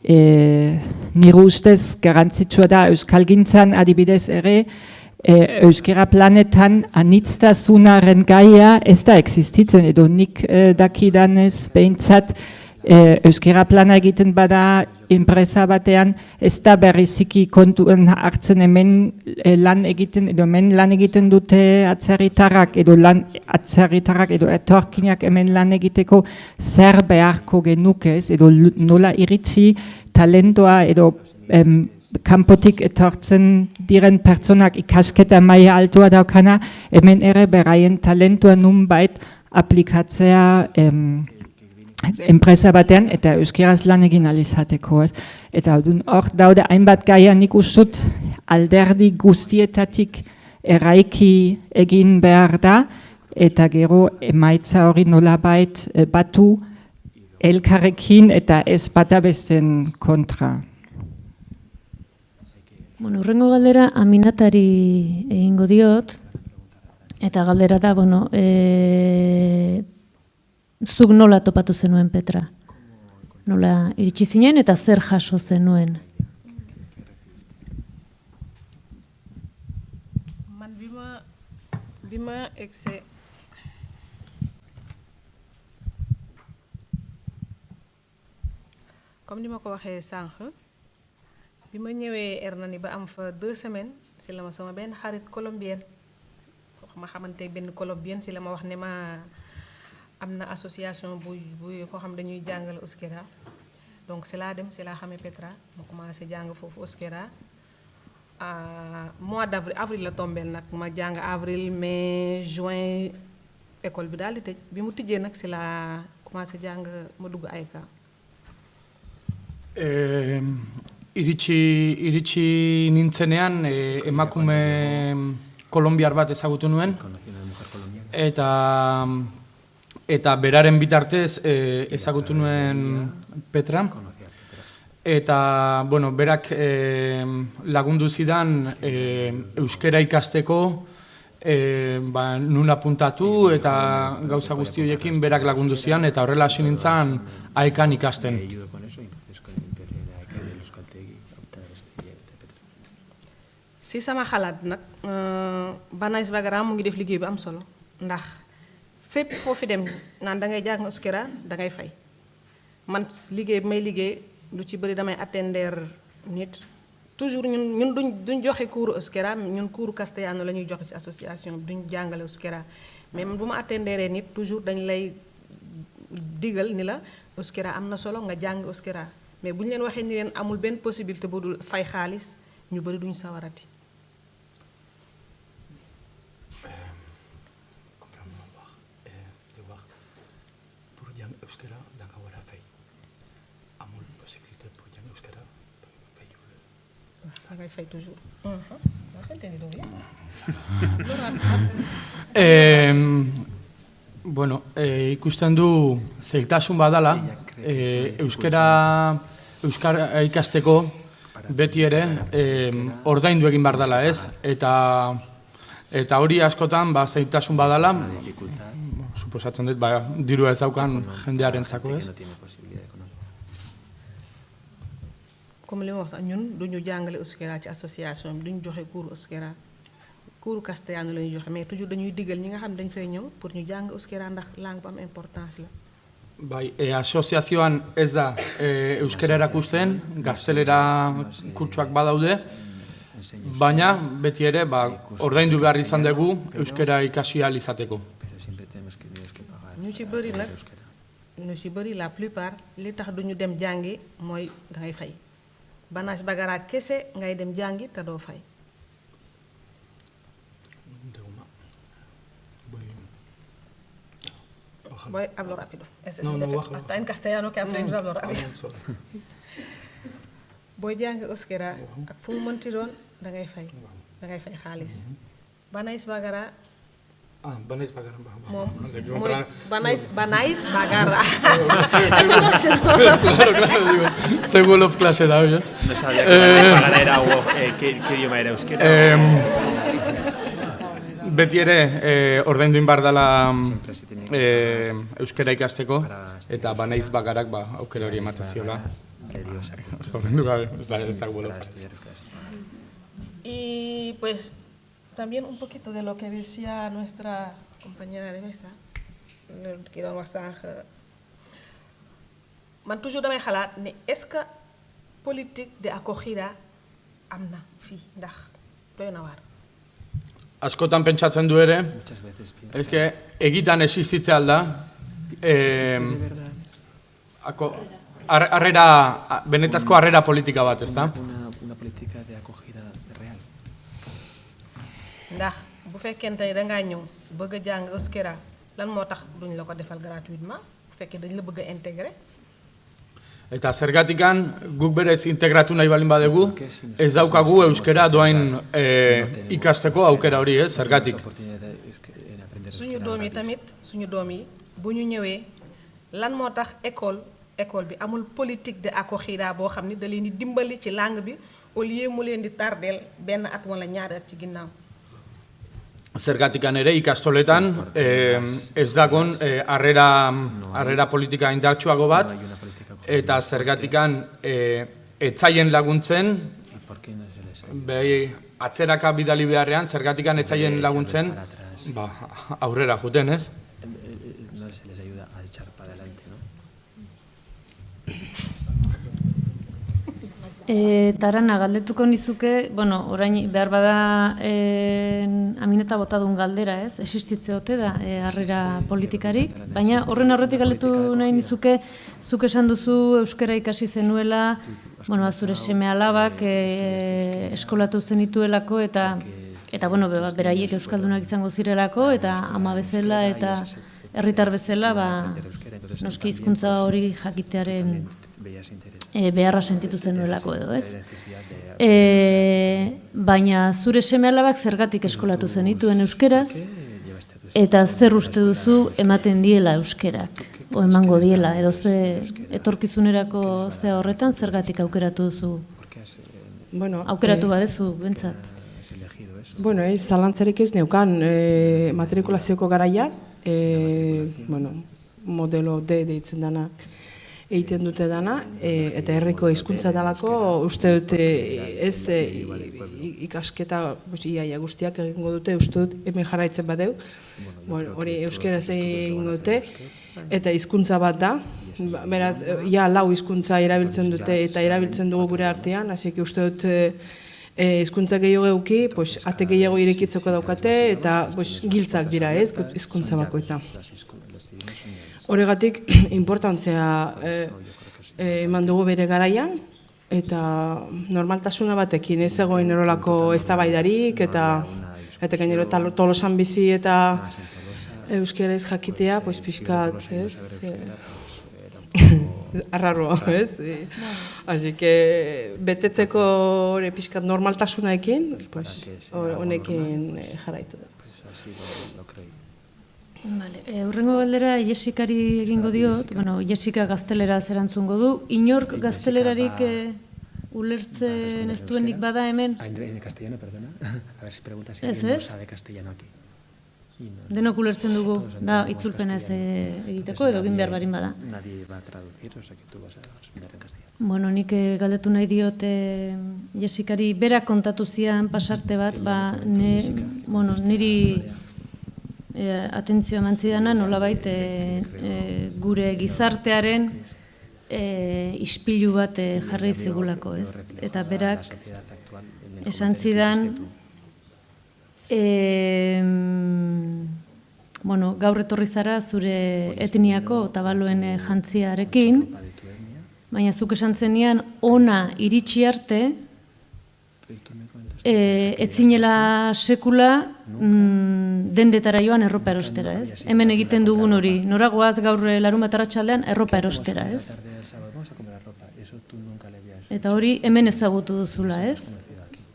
nire ustez garrantzitsua da euskalgintzan adibidez ere euskera planetan anitztasunaren gaia ez da existitzen, edo nik dakidanez behintzat euskera plana egiten bada enpresa batean, ez da berriziki kontuen hartzen hemen lan egiten, edo hemen lan egiten dute atzerritarrak, edo atzerritarrak, edo etorkinak hemen lan egiteko zer beharko genukez, edo nola iritsi talentoa, edo kanpotik etortzen diren pertsonak ikasketa maila altua daukana, hemen ere beraien talentua nunbait aplikatzea enpresa batean eta euskeraz lan egin alizateko. Eta hor daude hainbat gaia nik ustut alderdi guztietatik eraiki egin behar da, eta gero emaitza hori nolabait batu elkarrekin eta ez bata besten kontra. Bueno, urrengo galdera Aminatari egingo diot, eta galdera da, bueno, zuk nola topatu zenuen Petra? Nola iritsi zinen eta zer jaso zenuen? Man bi ma egsi comme ni ma ko waxee sànq bi ma ñëwee Hernani ba am fa 2 semaines si la ma sama benn xarit colombienne ma xamante benn colombienne si la ma wax ne ma am na association bu foo xam dañuy jàngale euskera, donc c'est laa dem c'est laa xamee Petra ma commencé jàng foofu euskera mois d'avril la tombeel nag ma jàng avril mai juin école bi daal di tëj bi mu tijjee nag c'est laa commencé jàng ma dugg AECA. Iritsi nintzenean emakume kolombiar bat ezagutu nuen, eta beraren bitartez ezagutu nuen Petra, eta bueno, berak lagundu zidan euskera ikasteko, nun apuntatu eta gauza guzti horiekin berak lagundu zidan, eta horrela hasi nintzen AECAn ikasten. Si sama xalaat nag Banais Bagara mu ngi def liggéey bu am solo ndax fépp foo fi dem naan da ngay jàng euskera da ngay fay man liggéey bi may liggéey lu ci bëri damay attender nit toujours ñun duñ joxe cours euskera, ñun cours castellano la ñuy joxe ci association bi duñ jàngale euskera, mais man bu ma attenderee nit toujours dañ lay digal ni la euskera am na solo nga jàng euskera, mais bu ñu leen waxee ni leen amul benn possibilité bu dul fay xaalis ñu bëri duñ sawarati. Fay toujours. Bueno, ikusten du zailtasun badala, euskara ikasteko beti ere ordaindu egin behar dela, ez? Eta hori askotan zailtasun badala, suposatzen dut, dirua ez daukan jendearentzako, ez? Comme li ma wax sax ñun duñu jàngale euskera ci association bi duñu joxe cours euskera cours castellano la ñuy joxe mais toujours dañuy digal ñi nga xam ne dañ fay ñëw pour ñu jàng euskera ndax langue bu am importance la. Bai, asoziazioan ez da euskera erakusten, gaztelera kurtsuak badaude, baina beti ere ordaindu behar izan dugu euskera ikasi ahal izateko. ñu ci bëri nag ñu ci bëri la plupart li tax duñu dem jàngi mooy dangay fay Banaas Bagara kese ngay dem jàngi te doo fay. Voy a hablar rápido. Este es mi defecto. Hasta en castellano que aprendo a hablar rápido. Booy jàng euskera ak fu mu mënti doon dangay fay xaalis. Banaas Bagara Banaas Bagara. moom mooy Banaas Bagara. Claro, según of clase da, ¿oyes? No sabía que Banaas Bagara era qué idioma era euskera. Beti ere ordaindu egin behar dela euskera ikasteko, eta Banaas Bagarak aukera hori ematen ziola. Ordaindu gabe, ez da guelo. Y pues también un poquito de lo que decía nuestra compañera de mesa, ki doon wax sànq man toujours damay xalaat ne est-ce que politique de acogida am na fii ndax doy na waar. Askotan pentsatzen du ere, egitan existitzea alda, benetazko harrera politika bat, ezta? Una política de acogida real. Ndax bu fekkente ne dangaa ñëw bëgg a jàng euskera lan moo tax duñ la ko defal gratuitement bu fekkee dañ la bëgg a intégrer. Eta zergatikan guk berez integratu nahi balin badegu, ez daukagu euskera doain ikasteko aukera hori, zergatik. Suñu doom yi tamit suñu doom yi bu ñu ñëwee lan moo tax école bi amul politique de acogida boo xam ni da leen di dimbali ci langue bi au lieu mu leen di tardeel benn at wala ñaari at ci ginnaaw. Zergatikan ere ikastoletan ez dagon harrera politika indartsuago bat, eta zergatikan etzaien laguntzen, atzeraka bidali beharrean, zergatikan etzaien laguntzen, aurrera juten, ez? No se les ayuda a echar para adelante, ¿no? Tarana, galdetuko nizuke, orain behar bada Amineta botadun galdera, ez? Existitze ote da harrera politikarik, baina horren aurretik galdetu nahi nizuke, zuk esan duzu euskera ikasi zenuela, zure seme-alabak eskolatu zenituelako eta beraiek euskaldunak izango zirelako eta ama bezala eta herritar bezala noski hizkuntza hori jakitearen beharra sentitu zenuelako edo, ez? Baina zure seme-alabak zergatik eskolatu zenituen euskeraz eta zer uste duzu ematen diela euskerak, o emango diela, edo ze etorkizunerako ze horretan zergatik aukeratu duzu? Aukeratu badezu, bentsat. Zalantzarik ez neukan matrikulazioko garaian, modelo D deitzen dana egiten dute dana, eta herriko hizkuntza dalako uste dute ez ikasketa iaia guztiak egingo dute, uste dut hemen jarraitzen badeu, hori euskeraz egingo dute, eta hizkuntza bat da, beraz, lau hizkuntza erabiltzen dute eta erabiltzen dugu gure artean, hasi uste dut hizkuntza gehiago euki, ate gehiago irekitzeko daukate, eta giltzak dira ez, hizkuntza bakoitza. Horregatik, importantzia eman dugu bere garaian, eta normaltasuna batekin ez egoen erolako eztabaidarik, eta gainero Tolosan bizi eta euskera ez jakitea, pixkat, ez? Arraroa, ez? Así que betetzeko pixkat normaltasunaekin, honekin jarraitu da. Hurrengo galdera Jessicari egingo diot, Jessica gaztelera zerantzungo du, inork gaztelerarik ulertzen ez duenik bada hemen? En castellano, perdona. A ver si pregunta si alguien no sabe castellano aquí. denok ulertzen dugu, da itzulpena ez egiteko edo egin behar barin bada. Nadie va a traducir, o sea que tú vas a responder en castellano. Bueno, nik galdetu nahi diot Jesikari berak kontatu zian pasarte bat, niri atentzioa eman zidana nolabait gure gizartearen ispilu bat jarri zigulako, ez? Eta berak esan zidan gaur etorri zara zure etniako tabaloen jantziarekin, baina zuk esan zenian ona iritsi arte etzinela sekula dendetara joan erropa erostera, ez? Hemen egiten dugun hori, noragoaz gaur larunbat arratsaldean erropa erostera, ez? Eta hori hemen ezagutu duzula, ez?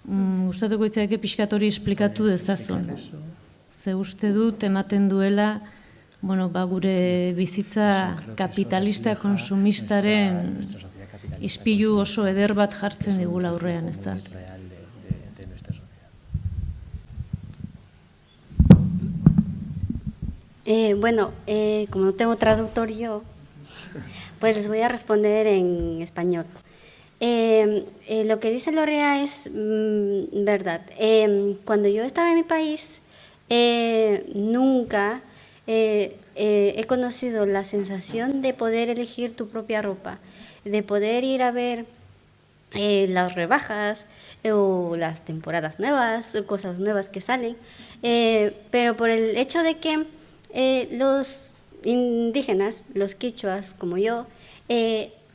Gustatuko itzaike pixkat hori esplikatu dezazun. Ze uste dut ematen duela gure bizitza kapitalista konsumistaren ispilu oso eder bat jartzen digula aurrean, ez da? Como no tengo traductor yo, pues les voy a responder en español. Lo que dice Lorea es verdad. Cuando yo estaba en mi país, nunca he conocido la sensación de poder elegir tu propia ropa, de poder ir a ver las rebajas o las temporadas nuevas, o cosas nuevas que salen, pero por el hecho de que los indígenas, los quichuas como yo,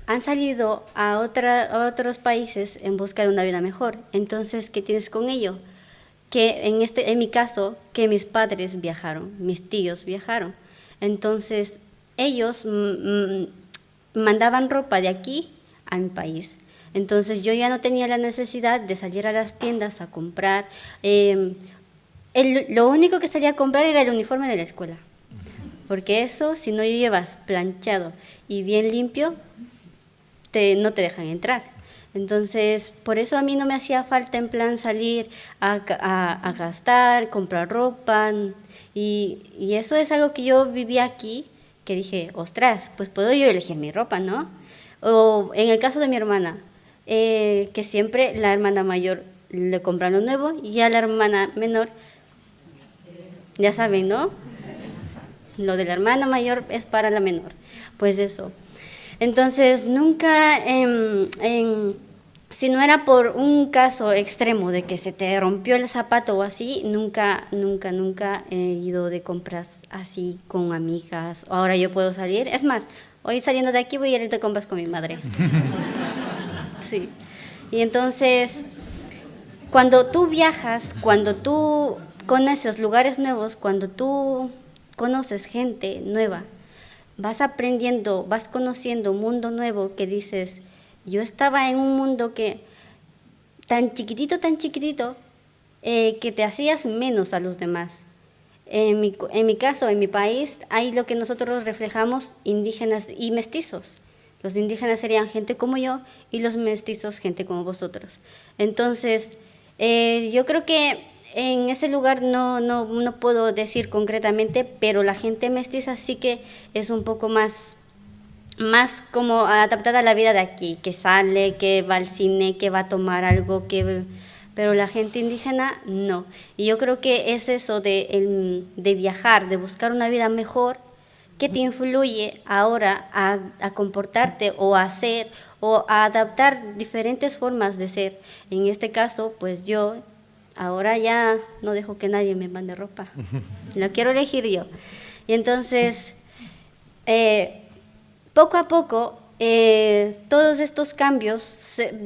han salido a otros países en busca de una vida mejor. Entonces, ¿qué tienes con ello? Que en mi caso, que mis padres viajaron, mis tíos viajaron. Entonces, ellos mandaban ropa de aquí a mi país. Entonces, yo ya no tenía la necesidad de salir a las tiendas a comprar. Lo único que salía a comprar era el uniforme de la escuela. Porque eso, si no llevas planchado y bien limpio, no te dejan entrar. Entonces, por eso a mí no me hacía falta en plan salir a gastar, comprar ropa. Y eso es algo que yo vivía aquí, que dije, ostras, pues puedo yo elegir mi ropa, ¿no? O en el caso de mi hermana, que siempre la hermana mayor le compra lo nuevo y a la hermana menor, ya saben, ¿no? Lo de la hermana mayor es para la menor. Pues eso. Entonces, nunca, si no era por un caso extremo de que se te rompió el zapato o así, nunca he ido de compras así con amigas. Ahora yo puedo salir. Es más, hoy saliendo de aquí voy a ir de compras con mi madre. Sí. Y entonces, cuando tú viajas, cuando tú conoces lugares nuevos, cuando tú conoces gente nueva, vas aprendiendo, vas conociendo un mundo nuevo que dices, yo estaba en un mundo que tan chiquitito, que te hacías menos a los demás. En mi caso, en mi país, hay lo que nosotros reflejamos indígenas y mestizos. Los indígenas serían gente como yo y los mestizos gente como vosotros. Entonces, yo creo que en ese lugar no puedo decir concretamente, pero la gente mestiza sí que es un poco más como adaptada a la vida de aquí, que sale, que va al cine, que va a tomar algo, pero la gente indígena no. Y yo creo que es eso de viajar, de buscar una vida mejor, que te influye ahora a comportarte o a hacer o a adaptar diferentes formas de ser. En este caso, pues yo ahora ya no dejo que nadie me mande ropa, lo quiero elegir yo. Y entonces, poco a poco, todos estos cambios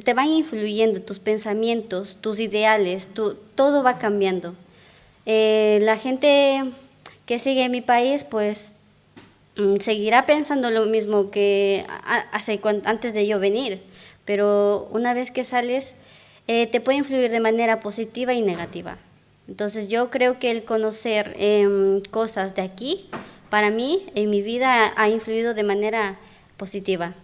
te van influyendo, tus pensamientos, tus ideales, todo va cambiando. La gente que sigue en mi país, pues, seguirá pensando lo mismo que antes de yo venir, pero una vez que sales, te puede influir de manera positiva y negativa. Entonces yo creo que el conocer cosas de aquí, para mí, en mi vida, ha influido de manera positiva.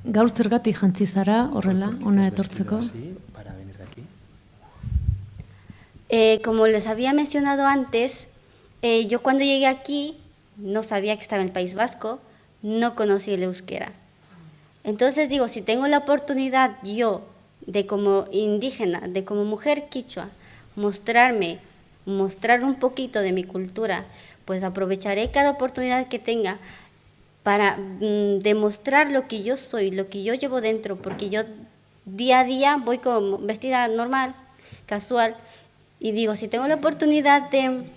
Gaur zergatik jantzi zara, horrela, hona etortzeko? Como les había mencionado antes, yo cuando llegué aquí no sabía que estaba en el País Vasco, no conocía el euskera. Entonces digo, si tengo la oportunidad yo de como indígena, de como mujer quichua, mostrar un poquito de mi cultura, pues aprovecharé cada oportunidad que tenga para demostrar lo que yo soy, lo que yo llevo dentro, porque yo día a día voy como vestida normal, casual, y digo, si tengo la oportunidad de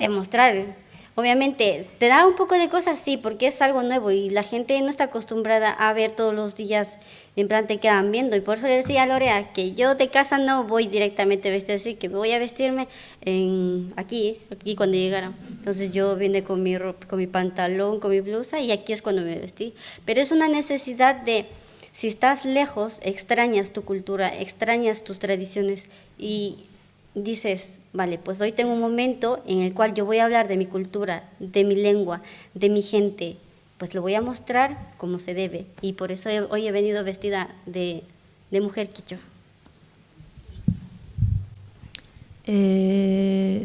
mostrar, obviamente te da un poco de cosas, sí, porque es algo nuevo y la gente no está acostumbrada a ver todos los días, en plan te quedan viendo, y por eso le decía a Lorea que yo de casa no voy directamente vestida así, que voy a vestirme aquí cuando llegara. Entonces yo vine con mi ropa, con mi pantalón, con mi blusa, y aquí es cuando me vestí. Pero es una necesidad de, si estás lejos, extrañas tu cultura, extrañas tus tradiciones y dices, vale, pues hoy tengo un momento en el cual yo voy a hablar de mi cultura, de mi lengua, de mi gente, pues lo voy a mostrar como se debe, y por eso hoy he venido vestida de mujer quichua.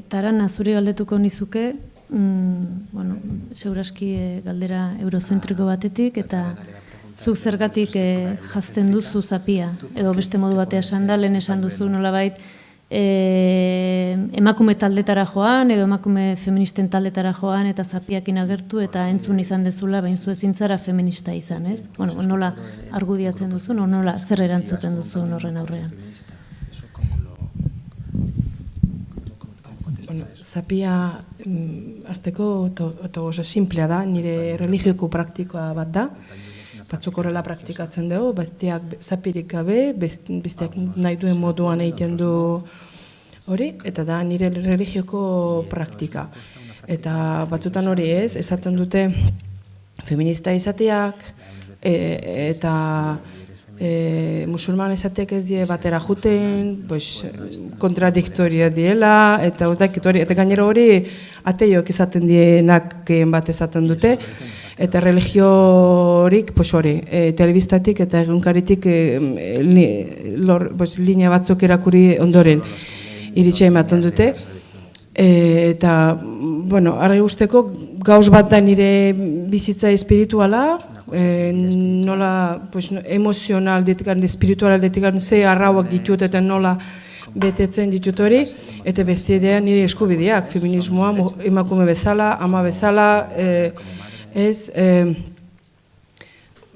Tarana, zuri galdetuko nizuke, bueno, seguraski galdera eurozentriko batetik, eta zuk zergatik jazten duzu zapia, edo beste modu batea esan da, lehen esan duzu nolabait, emakume taldetara joan, edo emakume feministen taldetara joan, eta zapiakin agertu, eta entzun izan dezula, bain zu ezin zara feminista izan, ez? Bueno, nola argudiatzen duzu, nola zer erantzuten duzu horren aurrean? Zapia azteko oso simplea da, nire religioko praktikoa bat da. Batzuk horrela praktikatzen dugu, besteak zapirik gabe, besteak nahi duen moduan egiten du hori, eta da nire religioko praktika. Eta batzutan hori ez, esaten dute feminista izateak, eta musulman izateak ez die batera juten, kontradiktoria diela, eta gainera hori ateiok izaten dienak bat esaten dute, eta religio horik, telebistatik eta egunkaritik linea batzuk erakuri ondoren iritsa ematen dute. Eta, argi usteko, gauz bat da nire bizitza espirituala, nola emozional detikan, espiritual detikan, ze arrauak ditut eta nola betetzen ditut hori, eta beste idea nire eskubideak, feminismoa, emakume bezala, ama bezala, ez,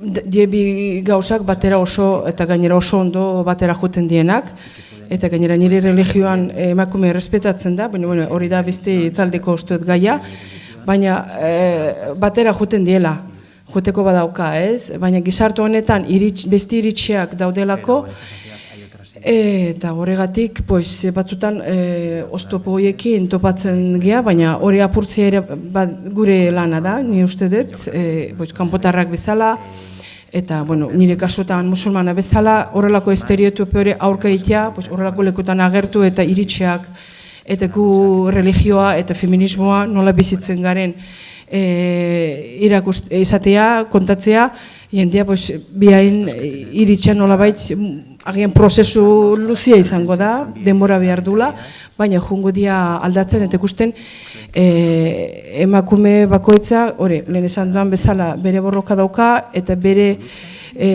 diebi gauzak batera oso, eta gainera oso ondo batera juten dienak, eta gainera nire religioan emakume errespetatzen da, baina hori da beste itzaldeko usteet gaia, baina batera juten diela, juteko badauka, ez? Baina gizartu honetan beste iritxeak daudelako, eta horregatik batzutan oztopo horiekin topatzen gea, baina hori apurtzea ere gure lana da, ni uste dut, kanpotarrak bezala, eta nire kasutan musulmana bezala, horrelako estereotipo hori aurka egitea, horrelako lekutan agertu eta iritxeak, eta gu religioa eta feminismoa nola bizitzen garen izatea, kontatzea, jendea bihain iritxean nolabait agian prozesu luzia izango da, denbora behar dula, baina jungo dia aldatzen eta ikusten emakume bakoitza, lehen esan duan bezala bere borroka dauka eta bere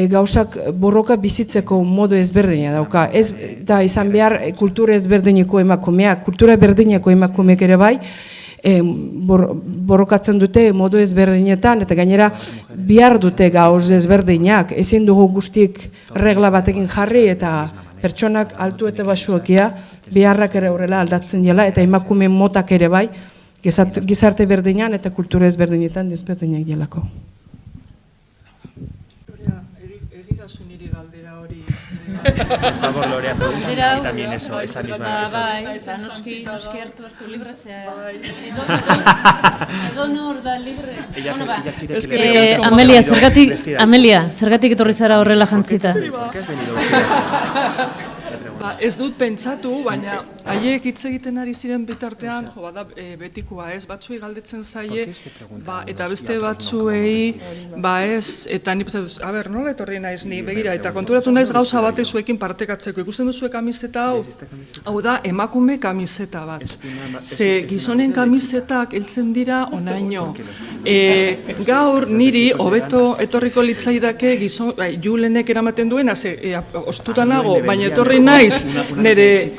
gauzak borroka bizitzeko modu ezberdina dauka. Ez da izan behar kultura ezberdineko emakumeak, kultura berdineko emakumeak ere bai, borrokatzen dute modu ezberdinetan, eta gainera bihar dute gauz ezberdinak, ezin dugu guztik regla batekin jarri, eta pertsonak altu eta basuakia biharrak ere horrela aldatzen dela, eta emakume motak ere bai, gizarte berdinean eta kultura ezberdinetan desberdinak dielako. Egidazu niri galdera hori. Por favor, Lorea, pregunta también eso, esa misma. Noski hartu librezea. Edo nor da libre. Amelia, zergatik etorri zara horrela jantzita? Ez dut pentsatu, baina haiek hitz egiten ari ziren bitartean, betikoa ez, batzuei galdetzen zaie, eta beste batzuei, ez, eta ni pensatuz, nola etorri naiz ni, begira, eta konturatu naiz gauza bate zuekin partekatzeko. Ikusten duzu kamiseta hau da emakume kamiseta bat. Ze gizonen kamisetak heltzen dira onaino. Gaur niri hobeto etorriko litzaidake Julenek eramaten duena, ostuta nago, baina etorri naiz nire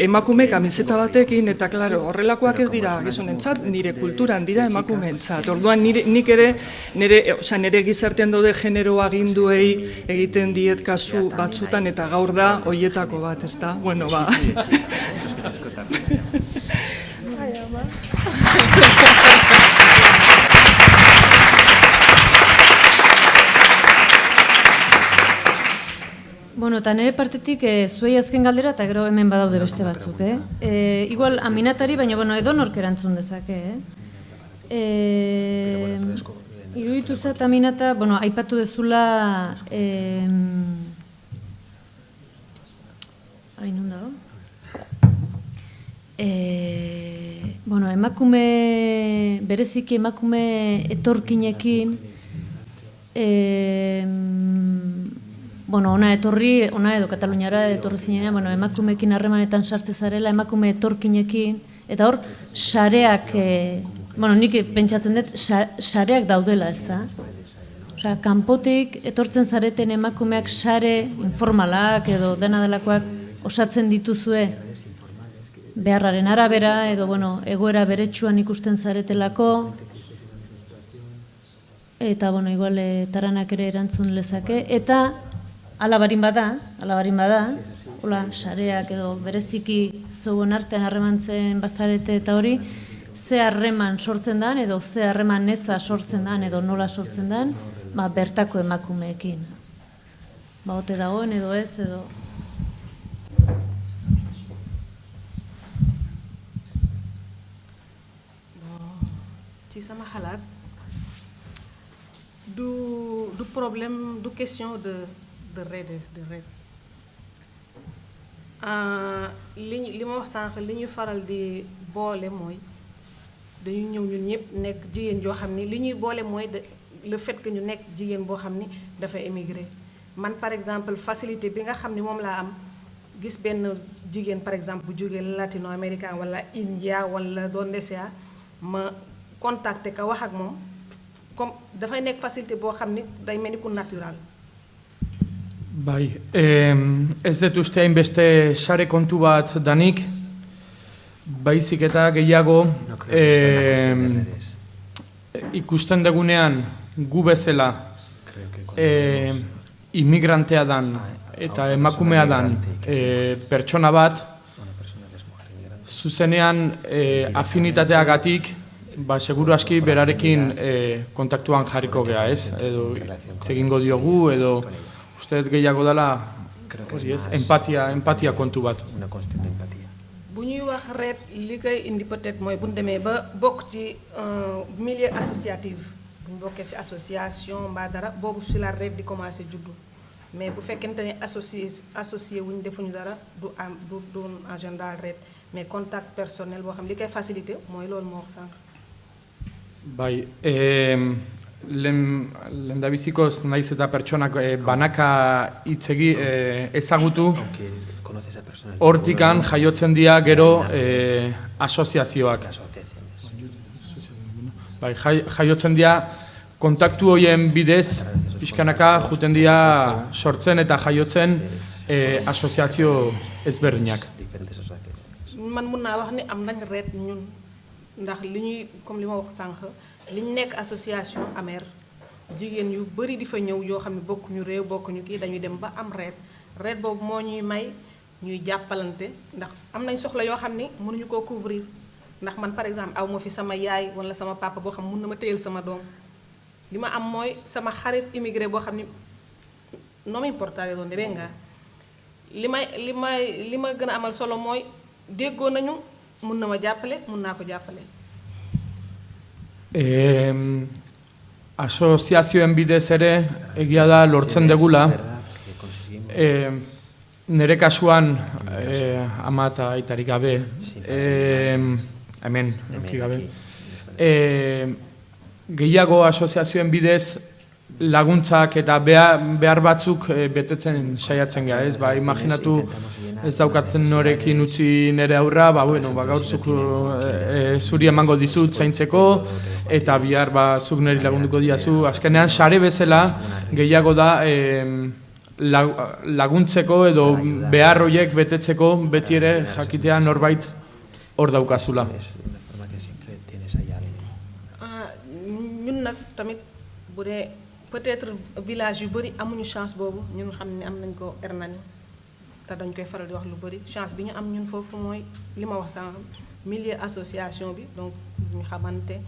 emakume kamiseta batekin, eta klaro, horrelakoak ez dira gizonentzat, nire kulturan dira emakumeentzat. Orduan nik ere nire gizartean daude genero aginduei egiten diet kasu batzutan, eta gaur da hoietako bat, ezta? Bueno, ba. Bueno, eta nire partetik zuei azken galdera, eta gero hemen badaude beste batzuk, Igual Aminatari, baina edo nork erantzun dezake, Iruditu zait Aminata, aipatu dezula, non dago? Emakume, bereziki emakume etorkinekin, ona edo Kataluniara etorri zinean, emakumeekin harremanetan sartze zarela, emakume etorkinekin, eta hor, sareak, nik pentsatzen dut, sareak daudela, ez da? Osea, kanpotik etortzen zareten emakumeak sare informalak edo dena delakoak osatzen dituzue beharraren arabera, edo, egoera beretsuan ikusten zaretelako, eta, igual, Taranak ere erantzun lezake, eta alabarin bada, hola, sareak edo bereziki zouen artean harremantzen bazarete eta hori, ze harreman sortzen dan, edo ze harreman neza sortzen dan, edo nola sortzen dan, bertako emakumeekin. Ote dagoen edo ez, edo... Ci sama xalaat, du problème, du question de red. Li ma wax sànq li ñu faral di boole mooy dañu ñëw ñun ñëpp nekk jigéen joo xam ni li ñuy boole mooy le fait que ñu nekk jigéen boo xam ni dafa émigré. Man par exemple facilité bi nga xam ni moom laa am gis benn jigéen par exemple bu jógee latino-américain wala India wala donde sea ma contacté ka wax ak moom comme dafay nekk facilité boo xam ni day mel ni ku natural. Bai, ez dut uste hainbeste sare kontu bat danik, baizik eta gehiago ikusten dugunean gu bezala inmigrantea dan eta emakumea dan pertsona bat, zuzenean afinitateagatik, seguru aski berarekin kontaktuan jarriko geha, ez? Edo egingo diogu, edo uste gehiago dela empatia kontu bat. Bu ñuy wax ret li koy indi peut-être mooy bu ñu demee ba bokk ci milieu associatif bu ñu bokkee ci association mbaa dara boobu si la ret di commencé juddu mais bu fekkente ne associé wuñ defuñu dara du agenda ret mais contact personnel boo xam li koy facilité mooy loolu moo wax sànq. Bai, lehendabizikoz naiz eta pertsonak banaka hitzegi ezagutu, hortikan jaiotzen dira gero asoziazioak. Bai, jaiotzen dira kontaktu horien bidez, pixkanaka juten dira sortzen eta jaiotzen asoziazio ezberdinak. Man mun naa wax ni am nañ ret ñun ndax li ñuy comme li ma wax sànq li ñu nekk association AMER jigéen yu bari di fa ñëw yoo xam ne bokkuñu réew bokkuñu kii dañuy dem ba am reet boobu moo ñuy may ñuy jàppalante ndax am nañ soxla yoo xam ni mënuñu koo couvrir ndax man par exemple aw ma fi sama yaay wala sama papa boo xam mun na ma téyel sama doom li ma am mooy sama xarit immigré boo xam ni no me importa donde venga li ma gën a amal solo mooy déggoo nañu mun na ma jàppale mun naa ko jàppale. Asoziazioen bidez ere egia da lortzen degula. Nere kasuan ama eta aitarik gabe, hemen gabe, gehiago asoziazioen bidez laguntzak eta behar batzuk betetzen saiatzen gara, ez? Ba, imaginatu ez daukatzen norekin utzi nire aurra, ba, bueno, ba, gaur zuk zuri emango dizut zaintzeko, eta bihar ba, zuk niri lagunduko diazu. Azkenean, sare bezala gehiago da laguntzeko edo behar horiek betetzeko beti ere jakitea norbait hor daukazula. ñun nag tamit bu dee peut-être village yu bëri amuñu chance boobu ñun xam ne am nañ ko Hernani te dañ koy faral di wax lu bëri chance bi ñu am ñun foofu mooy li ma wax sànq milieu association bi donc ñu xamante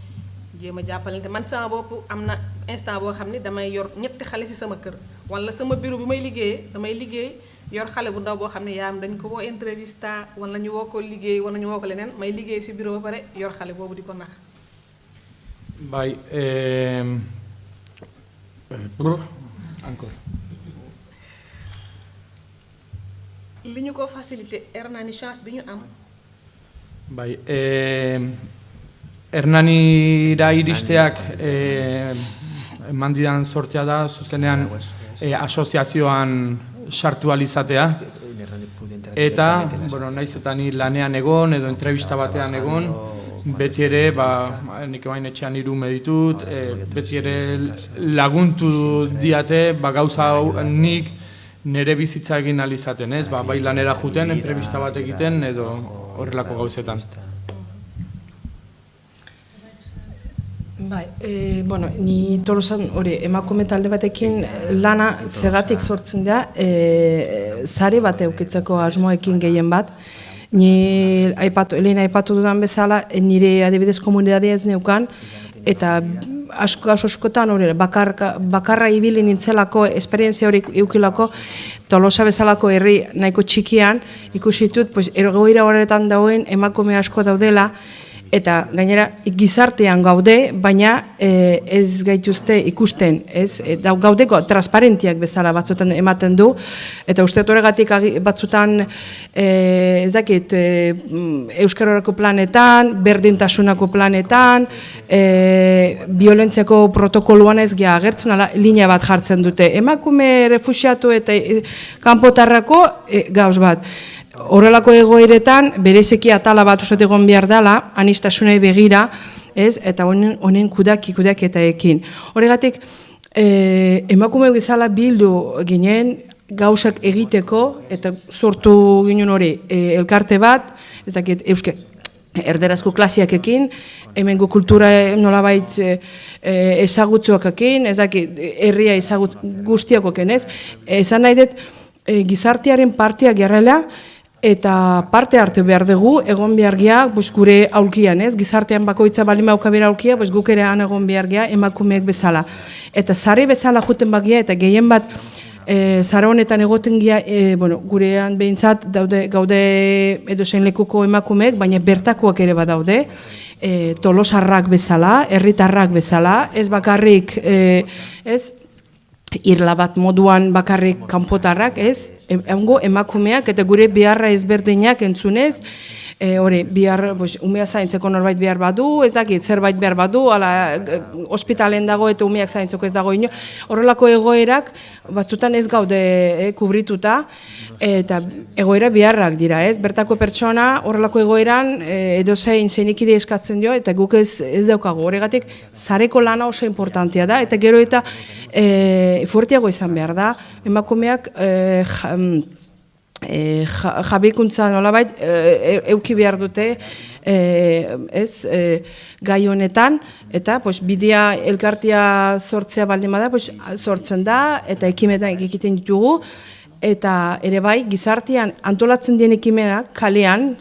jéem a jàppalante man sama bopp am na instant boo xam ne damay yor ñetti xale ci sama kër wala sama bureau bi may liggéeyee damay liggéey yor xale bu ndaw boo xam ne yaam dañ ko woo entrevista wala ñu woo ko liggéey wala ñu woo ko leneen may liggéey ci bureau ba pare yor xale boobu di ko nax. Bai, encore. li ñu ko facilité Hernani chance bi ñu am. Bai, Hernanira iristeak eman didan sortea da, zuzenean asoziazioan sartu alizatea. Eta, bueno, naiz eta ni lanean egon edo entrevista batean egon, beti ere, nik bain etxean irume ditut, beti ere laguntu diate, gauza nik nire bizitza egin alizaten, ez? Bai lanera juten, entrevista bat egiten, edo horrelako gauzetan. Bai, bueno, ni Tolosan hori emakume talde batekin lana zegatik sortzen da, sare bat eukitzeko asmoekin gehien bat. Ni lehen aipatu dudan bezala, nire adibidez komunitatea ez neukan, eta askotan hori bakarra ibili nintzelako, esperientzia hori eukilako, Tolosa bezalako herri nahiko txikian, ikusitut, egoera horretan dauen emakume asko daudela, eta gainera gizartean gaude, baina ez gaituzte ikusten, gaudeko transparentiak bezala batzutan ematen du, eta uste horregatik batzutan ez dakit euskarorako planetan, berdintasunako planetan, biolentziako protokoloan ez gea agertzen, linea bat jartzen dute. Emakume refuxiatu eta kanpotarrako gauz bat. Horrelako egoeretan, berezeki atala bat uste egon behar dela, anistasunei begira, eta honen kudaketa ekin. Horregatik, emakume bezala bildu ginen gauzak egiteko, eta sortu ginen hori elkarte bat, ez dakit erderazko klasiak ekin, hemengo kultura nolabait ezagutzuak ekin, ez dakit herria ezagut guztiako kenez, esan nahi dut gizartearen partea gerrela, eta parte hartu behar dugu, egon behar gea, gure aulkian, gizartean bakoitza balima aukabera aulkia, guk ere han egon behar gea, emakumeek bezala. Eta zare bezala juten bagia, eta gehien bat, zara honetan egoten gea, gurean behintzat gaude edozein lekuko emakumeek, baina bertakoak ere badaude, tolosarrak bezala, herritarrak bezala, ez bakarrik, irla bat moduan bakarrik kanpotarrak, emakumeak eta gure beharra ezberdinak entzunez, umea zaintzeko norbait behar badu, ez dakit, zerbait behar badu, ospitalen dago eta umeak zaintzeko ez dago ino. Horrelako egoerak batzutan ez gaude kubrituta, eta egoera beharrak dira, bertako pertsona horrelako egoeran edozein zeinikide eskatzen dio, eta guk ez daukago. Horregatik, zareko lana oso importantia da, eta gero eta fuertiago izan behar da, emakumeak jabekuntza nolabait euki behar dute gai honetan, eta bidea elkartia sortzea baldin bada, sortzen da, eta ekimenak egiten ditugu, eta ere bai, gizartean antolatzen dien ekimenak kalean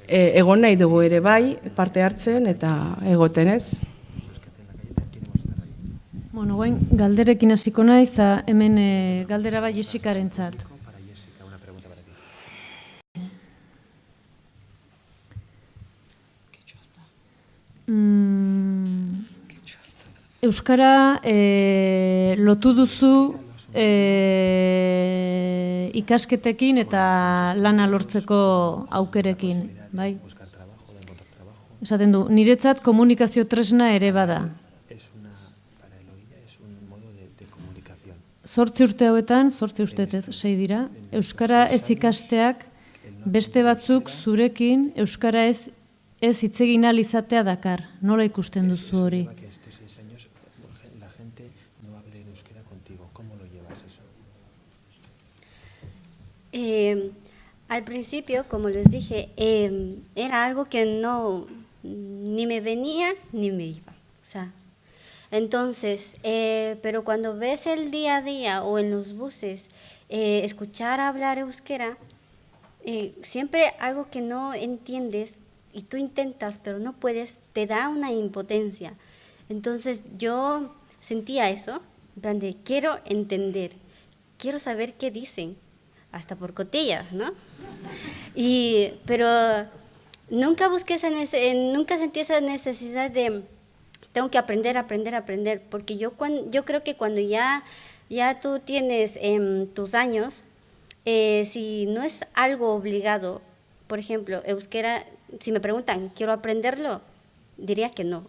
egon nahi dugu ere bai, parte hartzen eta egoten ez. Bueno, guain, galderekin hasiko naiz, eta hemen galdera bai Jessikarentzat. Euskara lotu duzu ikasketekin eta lana lortzeko aukerekin, bai? Esaten du, niretzat komunikazio tresna ere bada. zortzi urte hauetan, 6 dira, euskara ez ikasteak beste batzuk zurekin euskara ez hitz egin ahal izatea dakar. Nola ikusten duzu hori? Que estos 6 años la gente no hable en euskera contigo. ¿Cómo lo llevas eso? Al principio, como les dije, era algo que no ni me venía ni me iba. O sea, entonces, pero cuando ves el día a día o en los buses, escuchar hablar euskera, siempre algo que no entiendes y tú intentas pero no puedes, te da una impotencia. Entonces yo sentía eso, en plan de quiero entender, quiero saber qué dicen, hasta por cotillas, ¿no? Pero nunca nunca sentí esa necesidad de tengo que aprender, porque yo creo que cuando ya tú tienes tus años, si no es algo obligado, por ejemplo, euskera, si me preguntan, ¿quiero aprenderlo? Diría que no.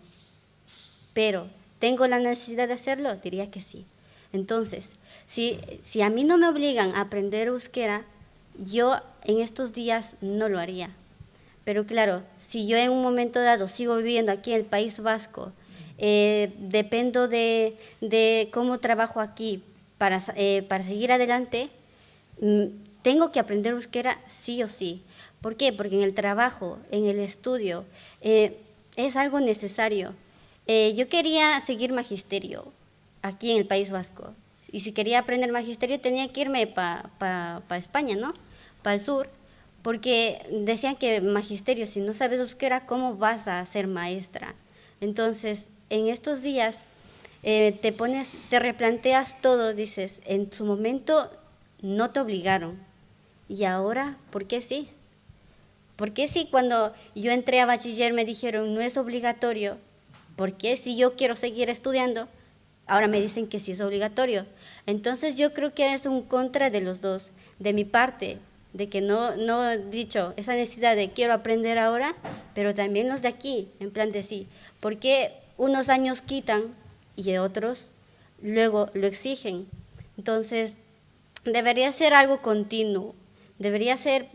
Pero, ¿tengo la necesidad de hacerlo? Diría que sí. Entonces, si a mí no me obligan a aprender euskera, yo en estos días no lo haría. Pero claro, si yo en un momento dado sigo viviendo aquí en el País Vasco, dependo de cómo trabajo aquí para seguir adelante, tengo que aprender euskera sí o sí. ¿Por qué? Porque en el trabajo, en el estudio, es algo necesario. Yo quería seguir magisterio aquí en el País Vasco. Y si quería aprender magisterio tenía que irme para España, ¿no? Para el sur. Porque decían que magisterio, si no sabes euskera, ¿cómo vas a ser maestra? Entonces, en estos días te replanteas todo, dices, en su momento no te obligaron. Y ahora, ¿por qué sí? ¿Por qué si cuando yo entré a bachiller me dijeron no es obligatorio? ¿Por qué si yo quiero seguir estudiando, ahora me dicen que sí es obligatorio? Entonces yo creo que es un contra de los dos. De mi parte, de que no he dicho esa necesidad de quiero aprender ahora, pero también los de aquí, en plan de sí. ¿Por qué unos años quitan y otros luego lo exigen? Entonces, debería ser algo continuo. Debería ser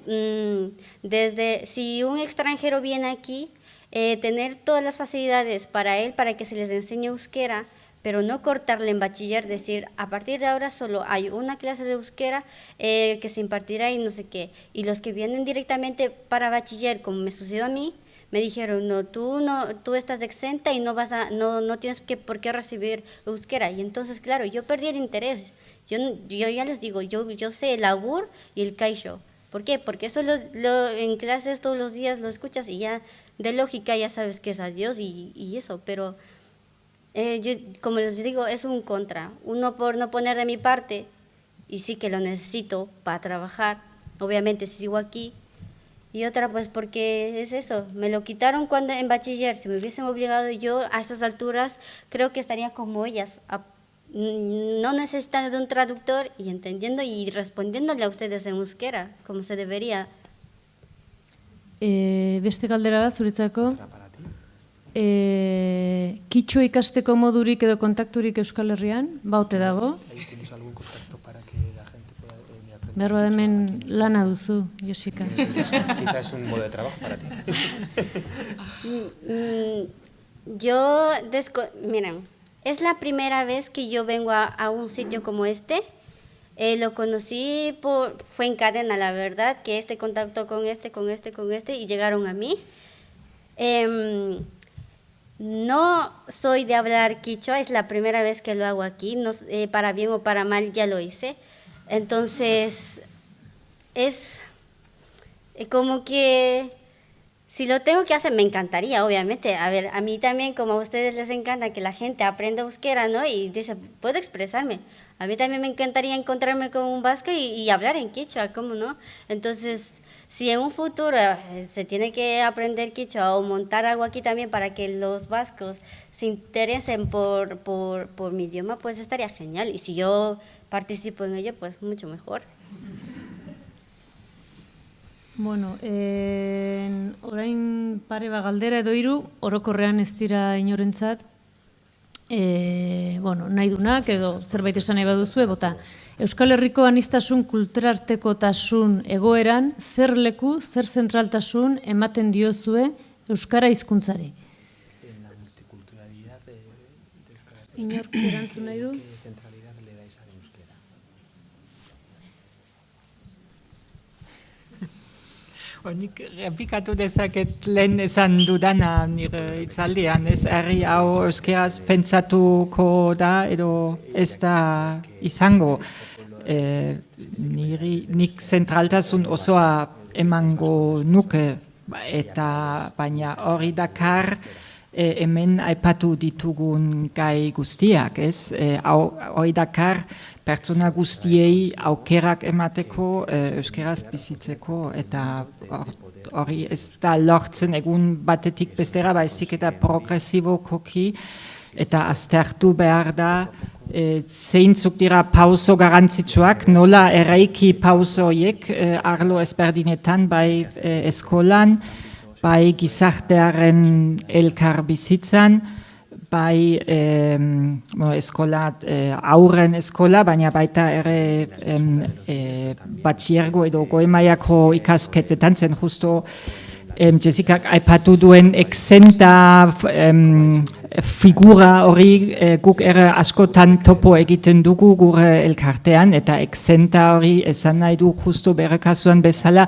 desde, si un extranjero viene aquí, tener todas las facilidades para él, para que se les enseñe euskera, pero no cortarle en bachiller, decir, a partir de ahora solo hay una clase de euskera que se impartirá y no sé qué. Y los que vienen directamente para bachiller, como me sucedió a mí, me dijeron, tú estás exenta y no tienes por qué recibir euskera. Y entonces, claro, yo perdí el interés. Yo ya les digo, yo sé el agur y el kaisho. ¿Por qué? Porque eso en clases todos los días lo escuchas y ya de lógica ya sabes que es adiós y eso. Pero yo, como les digo, es un contra. Uno por no poner de mi parte, y sí que lo necesito para trabajar, obviamente si sigo aquí. Y otra pues porque es eso, me lo quitaron cuando en bachiller. Si me hubiesen obligado yo a estas alturas, creo que estaría como ellas, no necesitando de un traductor y entendiendo y respondiéndole a ustedes en euskera, como se debería. Beste galdera bat, zuretzako. Kitxo ikasteko modurik edo kontakturik Euskal Herrian, baute dago. Behar bat hemen lana duzu, Jessica. Quizá es un modo de trabajo para ti. Miren, es la primera vez que yo vengo a un sitio como este. Lo conocí, fue en cadena, la verdad, que contactó con este y llegaron a mí. No soy de hablar quichua, es la primera vez que lo hago aquí, no, para bien o para mal ya lo hice. Entonces, es como que si lo tengo que hacer, me encantaría, obviamente. A ver, a mí también, como a ustedes les encanta que la gente aprenda euskera, ¿no? Y dice, puedo expresarme. A mí también me encantaría encontrarme con un vasco y hablar en quichua, ¿cómo no? Entonces, si en un futuro se tiene que aprender quichua o montar algo aquí también para que los vascos se interesen por mi idioma, pues estaría genial. Y si yo participo en ello, pues mucho mejor. Bueno, orain pare bat galdera edo hiru, orokorrean ez dira inorentzat. nahi dunak edo zerbait esan nahi baduzue, bota, Euskal Herriko aniztasun kulturartekotasun egoeran zer leku, zer zentraltasun ematen diozue Euskara hizkuntzari? Inork erantzun nahi du? Nik repikatu dezaket lehen esan dudana nire itzaldian, ez herri hau euskeraz pentsatuko da edo ez da izango. Nik zentraltasun osoa emango nuke, eta baina hori dakar hemen aipatu ditugun gai guztiak, ez? Hori dakar pertsona guztiei aukerak emateko, euskeraz bizitzeko, eta hori ez da lortzen egun batetik bestera, baizik eta progresibokoki, eta aztertu behar da, zeintzuk dira pauso garantzitsuak, nola erraiki pauso horiek arlo ezberdinetan, bai eskolan, bai gizartearen elkar bizitzan, bai eskola, aurren eskola, baina baita ere batxiergo edo goi-mailako ikasketetan zen justo Jessicak aipatu duen exenta figura hori guk ere askotan topo egiten dugu gure elkartean, eta exenta hori esan nahi du justo bere kasuan bezala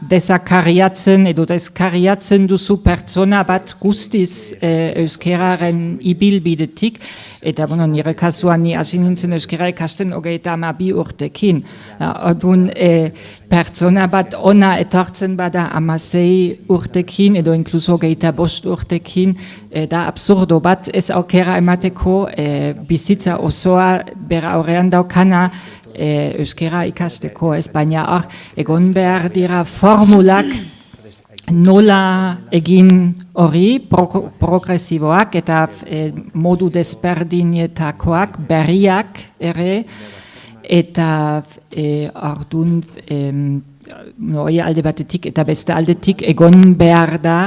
desakariatzen edo deskarriatzen duzu pertsona bat guztiz euskeraren ibilbidetik, eta nire kasuan ni hasi nintzen euskera ikasten 32 urtekin. Orduan pertsona bat ona etortzen bada 16 urtekin edo inkluso 25 urtekin, da absurdo bat ez aukera emateko bizitza osoa bere aurrean daukana euskera ikasteko, ez, baina egon behar dira formulak nola egin hori progresiboak eta modu desberdinetakoak, berriak ere, eta orduan hori alde batetik eta beste aldetik egon behar da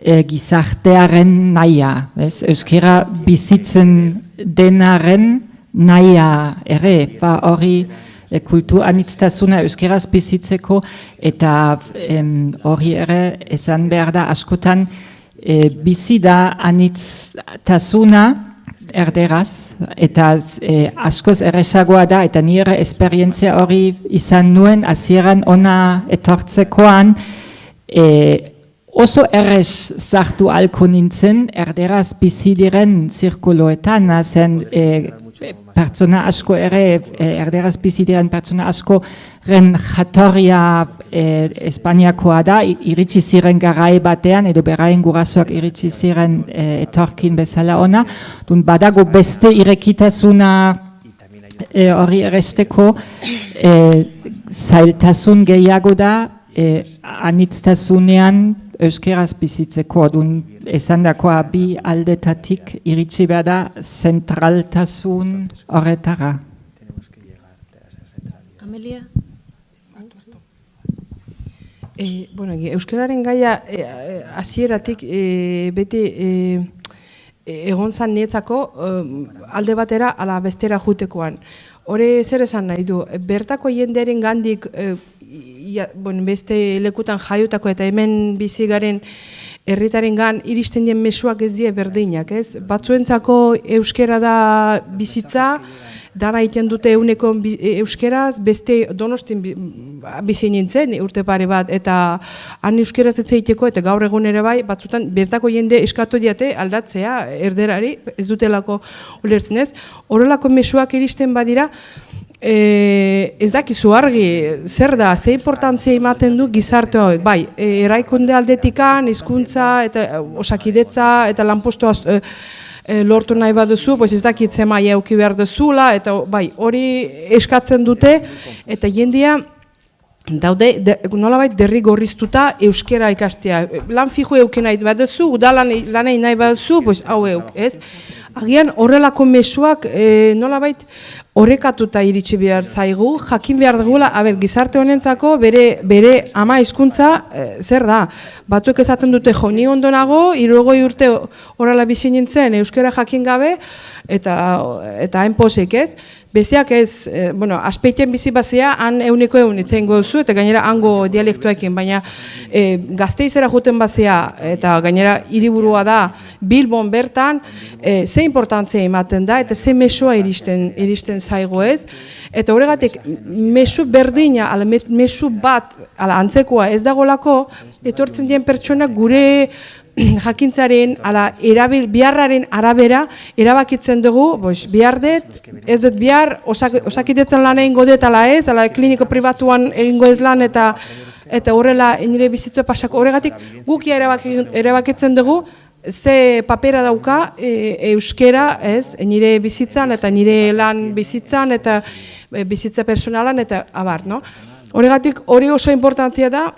gizartearen nahia, euskera bizitzen denaren nahia ere, hori kulturaniztasuna euskeraz bizitzeko, eta hori ere esan behar da askotan bizi da aniztasuna erderaz, eta askoz erresagoa da, eta nire esperientzia hori izan nuen hasieran ona etortzekoan, oso errez sartu alko nintzen erderaz bizi diren zirkuloetan, zen pertsona asko ere, erderaz bizi diren pertsona asko ren jatorria Espainiakoa da, iritsi ziren garai batean, edo beraien gurasoak iritsi ziren etorkin bezala ona, badago beste irekitasuna hori erresteko, zailtasun gehiago da, anitztasunean euskeraz bizitzeko, esan dakoa bi aldetatik iritsi behar da zentraltasun horretara. Amelia? Euskararen gaia hasieratik beti egon zan nietzako alde batera ala bestera jutekoan. Hore zer esan nahi du, bertako jendearen gandik beste lekutan jaiotako eta hemen bizi garen herritaren gan iristen dien mezuak ez die berdinak, ez? Batzuentzako euskera da bizitza, dana egiten dute euneko euskeraz, beste Donostin bizi nintzen urte pare bat, eta han euskeraz ez egiteko, eta gaur egun ere bai, batzutan bertako jende eskatu diate aldatzea erderari, ez dutelako ulertzen ez. Horrelako mezuak iristen badira, ez dakizu argi, zer da, ze importantzia ematen du gizarte hauek, bai, eraikunde aldetikan, hizkuntza eta osakidetza eta lanpostua lortu nahi baduzu, ez dakitzen maia euki behar duzula, eta bai, hori eskatzen dute, eta jendia daude, nolabait derrigorriztuta euskera ikastea. Lan fijo euki nahi baduzu, udalanei nahi baduzu, hau euk, ez? agian horrelako mezuak nolabait horrekatuta iritsi behar zaigu, jakin behar dugula, gizarte honentzako bere ama hizkuntza zer da. Batzuek esaten dute jo, ni ondo nago, 60 urte horrela bizi nintzen euskara jakin gabe, eta hain posik ez. Beziak ez, aspeiten bizi bazia, han 100% itzengo duzu, eta gainera hango dialektuekin, baina Gasteizera juten bazia, eta gainera hiriburua da Bilbon bertan, ze importantzia ematen da, eta ze mesua iristen zaigu ez. Eta horregatik, mesu berdina, mesu bat, antzekoa ez dagolako, etortzen dien pertsonak gure jakintzaren, biharraren arabera, erabakitzen dugu, bihar dut, ez dut bihar, osakitetzen lan egingo dut ala ez, ala kliniko pribatuan egingo dut lan, eta horrela nire bizitza pasako. Horregatik, gukia erabakitzen dugu, ze papera dauka euskera, ez, nire bizitzan, eta nire lan bizitzan, eta bizitza personalan, eta abar, no? Horregatik, hori oso importantia da,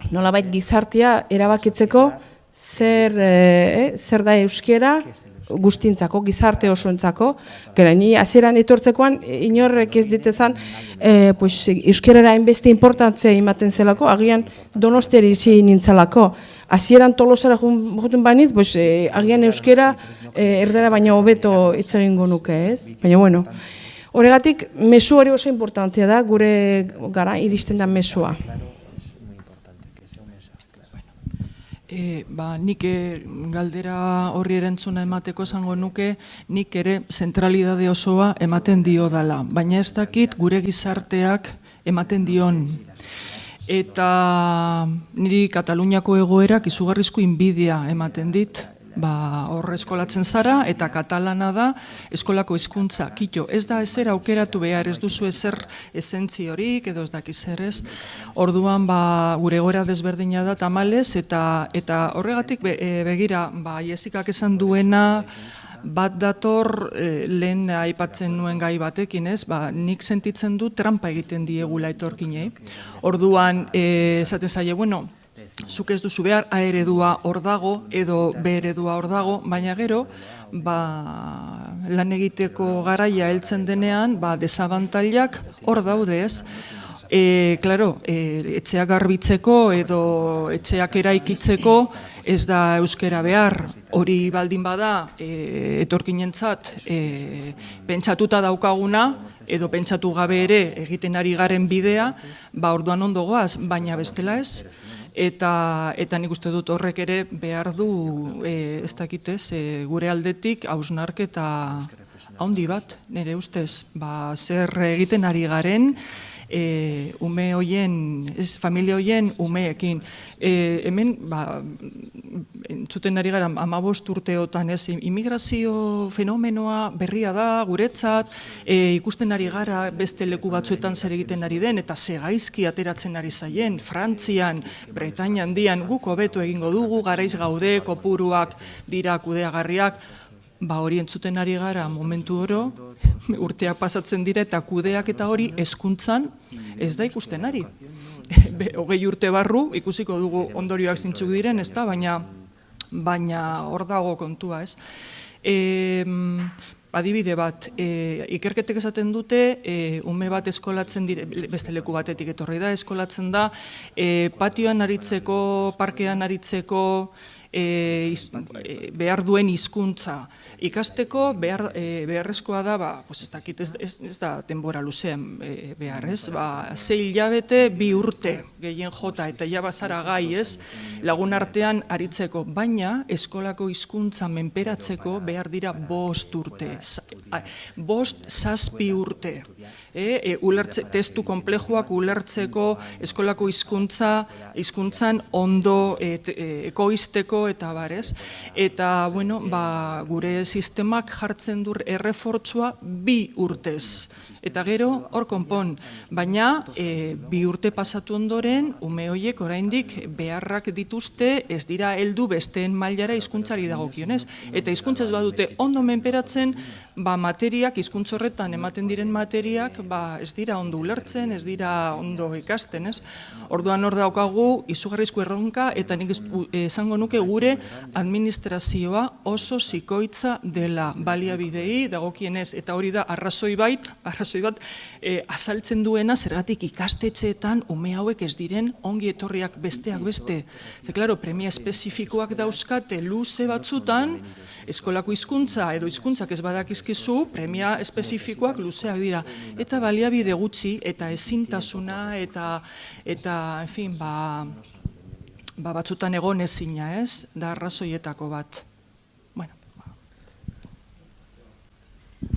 nolabait gizartea erabakitzeko, zer da euskera guztintzako, gizarte osoentzako. Gero, ni hasieran etortzekoan, inorrek ez ditezan, euskerara hainbeste importantzia ematen zelako, agian Donostiari itxi nintzelako. Hasieran Tolosara joten baniz, agian euskera erdera baina hobeto hitz egingo nuke, ez? Baina, bueno, horregatik, mezu hori oso importantzia da, gure gara iristen da mesua. Nik galdera horri erantzuna emateko esango nuke, nik ere zentralidade osoa ematen dio dala, baina ez dakit gure gizarteak ematen dion. Eta niri Kataluniako egoerak izugarrizko inbidia ematen dit, hor eskolatzen zara, eta katalana da eskolako hizkuntza. Kito, ez da ezer aukeratu behar, ez duzu ezer esentzi horik, edo ez dakiz zer ez. Orduan, gure egoera desberdina da tamalez, eta horregatik begira, Jesikak esan duena, bat dator lehen aipatzen nuen gai batekin, ez? Nik sentitzen du trampa egiten diegula etorkinei. Orduan, esaten zaie, zuk ez duzu behar A eredua hor dago edo B eredua hor dago, baina gero lan egiteko garaia heltzen denean desabantailak hor daude ez. Claro, etxeak garbitzeko edo etxeak eraikitzeko ez da euskera behar, hori baldin bada etorkinentzat pentsatuta daukaguna edo pentsatu gabe ere egiten ari garen bidea, orduan ondo goaz, baina bestela ez. Eta nik uste dut horrek ere behar du, ez dakitez, gure aldetik hausnarketa handi bat, nire ustez, zer egiten ari garen, ume hoien, familia hoien umeekin. Hemen, entzuten ari gara 15 urteotan, immigrazio fenomenoa berria da, guretzat, ikusten ari gara beste leku batzuetan zer egiten ari den, eta ze gaizki ateratzen ari zaien, Frantzian, Bretaña handian, guk hobeto egingo dugu, garaiz gaude, kopuruak dira kudeagarriak, hori entzuten ari gara momentu oro, urteak pasatzen dira eta kudeak eta hori hezkuntzan ez da ikusten ari. 20 urte barru ikusiko dugu ondorioak zintzuk diren, ez da, baina hor dago kontua, ez. Adibide bat, ikerketek esaten dute, ume bat eskolatzen dire, beste leku batetik etorri da, eskolatzen da, patioan aritzeko, parkean aritzeko, behar duen hizkuntza ikasteko beharrezkoa da, ez dakit, ez da denbora luzean behar, ez? 6 hilabete, 2 urte gehien jota eta ja bazara gai, ez? Lagun artean aritzeko, baina eskolako hizkuntza menperatzeko behar dira 5 urte. 5-7 urte. Testu konplejuak ulertzeko eskolako hizkuntzan ondo ekoizteko eta barez. Eta, gure sistemak jartzen dur errefortzua 2 urtez. Eta gero, hor konpon. Baina, 2 urte pasatu ondoren, ume horiek oraindik beharrak dituzte, ez dira heldu besteen mailara hizkuntzari dagokionez. Eta hizkuntzaz badute ondo menperatzen, materiak, hizkuntza horretan ematen diren materiak, ez dira ondo ulertzen, ez dira ondo ikasten, ez? Orduan hor daukagu izugarrizko erronka, eta nik esango nuke gure administrazioa oso zikoitza dela baliabidei dagokienez, eta hori da arrazoi bat azaltzen duena zergatik ikastetxeetan ume hauek ez diren ongi etorriak besteak beste. Ze, klaro, premia espezifikoak dauzkate luze batzutan, eskolako hizkuntza edo hizkuntzak ez badakizkizu, premia espezifikoak luzeak dira. Eta baliabide gutxi, eta ezintasuna, eta en fin, batzutan egon ezina, ez? Da arrazoietako bat.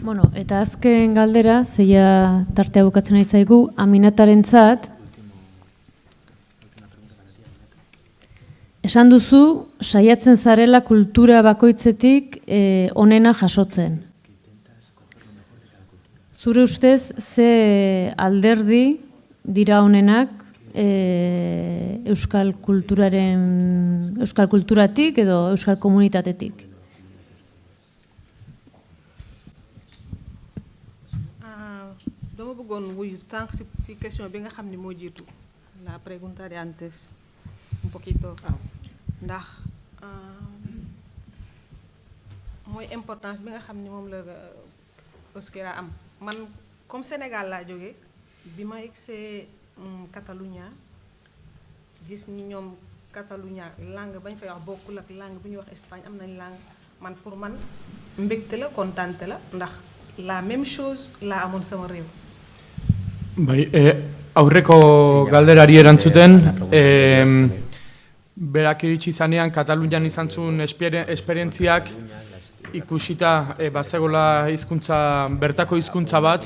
Bueno, eta azken galdera, zeia tartea bukatzen nahi zaigu, Aminatarentzat, esan duzu, saiatzen zarela kultura bakoitzetik onena jasotzen. Zure ustez, ze alderdi dira onenak euskal kulturatik edo euskal komunitatetik? Dama bëggoon wuyu sànq si question bi nga xam ne moo jiitu la pregunta de antes un poquito ndax mooy importance bi nga xam ne moom la Euskara am man comme Sénégal laa jóge bi ma egsee Catalunya gis ni ñoom Catalunya langue bañ fay wax bokkul ak langue bu ñuy wax Espagne am nañ langue man pour man mbégte la kontante la ndax la même chose laa amoon sama réew. Bai, aurreko galderari erantzuten, berak iritsi izanean Katalunian izan zuen esperientziak ikusita bazegola hizkuntza, bertako hizkuntza bat,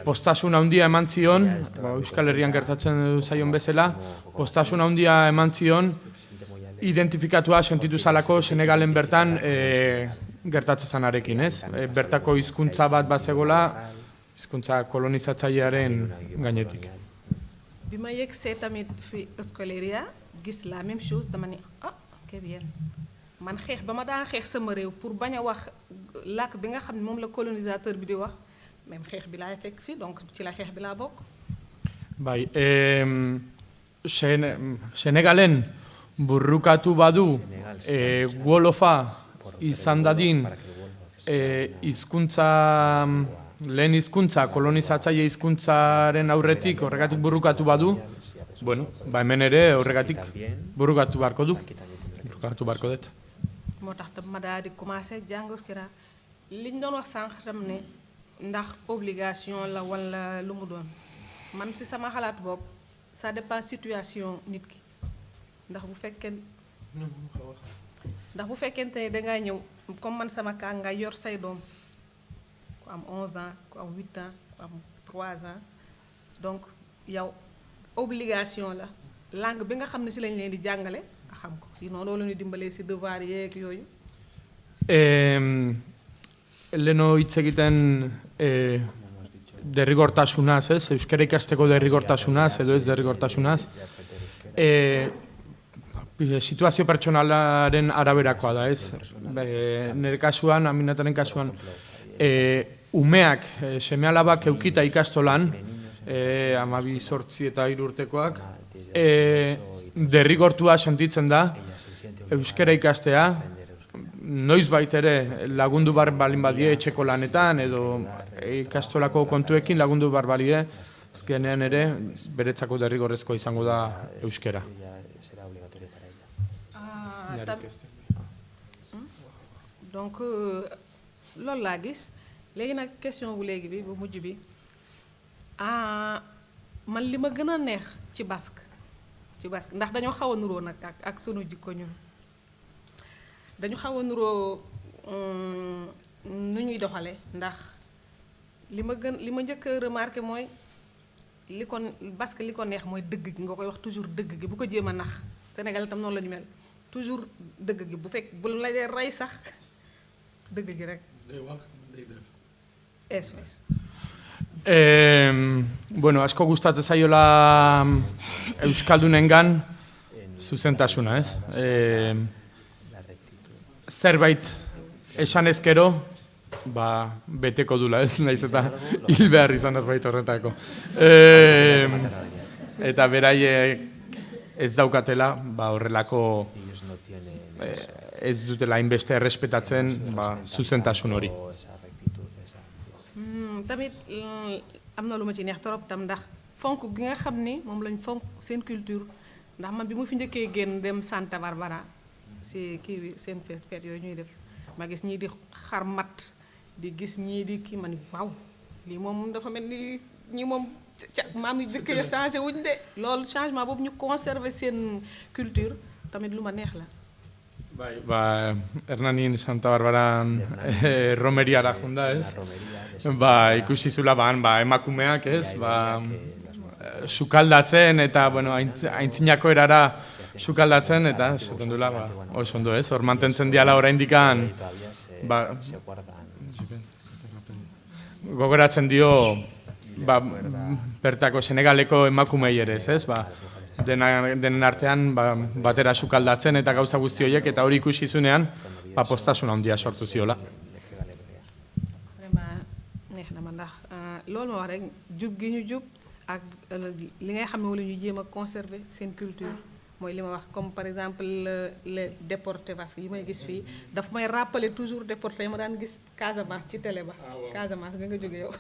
postasun handia eman zion, Euskal Herrian gertatzen zaion bezala, postasun handia eman zion, identifikatua sentitu zalako Senegalen bertan gertatzen zanarekin, ez? Bertako hizkuntza bat bazegola, hizkuntza kolonizatzailearen gainetik. Bi ma yegsee tamit fi Euskaleria gis la même chose dama ne que bien man xeex ba ma daan xeex sama réew pour bañ a wax làkk bi nga xam ne moom la colonisateur bi di wax même xeex bi laay fekk fi donc ci la xeex bi laa bokk. Bai, Senegalen burrukatu badu Wolofa izan dadin hizkuntza lehen hizkuntza kolonizatzaile hizkuntzaren aurretik horregatik burrukatu badu, bueno, hemen ere horregatik burrukatu beharko dut. moo tax tam ma daal di commencé jàng Euskara liñ doon wax sànq tam ne ndax obligation la wala lu mu doon man si sama xalaat bopp ça dépend situation nit ki ndax bu fekkente ne dangaa ñëw comme man sama kaa nga yor say doom ku am 11 ans ku am 8 ans ku am 3 ans donc yow obligation la langue bi nga xam ne si lañ leen di jàngale nga xam ko sinon loolu ñu dimbalee si devoir yeeg yooyu. Leno hitz egiten derrigortasunaz, ez? Euskara ikasteko derrigortasunaz edo ez derrigortasunaz. Situazio pertsonalaren araberakoa da, ez? Nire kasuan, Aminataren kasuan, umeak, seme-alabak eukita ikastolan, 12, 8 eta 3 urtekoak, derrigortua sentitzen da, euskara ikastea, noiz ere lagundu bar balin badie etxeko lanetan, edo ikastolako kontuekin lagundu bar balie, azkenean ere, beretzako derrigorrezkoa izango da euskara. Donc loolu laa gis léegi nag question bu léegi bi bu mujj bi man li ma gën a neex ci basque ndax dañoo xaw a nuroo nag ak sunu jikko ñun dañu xaw a nuroo nu ñuy doxale ndax li ma njëkk a remarqué mooy basque li ko neex mooy dëgg gi nga koy wax toujours dëgg gi bu ko jéem a nax Sénégal itam noonu la ñu mel toujours dëgg gi bu fekk bu la dee rey sax dëgg gi rek. Eso es. Bueno, asko gustatzen zaiola euskaldunengan zuzentasuna, ez? Zerbait esan ezkero, beteko dula, ez? Naiz eta hil behar izan erbait horretako. Eta beraiek ez daukatela horrelako ez dutela hainbeste errespetatzen zuzentasun hori. Tamit am na lu ma ci neex torop tam ndax fonk gi nga xam ni moom lañ fonk seen culture ndax man bi mu fi njëkkee génn dem Santa Barbara si kii bi seen fête yooyu ñuy def ma gis ñii di xar mat di gis ñii di kii ma ni waaw lii moom dafa mel ni ñii moom maam yi dëkk ya changé wuñ de loolu changement boobu ñu conserver seen culture tamit lu ma neex la. Bai, Hernanin Santa Barbaran romeriara junda, ez? Ikusi zula emakumeak, ez? Sukaldatzen eta, aintzinako erara sukaldatzen eta, esaten duela, oso ondo, ez? Hor mantentzen diala oraindikan, gogoratzen dio, bertako Senegaleko emakumei ere, ez? Denen artean batera sukaldatzen eta gauza guzti horiek eta hori ikusi zunean postasun handia sortu ziola. Neex na ma ndax loolu ma wax rek jub gi ñu jub ak li ngay xam ne wala ñu jéem a conserver seen culture mooy li ma wax comme par exemple les déportés parce que yi may gis fii daf may rappeler toujours déportés yi ma daan gis Casamance ci télé ba Casamance nga jóge yow.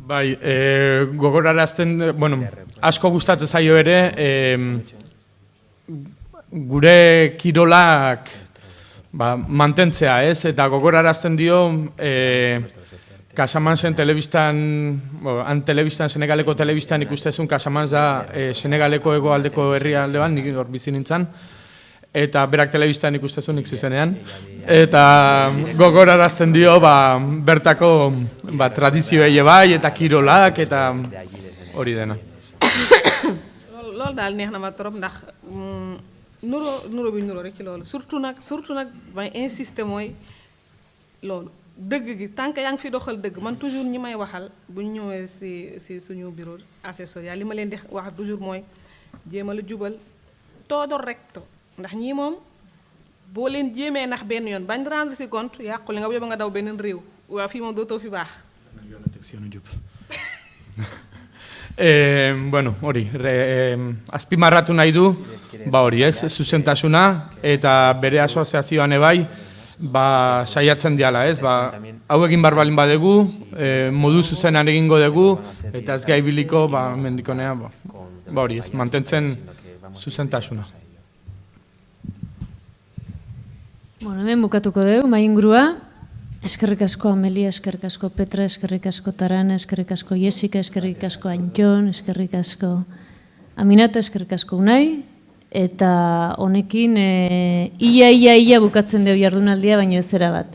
Bai, gogorarazten, asko gustatzen zaio ere, gure kirolak mantentzea, ez? Eta gogorarazten dio, Casamansen telebistan, Senegaleko telebistan ikustezun, Casamans da Senegaleko hegoaldeko herrialde bat, nik hor bizi nintzen, eta berak telebistan ikustezun nik zuzenean, eta gogorarazten dio bertako tradizioei bai eta kirolak eta hori dena. Loolu daal neex na ma trop ndax nuro bi nuro rek ci loolu surtout nag may insister mooy loolu dëgg gi tant que yaa ngi fi doxal dëgg man toujours ñi may waxal bu ñu ñëwee si suñu bureau assessorial li ma leen di wax toujours mooy jéemal a jubal todo recto ndax ñii moom boo leen jéemee nax benn yoon bañ rendre si compte yàqu li nga yóbbu nga daw beneen réew waa fii moom dootoo fi baax. Hori, azpimarratu nahi du, hori ez, zuzentasuna eta bere asoziazioan ebai, saiatzen diala ez, hau egin barbalin badegu, modu zuzenan egingo dugu, eta ez gaibiliko, mendikonea, hori ez, mantentzen zuzentasuna. Hemen bukatuko dugu, mai ingurua. Eskerrik asko Amelia, eskerrik asko Petra, eskerrik asko Tarana, eskerrik asko Jessica, eskerrik asko Antxon, eskerrik asko Aminata, eskerrik asko Unai. Eta honekin ia bukatzen dugu jardunaldia, baino ez zera bat.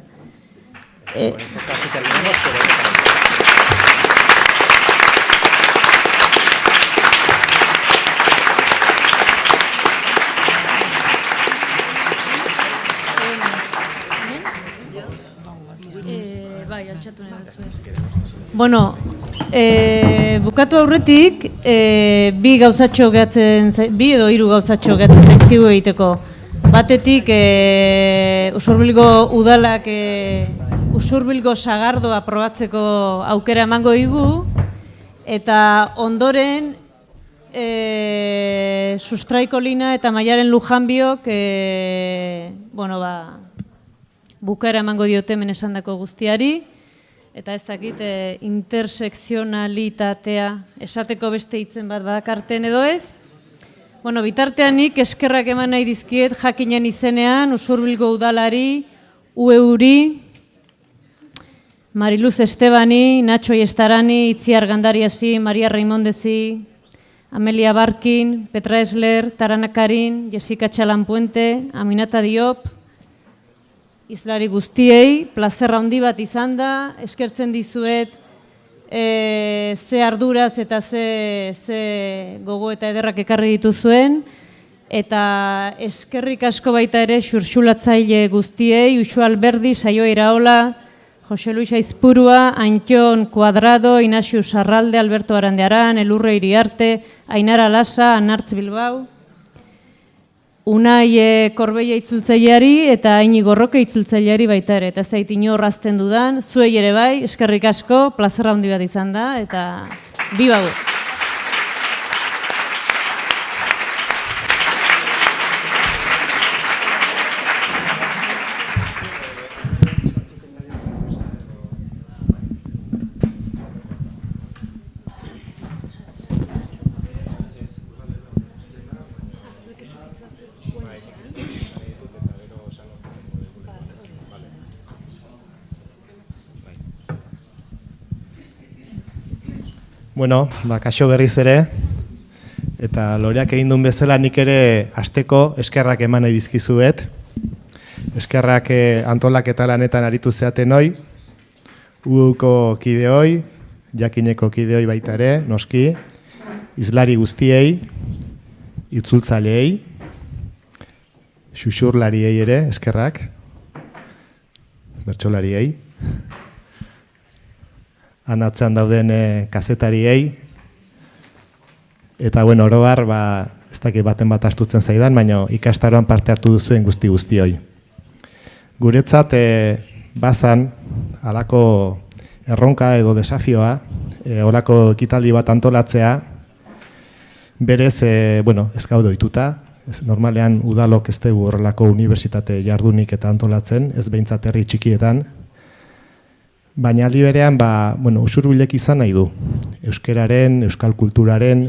Bukatu aurretik, bi edo hiru gauzatxo gehatzen zaizkigu egiteko. Batetik, Usurbilgo udalak Usurbilgo sagardoa probatzeko aukera emango digu, eta ondoren Sustraiko Lina eta Maialen Lujanbiok bukaera emango diote hemen esandako guztiari. Eta ez dakit intersekzionalitatea esateko beste hitzen bat badakarten edo ez. Bitartean nik eskerrak eman nahi dizkiet jakinen izenean Usurbilgo udalari, Ueuri, Mariluz Estebani, Nacho Iestarani, Itziar Gandariasi, Maria Raimondezi, Amelia Barkin, Petra Esler, Tarana Karin, Jessica Txalanpuente, Aminata Diop, izlari guztiei, plazerra handi bat izan da, eskertzen dizuet ze arduraz eta ze gogo eta ederrak ekarri dituzuen, eta eskerrik asko baita ere xurxulatzaile guztiei, Uxu Alberdi, Saio Iraola, Jose Luis Aizpurua, Antxon Kuadrado, Inaxio Sarralde, Alberto Arandearan, Elurre Iriarte, Ainara Lasa, Anartz Bilbao, Unai Korbeia itzultzaileari eta Aini Gorroke itzultzaileari baita ere. Eta ez da inor azten dudan, zuei ere bai, eskerrik asko, plazerra handi bat izan da, eta bibago. Bueno, kaixo berriz ere, eta Loreak egin duen bezala nik ere hasteko eskerrak eman nahi dizkizuet. Eskerrak antolaketa lanetan aritu zeaten hoi, UUko kideoi, Jakineko kideoi baita ere, noski, izlari guztiei, itzultzaleei, xuxurlariei ere, eskerrak, bertsolariei, anatzean dauden kazetariei, eta bueno, oroar, ez dakit baten bat astutzen zaidan, baina ikastaroan parte hartu duzuen guzti-guztioi. Guretzat, bazan, halako erronka edo desafioa, horako ekitaldi bat antolatzea, berez, ez gaude ohituta, normalean udalok ez dugu horrelako unibertsitate jardunik eta antolatzen, ez behintzat herri txikietan, baina aldi berean, usurbilek izan nahi du. Euskeraren, euskal kulturaren,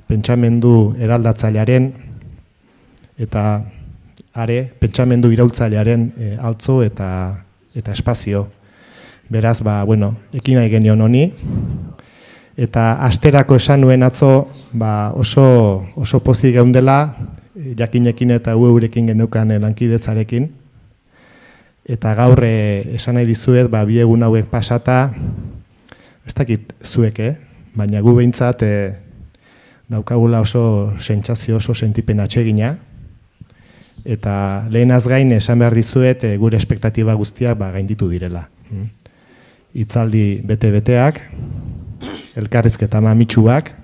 pentsamendu eraldatzailearen, eta pentsamendu iraultzailearen altzo eta espazio. Beraz, ekin nahi genion honi, eta asterako esan nuen atzo oso pozik geundela, Jakinekin eta ueurekin geneukan lankidetzarekin, eta gaur esan nahi dizuet, bi egun hauek pasata, ez dakit zuek, baina gu behintzat daukagula oso sentsazio, oso sentipen atsegina, eta lehenaz gain esan behar dizuet gure espektatiba guztiak gainditu direla. Hitzaldi bete-beteak, elkarrizketa mamitsuak,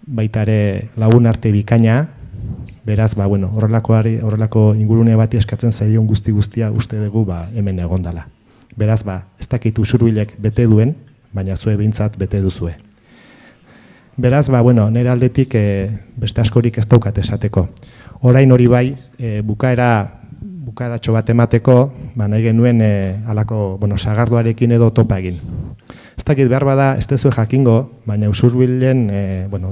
baita ere lagun arte bikaina, beraz, horrelako ingurune bati eskatzen zaion guzti-guztia uste dugu hemen egondala. Beraz, ez dakit usurbilek bete duen, baina zue behintzat bete duzue. Beraz, nire aldetik beste askorik ez daukat esateko. Orain hori bai, bukaeratxo bat emateko, nahi genuen halako sagardoarekin edo topa egin. Ez dakit behar bada, ez dezue jakingo, baina usurbilen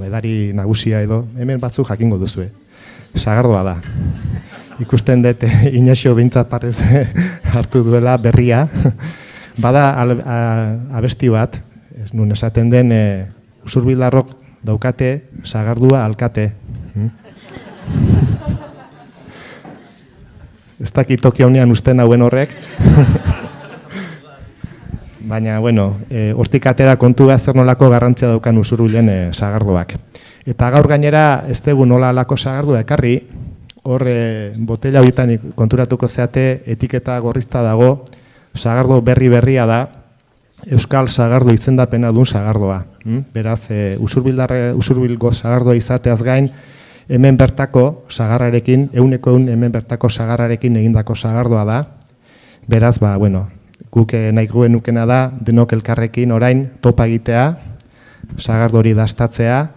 edari nagusia edo, hemen batzu jakingo duzue. Sagardoa da. Ikusten dut Inaxio behintzat parrez hartu duela berria. Bada abesti bat, nun esaten den usurbilarrok daukate sagardua alkate. Ez dakit toki haunean usten hauen horrek. Baina, hortik atera kontua zer nolako garrantzia daukan usurbilen sagardoak. Eta gaur gainera ez dugu nola alako sagardua ekarri, hor botella horietan konturatuko zeate etiketa gorrizta dago, sagardo berria da, euskal sagardo izendapena duen sagardoa. Beraz, usurbilgo sagardoa izateaz gain, hemen bertako sagarrarekin, euneko hemen bertako sagarrarekin egindako sagardoa da. Beraz, guk nahi nukena da, denok elkarrekin orain topa egitea, sagardo hori dastatzea,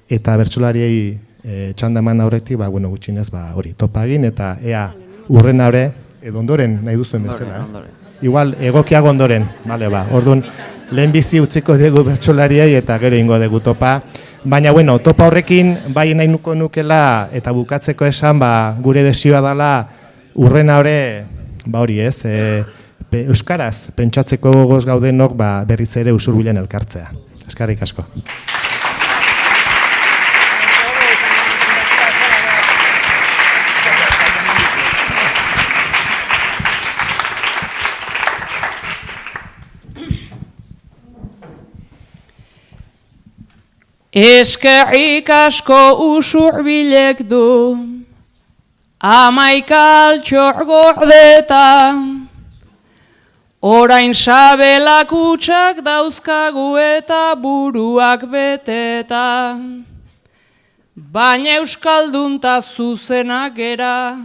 eta bertsolariei txanda eman aurretik, gutxinez hori topa egin, eta ea urren aurre, edo ondoren nahi duzuen bezala. Igual, egokiago ondoren, orduan, lehen bizi utziko dugu bertsolariei eta gero ingo dugu topa. Baina, topa horrekin, bai nahi nuko nukela, eta bukatzeko esan, gure desioa dela urren aurre, hori ez, euskaraz, pentsatzeko gogoz gaudenok berriz ere usurbilen elkartzea. Eskerrik asko. Eskerrik asko usurbilek du, 11 altxor gordeta, orain sabelak utxak dauzkagu eta buruak beteta, baina euskaldunta zuzenak gera,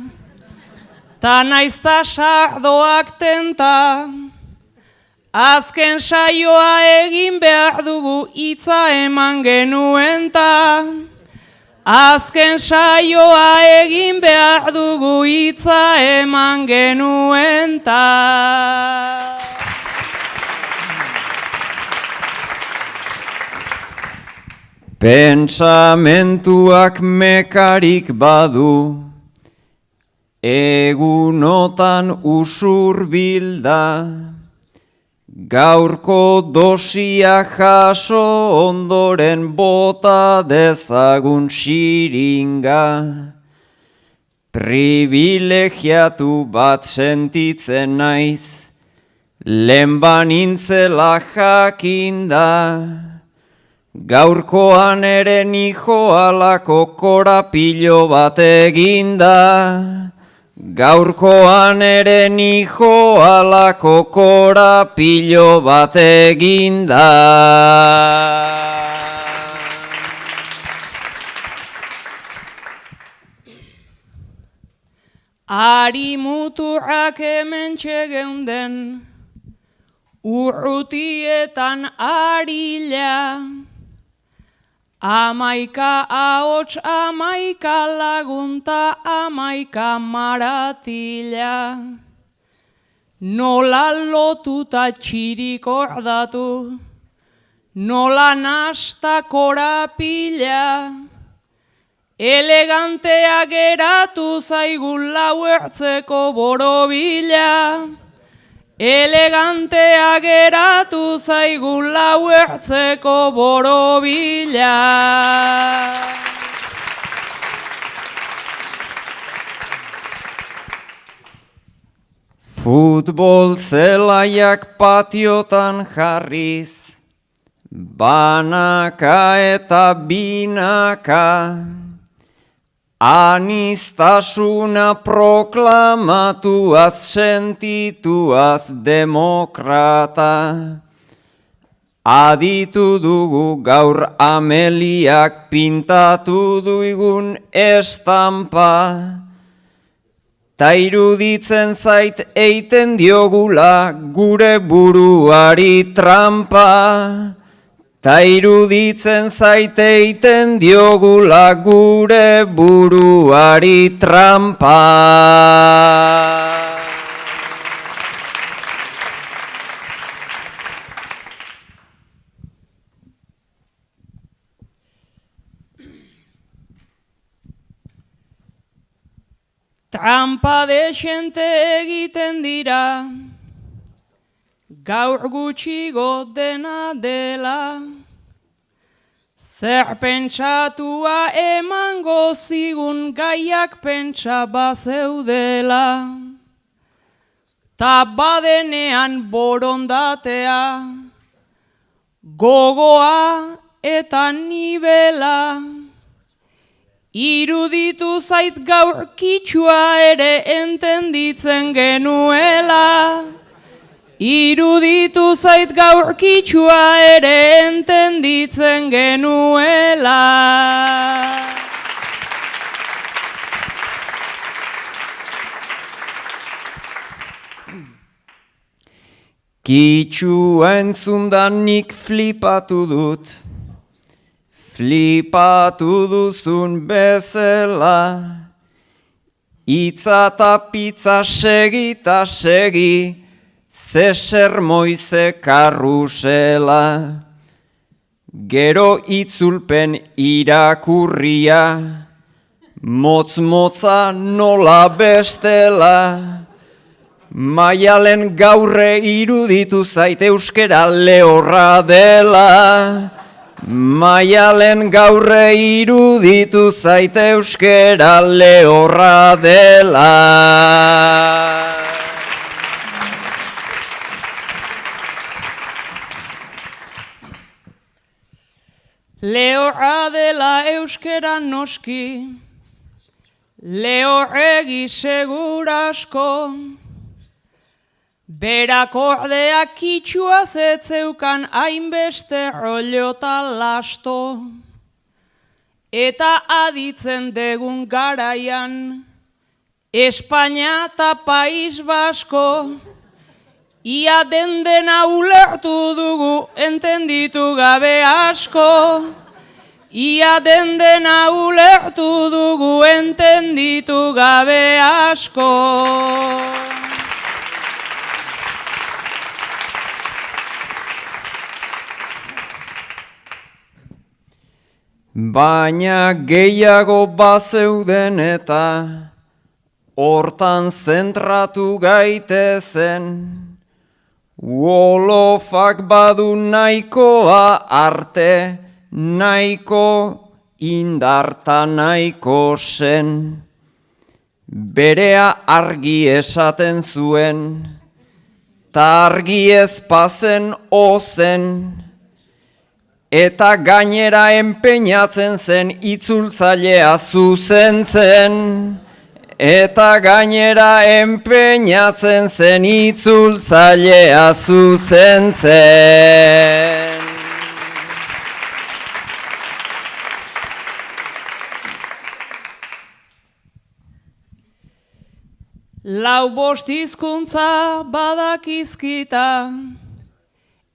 ta naizta sardoak tenta, azken saioa egin behar dugu hitza eman genuen ta. Azken saioa egin behar dugu hitza eman genuen ta. Pentsamentuak mekarik badu, egunotan usurbilda, Gaurko dosia jaso ondoren bota dezagun xiringa. Privilegiatu bat sentitzen naiz, lehen banintzela jakinda. Gaurkoan ere nijo alako korapilo bat eginda. Gaurkoan ere nijo alako korapilo bat eginda. Ari muturrak hemen txegeunden, urrutietan arila. Amaika ahots, amaika lagunta, amaika maratila. Nola lotuta txirik ordatu, nola nasta korapila. Elegantea geratu zaigu lau ertzeko borobila. Elegantea geratu zaigu lau ertzeko borobila. Futbol zelaiak patiotan jarriz, banaka eta binaka. Anistasuna proklamatuaz, sentituaz demokrata. Aditu dugu gaur Ameliak pintatu duigun estampa. Ta iruditzen zait eiten diogula gure buruari trampa. Ta iruditzen zait eiten diogula gure buruari trampa. Trampa desente egiten dira, gaur gutxigo dena dela. Zer pentsatua emango zigun gaiak pentsa bazeudela. Ta badenean borondatea, gogoa eta nibela. Iruditu zait gaur kitsua ere entenditzen genuela. Iruditu zait gaur kitsua ere entenditzen genuela. Kitsua entzundan nik flipatu dut. Flipatu duzun bezala, itza eta pizza segita segi, ze sermoize karrusela. Gero itzulpen irakurria, motz-motza nola bestela. Maialen gaurre iruditu zait euskera lehorra dela. Maialen gaurre iruditu zait euskera lehorra dela. Lehorra dela euskera noski, lehorregi segurasko. Berak ordeak kitsua zetzeukan hainbeste rollo ta lasto. Eta aditzen degun garaian, Espainia eta País Basko. Ia dena ulertu dugu entenditu gabe asko. Ia dena ulertu dugu entenditu gabe asko. Baina gehiago bazeuden eta hortan zentratu gaitezen. Wolofak badu nahikoa arte, nahiko indarta nahiko zen. Berea argi esaten zuen, ta argi ezpazen ozen, eta gainera enpeinatzen zen itzultzailea zuzentzen. Eta gainera enpeinatzen zen itzultzailea zuzentzen. Lau bost hizkuntza badakizkita,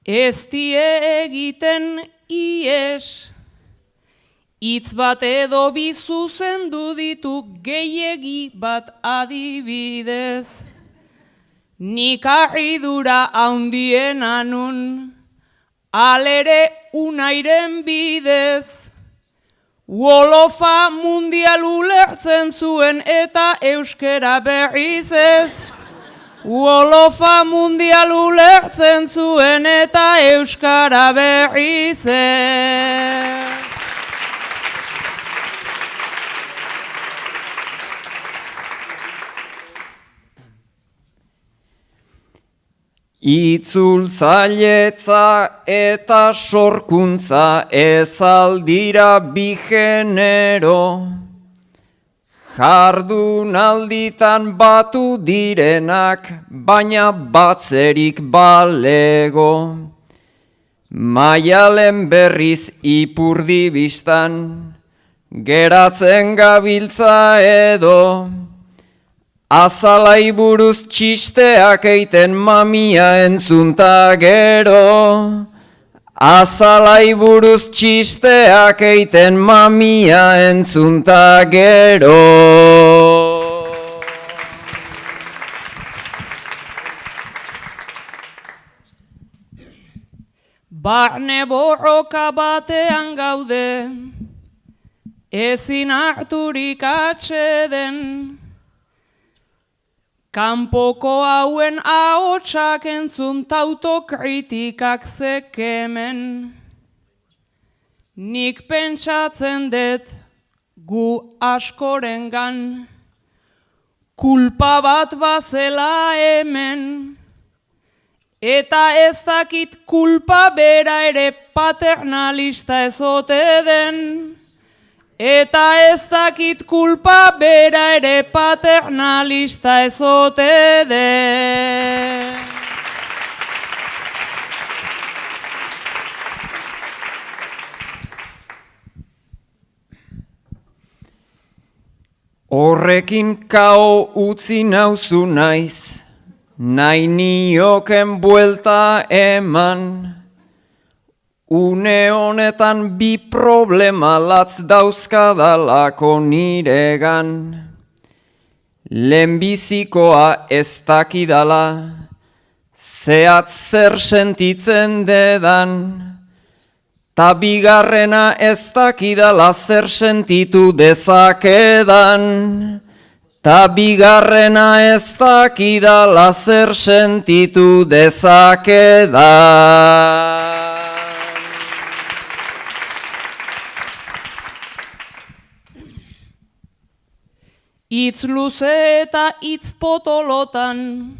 ez die egiten ies. Hitz bat edo bi zuzendu ditu gehiegi bat adibidez. Nik harridura handiena nun, alere unairen bidez. Wolofa mundial ulertzen zuen eta euskera berriz ez. Wolofa mundial ulertzen zuen eta euskara berriz ez. Itzultzailetza eta sorkuntza ez aldira bi genero, jardunalditan batu direnak, baina batzerik balego. Maialen berriz ipurdi bistan, geratzen gabiltza edo, azalai buruz txisteak eiten mamia entzunta gero. Azalai buruz txisteak eiten mamia entzunta gero. Barne borroka batean gaude, ezin harturik atseden. Kanpoko hauen ahotsak entzun autokritikak zekemen. Nik pentsatzen dut gu askorengan, kulpa bat bazela hemen. Eta ez dakit kulpa bera ere paternalista ezote den. Eta ez dakit kulpa bera ere paternalista ezote den. Horrekin kao utzi nauzu naiz, nahi nioken buelta eman. Une honetan bi problema latz dauzkadalako niregan. Lehenbizikoa ez dakidala, zehatz zer sentitzen dedan. Ta bigarrena ez dakidala zer sentitu dezakedan. Ta bigarrena ez dakidala zer sentitu dezakedan. Itz luze eta itz potolotan,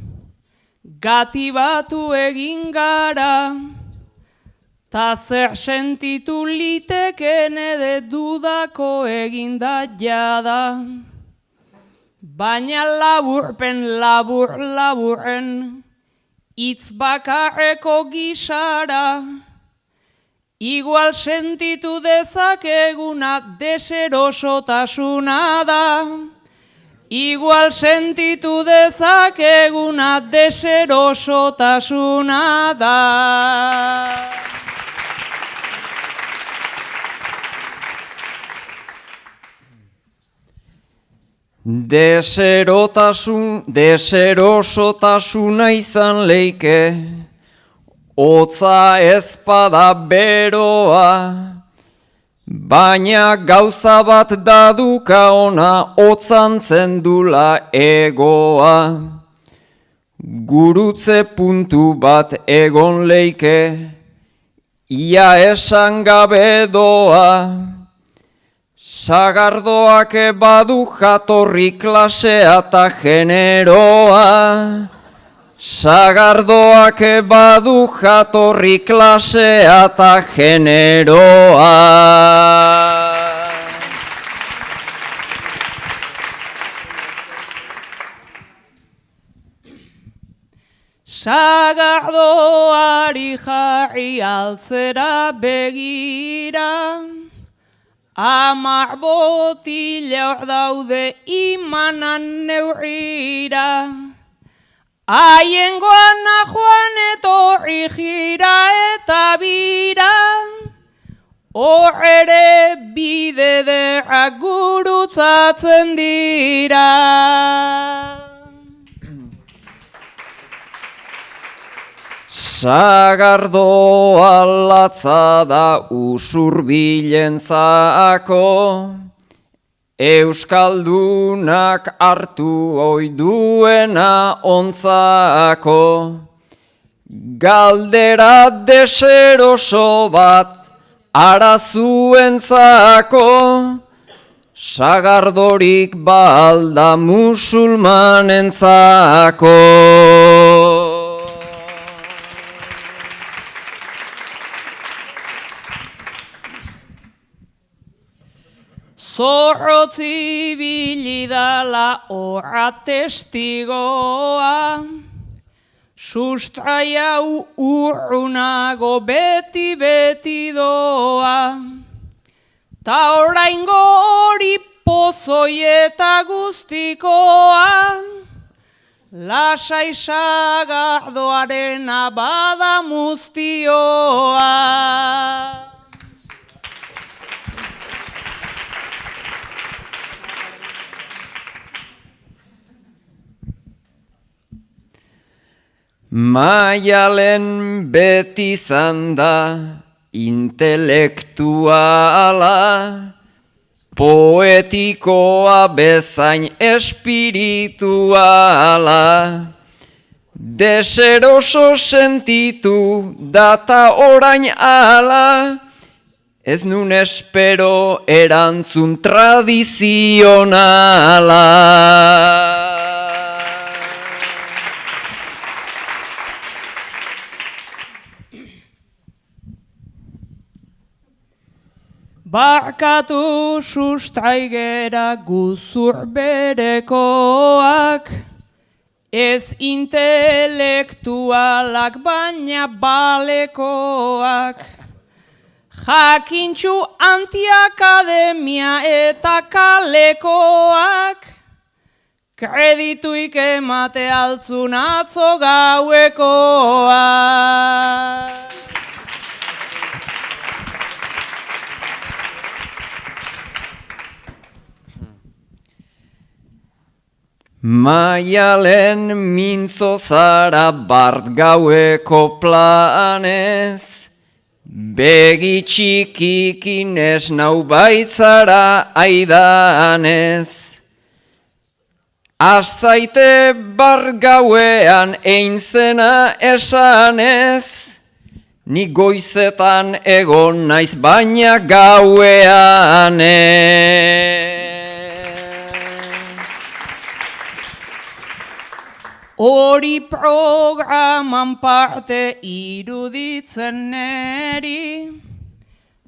gati batu egin gara, ta zer sentitu liteken ede dudako eginda jada. Baina laburren, itz bakarreko gisara, igual sentitu dezakeguna deserosotasuna da. Igual sentitu dezakeguna deserosotasuna da. Deserosotasuna izan leike, hotza ezpada beroa. Baina gauza bat daduka ona hotzan zendula egoa. gurutze puntu bat egon leike, ia esan gabe doa, sagardoak badu jatorri klasea eta generoa, sagardoak badu jatorri klasea eta generoa. Sagardoari jarri altzera begira, 10 botila hor daude imanan neurrira. Haiengoan joan etorri jira eta bira, hor ere bide derrak gurutzatzen dira. Sagardoa latza da usurbilentzako, euskaldunak hartu ohi duena ontzako. Galdera deseroso bat arazuentzako, sagardorik balda musulmanentzako. Zorrotzi bilidala horra testigoa, sustraiau urrunago beti doa. Ta oraingo hori pozoi eta guztikoa, lasai sagardoarena bada muztioa. Maialen beti zanda intelektuala, poetikoa bezain espirituala. Deseroso sentitu data orain ala, ez nun espero erantzun tradizionala. Barkatu sustraigera guzur berekoak, ez intelektualak baina balekoak. Jakintxu antiakademia eta kalekoak, kredituik emate altzun atzo gauekoak. Maialen mintzo zara bart gaueko planez, begi txikikin ez nau baitzara aidanez. Azzaite bart gauean ein zena esanez, ni goizetan egon naiz baina gaueanez. Hori programan parte iruditzen neri,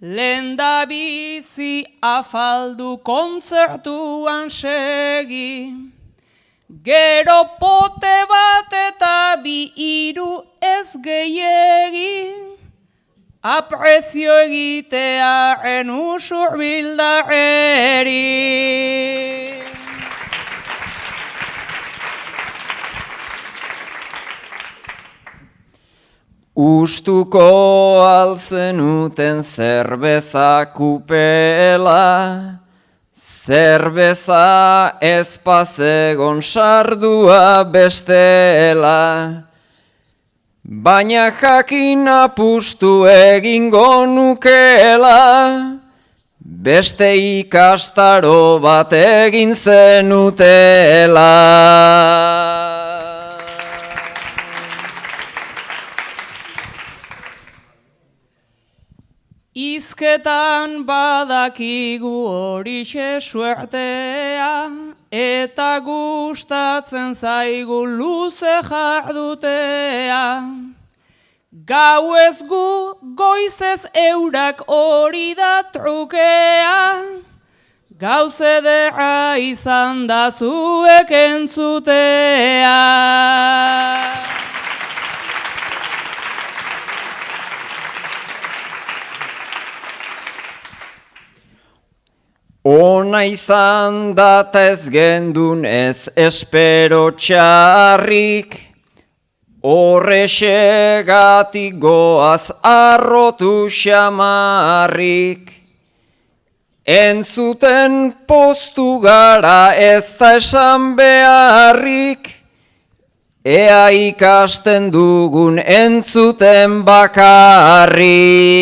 lehendabizi afaldu kontzertuan segi. Gero pote bat eta 2 ez gehiegi, aprezio egitearen usurbildarreri. Ustuko alzenuten zerbeza kupela, zerbeza ezpazegon sardua bestela. Baina jakin apustu egingo nukela, beste ikastaro bat egin zenutela. Hizketan badakigu horixe suertea, eta gustatzen zaigu luze jardutea. Gau ez gu, goizez eurak hori da trukea, gauz ederra izan da zuek entzutea. Ona izan data ez gendun ez espero txarrik, horrexegatik goaz arrotu xamarrik. Entzuten postu gara ez da esan beharrik, ea ikasten dugun entzuten bakarrik.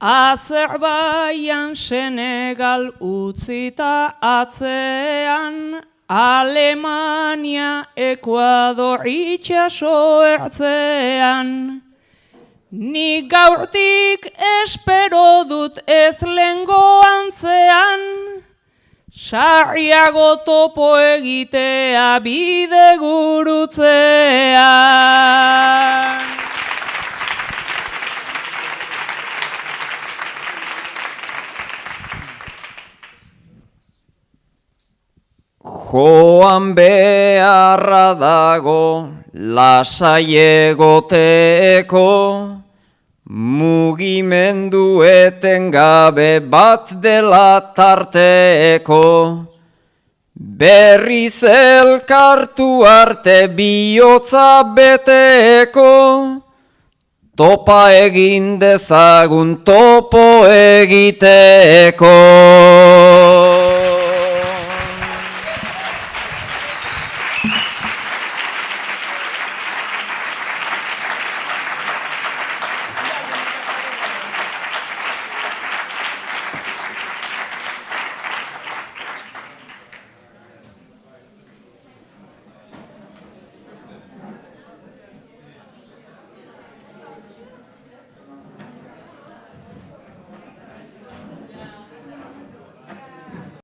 Azerbaian Senegal utzita atzean, Alemania Ekuador itxaso ertzean. Ni gaurtik espero dut ez lengo antzean, sarriago topo egitea bide gurutzean. Joan beharra dago lasai egoteko, mugimendu etengabe bat dela tarteko. Berriz elkartu arte bihotza beteko, topa egin dezagun topo egiteko.